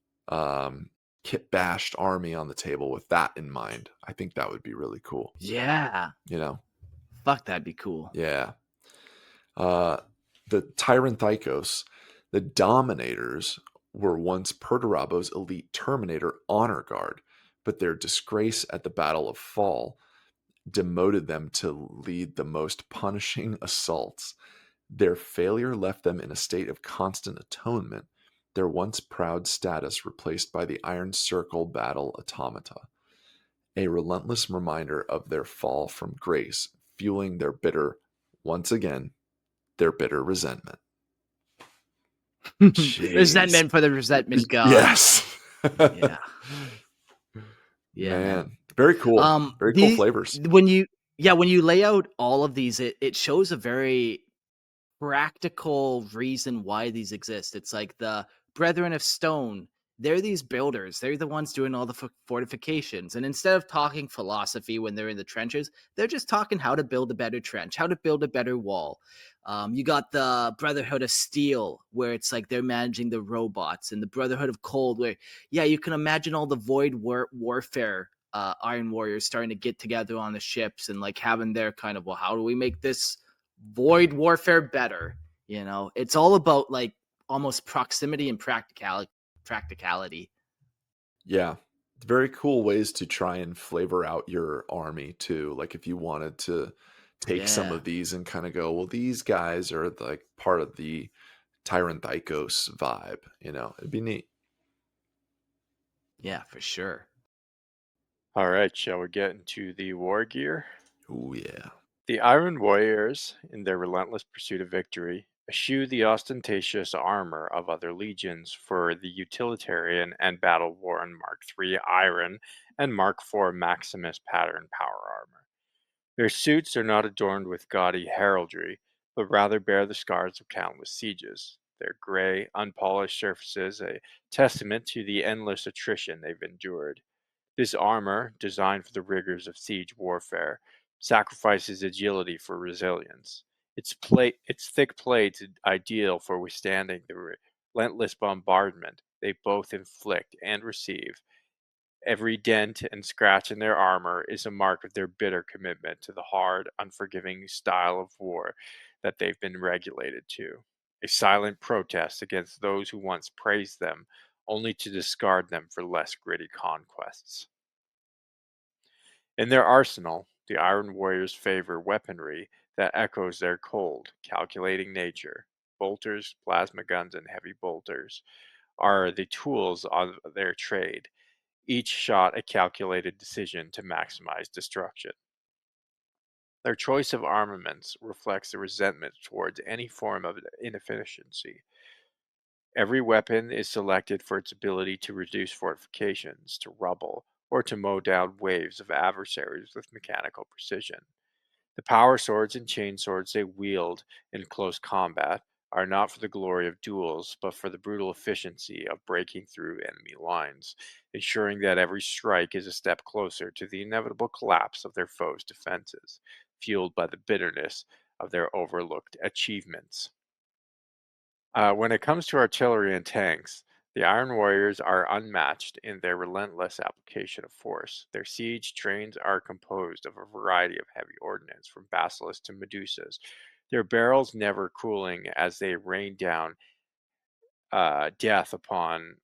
kit bashed army on the table with that in mind. I think that would be really cool. Yeah. You know? Fuck, that'd be cool. Yeah. The Tyranthykos, the Dominators, were once Perturabo's elite Terminator honor guard, but their disgrace at the Battle of Fall demoted them to lead the most punishing assaults. Their failure left them in a state of constant atonement, their once proud status replaced by the Iron Circle battle automata, a relentless reminder of their fall from grace, fueling their bitter, once again, their bitter resentment. Jeez. Resentment for the resentment god. Yes. Yeah. Yeah, Man. Very cool. Very cool flavors. When you lay out all of these, it shows a very practical reason why these exist. It's like the Brethren of Stone. They're these builders. They're the ones doing all the fortifications. And instead of talking philosophy when they're in the trenches, they're just talking how to build a better trench, how to build a better wall. You got the Brotherhood of Steel, where it's like they're managing the robots, and the Brotherhood of Cold, where, yeah, you can imagine all the void warfare Iron Warriors starting to get together on the ships and like having their kind of, well, how do we make this void warfare better? You know, it's all about like almost proximity and practicality. Yeah. Very cool ways to try and flavor out your army too. Like if you wanted to take some Yeah. of these and kind of go, well, these guys are like part of the Tyranthykos vibe, you know, it'd be neat. Yeah, for sure. All right, shall we get into the war gear? Oh yeah. The Iron Warriors, in their relentless pursuit of victory, eschew the ostentatious armor of other legions for the utilitarian and battle-worn Mark III Iron and Mark IV Maximus pattern power armor. Their suits are not adorned with gaudy heraldry, but rather bear the scars of countless sieges, their gray, unpolished surfaces a testament to the endless attrition they've endured. This armor, designed for the rigors of siege warfare, sacrifices agility for resilience. Its thick plates ideal for withstanding the relentless bombardment they both inflict and receive. Every dent and scratch in their armor is a mark of their bitter commitment to the hard, unforgiving style of war that they've been regulated to. A silent protest against those who once praised them, only to discard them for less gritty conquests. In their arsenal, the Iron Warriors favor weaponry that echoes their cold, calculating nature. Bolters, plasma guns, and heavy bolters are the tools of their trade, each shot a calculated decision to maximize destruction. Their choice of armaments reflects a resentment towards any form of inefficiency. Every weapon is selected for its ability to reduce fortifications to rubble or to mow down waves of adversaries with mechanical precision. The power swords and chain swords they wield in close combat are not for the glory of duels, but for the brutal efficiency of breaking through enemy lines, ensuring that every strike is a step closer to the inevitable collapse of their foes' defenses, fueled by the bitterness of their overlooked achievements. When it comes to artillery and tanks, the Iron Warriors are unmatched in their relentless application of force. Their siege trains are composed of a variety of heavy ordnance, from basilisks to medusas, their barrels never cooling as they rain down death upon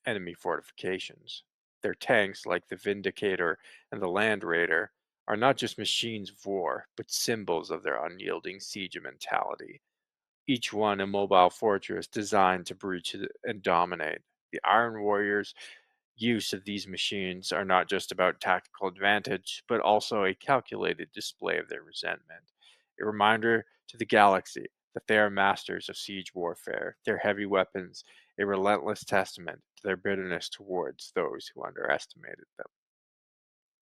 enemy fortifications. Their tanks, like the Vindicator and the Land Raider, are not just machines of war, but symbols of their unyielding siege mentality, each one a mobile fortress designed to breach and dominate. The Iron Warriors' use of these machines are not just about tactical advantage, but also a calculated display of their resentment. A reminder to the galaxy that they are masters of siege warfare, their heavy weapons, a relentless testament to their bitterness towards those who underestimated them.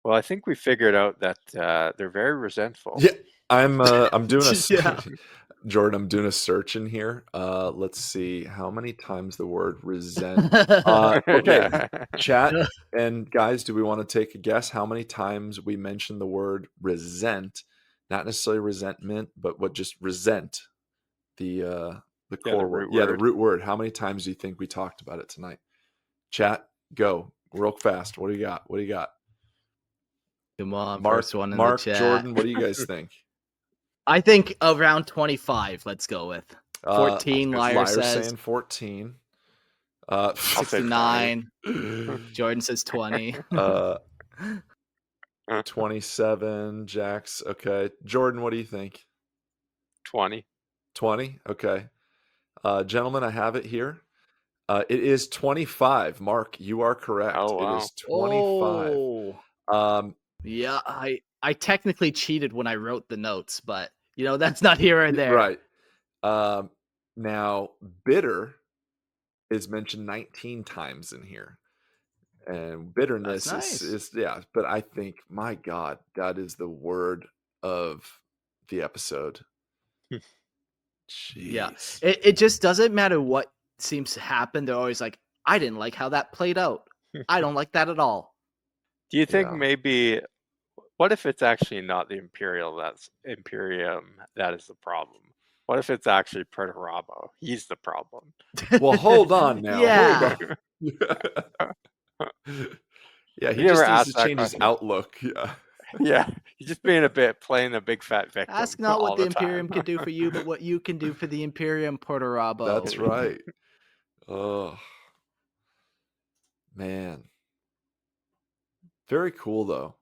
Well, I think we figured out that they're very resentful. Yeah. I'm doing a Yeah. Jordan, I'm doing a search in here. Let's see how many times the word resent. Okay, chat and guys, do we want to take a guess how many times we mentioned the word resent? Not necessarily resentment, but what just resent, the core word. Yeah, the root word. How many times do you think we talked about it tonight? Chat, go real fast. What do you got? What do you got? Come on, Mark, first one in the chat. Jordan, what do you guys think? I think around 25. Let's go with 14. Liar says saying 14. 69. Jordan says 20. 27. Jax. Okay. Jordan, what do you think? 20. 20. Okay. Gentlemen, I have it here. It is 25. Mark, you are correct. Oh, wow. It is 25. Oh. Yeah, I technically cheated when I wrote the notes, but that's not here or there. Right. Now, bitter is mentioned 19 times in here. And bitterness is yeah, but I think, my God, that is the word of the episode. Jeez. Yeah. It just doesn't matter what seems to happen. They're always like, I didn't like how that played out. I don't like that at all. Do you think maybe, what if it's actually not the Imperium that is the problem? What if it's actually Perturabo? He's the problem. Well, hold on now. Yeah. Hold on. Yeah, he just needs to change his outlook. Yeah. Yeah, he's just playing a big fat victim. Ask not what the Imperium can do for you, but what you can do for the Imperium, Perturabo. That's right. Oh, man. Very cool, though.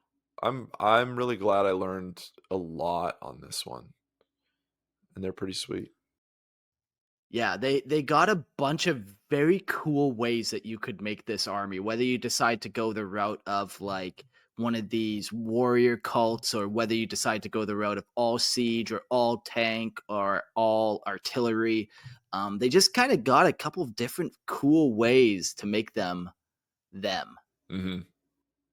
I'm really glad I learned a lot on this one, and they're pretty sweet. Yeah, they got a bunch of very cool ways that you could make this army, whether you decide to go the route of like one of these warrior cults, or whether you decide to go the route of all siege or all tank or all artillery. They just kind of got a couple of different cool ways to make them. Mm-hmm.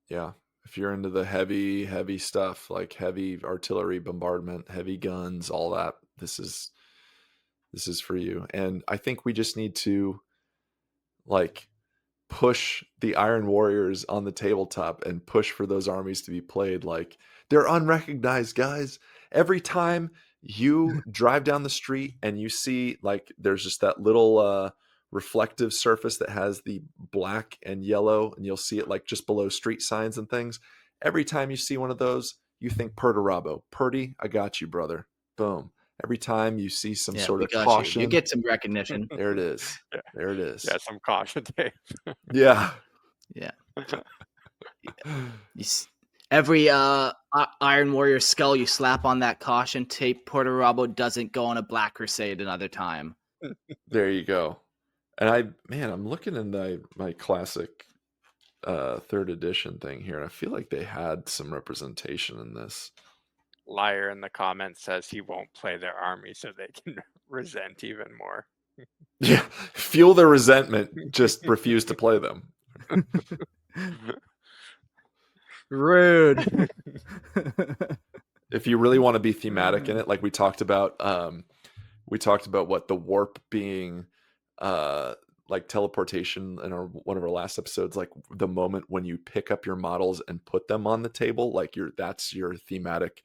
Yeah. If you're into the heavy stuff, like heavy artillery bombardment, heavy guns, all that, this is for you. And I think we just need to like push the Iron Warriors on the tabletop and push for those armies to be played. Like, they're unrecognized, guys. Every time you drive down the street and you see like there's just that little reflective surface that has the black and yellow, and you'll see it like just below street signs and things. Every time you see one of those, you think Perturabo. Purdy, I got you, brother. Boom. Every time you see some sort of caution, you get some recognition. There it is. Yeah. There it is. Yeah, some caution tape. Yeah. Yeah. Every Iron Warrior skull you slap on that caution tape, Perturabo doesn't go on a Black Crusade another time. There you go. And I'm looking in my classic 3rd edition thing here, and I feel like they had some representation in this. Liar in the comments says he won't play their army so they can resent even more. Yeah, fuel their resentment, just refuse to play them. Rude. If you really want to be thematic in it, like we talked about what the warp being like teleportation in one of our last episodes, like the moment when you pick up your models and put them on the table, like that's your thematic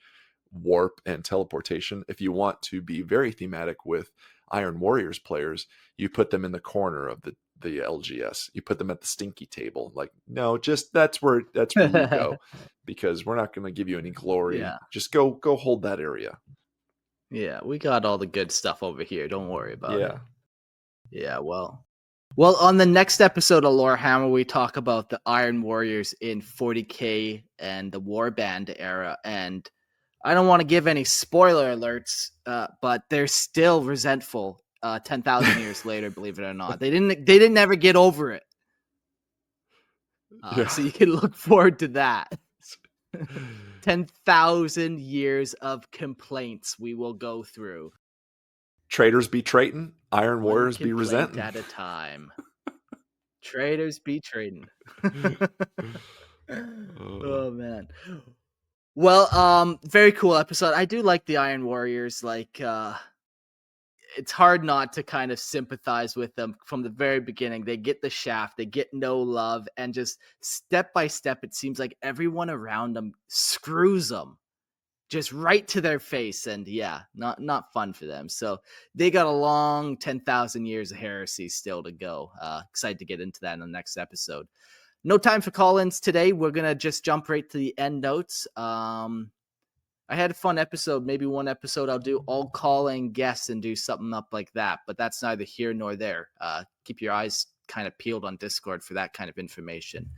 warp and teleportation. If you want to be very thematic with Iron Warriors players, you put them in the corner of the LGS. You put them at the stinky table. Like, no, just that's where you go, because we're not going to give you any glory. Yeah. Just go hold that area. Yeah, we got all the good stuff over here. Don't worry about it. Yeah, well, on the next episode of Lorehammer, we talk about the Iron Warriors in 40K and the Warband era, and I don't want to give any spoiler alerts, but they're still resentful 10,000 years later, believe it or not. They didn't ever get over it. So you can look forward to that. 10,000 years of complaints we will go through. Traitors be traitin', Iron Warriors be resenting. At a time. Traitors be trading. Oh man. Well, very cool episode. I do like the Iron Warriors. Like, it's hard not to kind of sympathize with them from the very beginning. They get the shaft, they get no love, and just step by step, it seems like everyone around them screws them just right to their face. And yeah, not fun for them. So they got a long 10,000 years of heresy still to go. Excited to get into that in the next episode. No time for call-ins today. We're going to just jump right to the end notes. I had a fun episode. Maybe one episode I'll do all calling guests and do something up like that, but that's neither here nor there. Keep your eyes kind of peeled on Discord for that kind of information.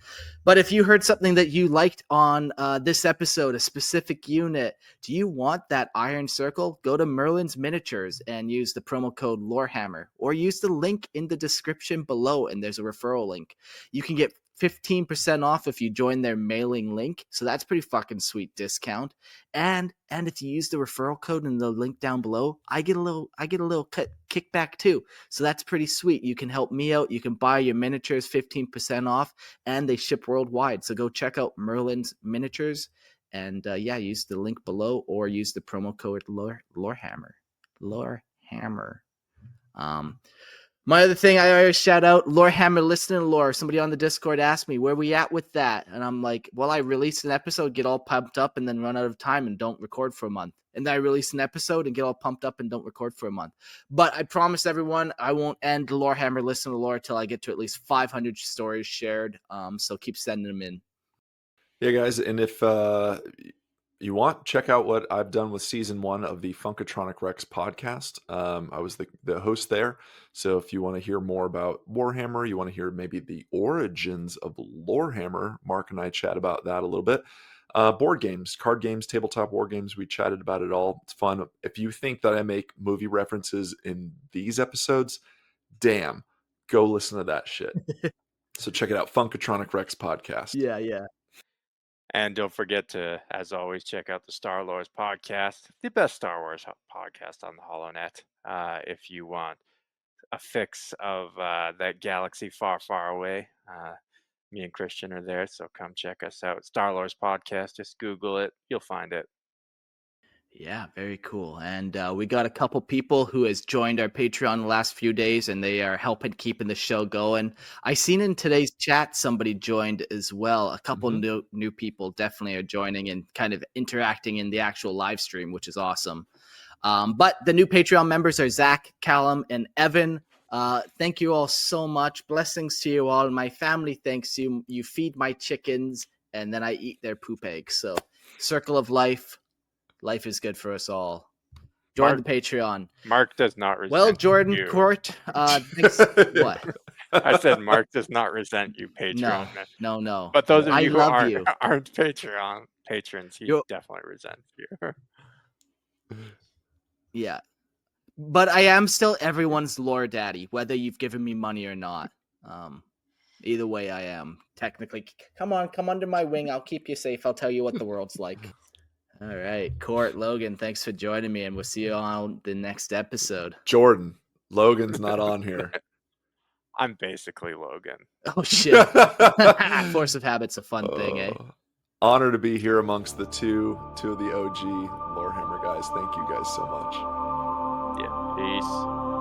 But if you heard something that you liked on this episode, a specific unit, do you want that Iron Circle? Go to Merlin's Miniatures and use the promo code Lorehammer, or use the link in the description below, and there's a referral link. You can get 15% off if you join their mailing link. So that's pretty fucking sweet discount. And if you use the referral code in the link down below, I get a little kickback too. So that's pretty sweet. You can help me out. You can buy your miniatures 15% off, and they ship worldwide. So go check out Merlin's Miniatures, and use the link below, or use the promo code Lorehammer. My other thing I always shout out, Lorehammer Listening Lore. Somebody on the Discord asked me, where we at with that? And I'm like, well, I release an episode, get all pumped up, and then run out of time and don't record for a month. And then I release an episode and get all pumped up and don't record for a month. But I promise everyone, I won't end Lorehammer Listening Lore until I get to at least 500 stories shared. So keep sending them in. Yeah, guys, and if you want, check out what I've done with season 1 of the Funkatronic Rex podcast. I was the host there. So if you want to hear more about Warhammer, you want to hear maybe the origins of Lorehammer, Mark and I chat about that a little bit. Board games, card games, tabletop war games, we chatted about it all. It's fun. If you think that I make movie references in these episodes, damn, go listen to that shit. So check it out, Funkatronic Rex podcast. Yeah. And don't forget to, as always, check out the Star Wars podcast, the best Star Wars podcast on the HoloNet. If you want a fix of that galaxy far, far away, me and Christian are there, so come check us out. Star Wars podcast, just Google it, you'll find it. Yeah, very cool. And we got a couple people who has joined our Patreon the last few days, and they are helping keeping the show going. I seen in today's chat somebody joined as well. A couple new people definitely are joining and kind of interacting in the actual live stream, which is awesome. But the new Patreon members are Zach, Callum, and Evan. Thank you all so much. Blessings to you all. My family thanks you. You feed my chickens, and then I eat their poop eggs. So, circle of life. Life is good for us all. Join the Patreon. Mark does not resent Well, Jordan you. Court, thanks. What? I said Mark does not resent you, Patreon. No. But those of you who aren't Patreon patrons, he definitely resents you. Yeah. But I am still everyone's lore daddy, whether you've given me money or not. Either way, I am. Technically, come under my wing. I'll keep you safe. I'll tell you what the world's like. All right, Court, Logan, thanks for joining me, and we'll see you on the next episode. Jordan, Logan's not on here. I'm basically Logan. Oh, shit. Force of habit's a fun thing, eh? Honor to be here amongst the two of the OG Lorehammer guys. Thank you guys so much. Yeah, peace.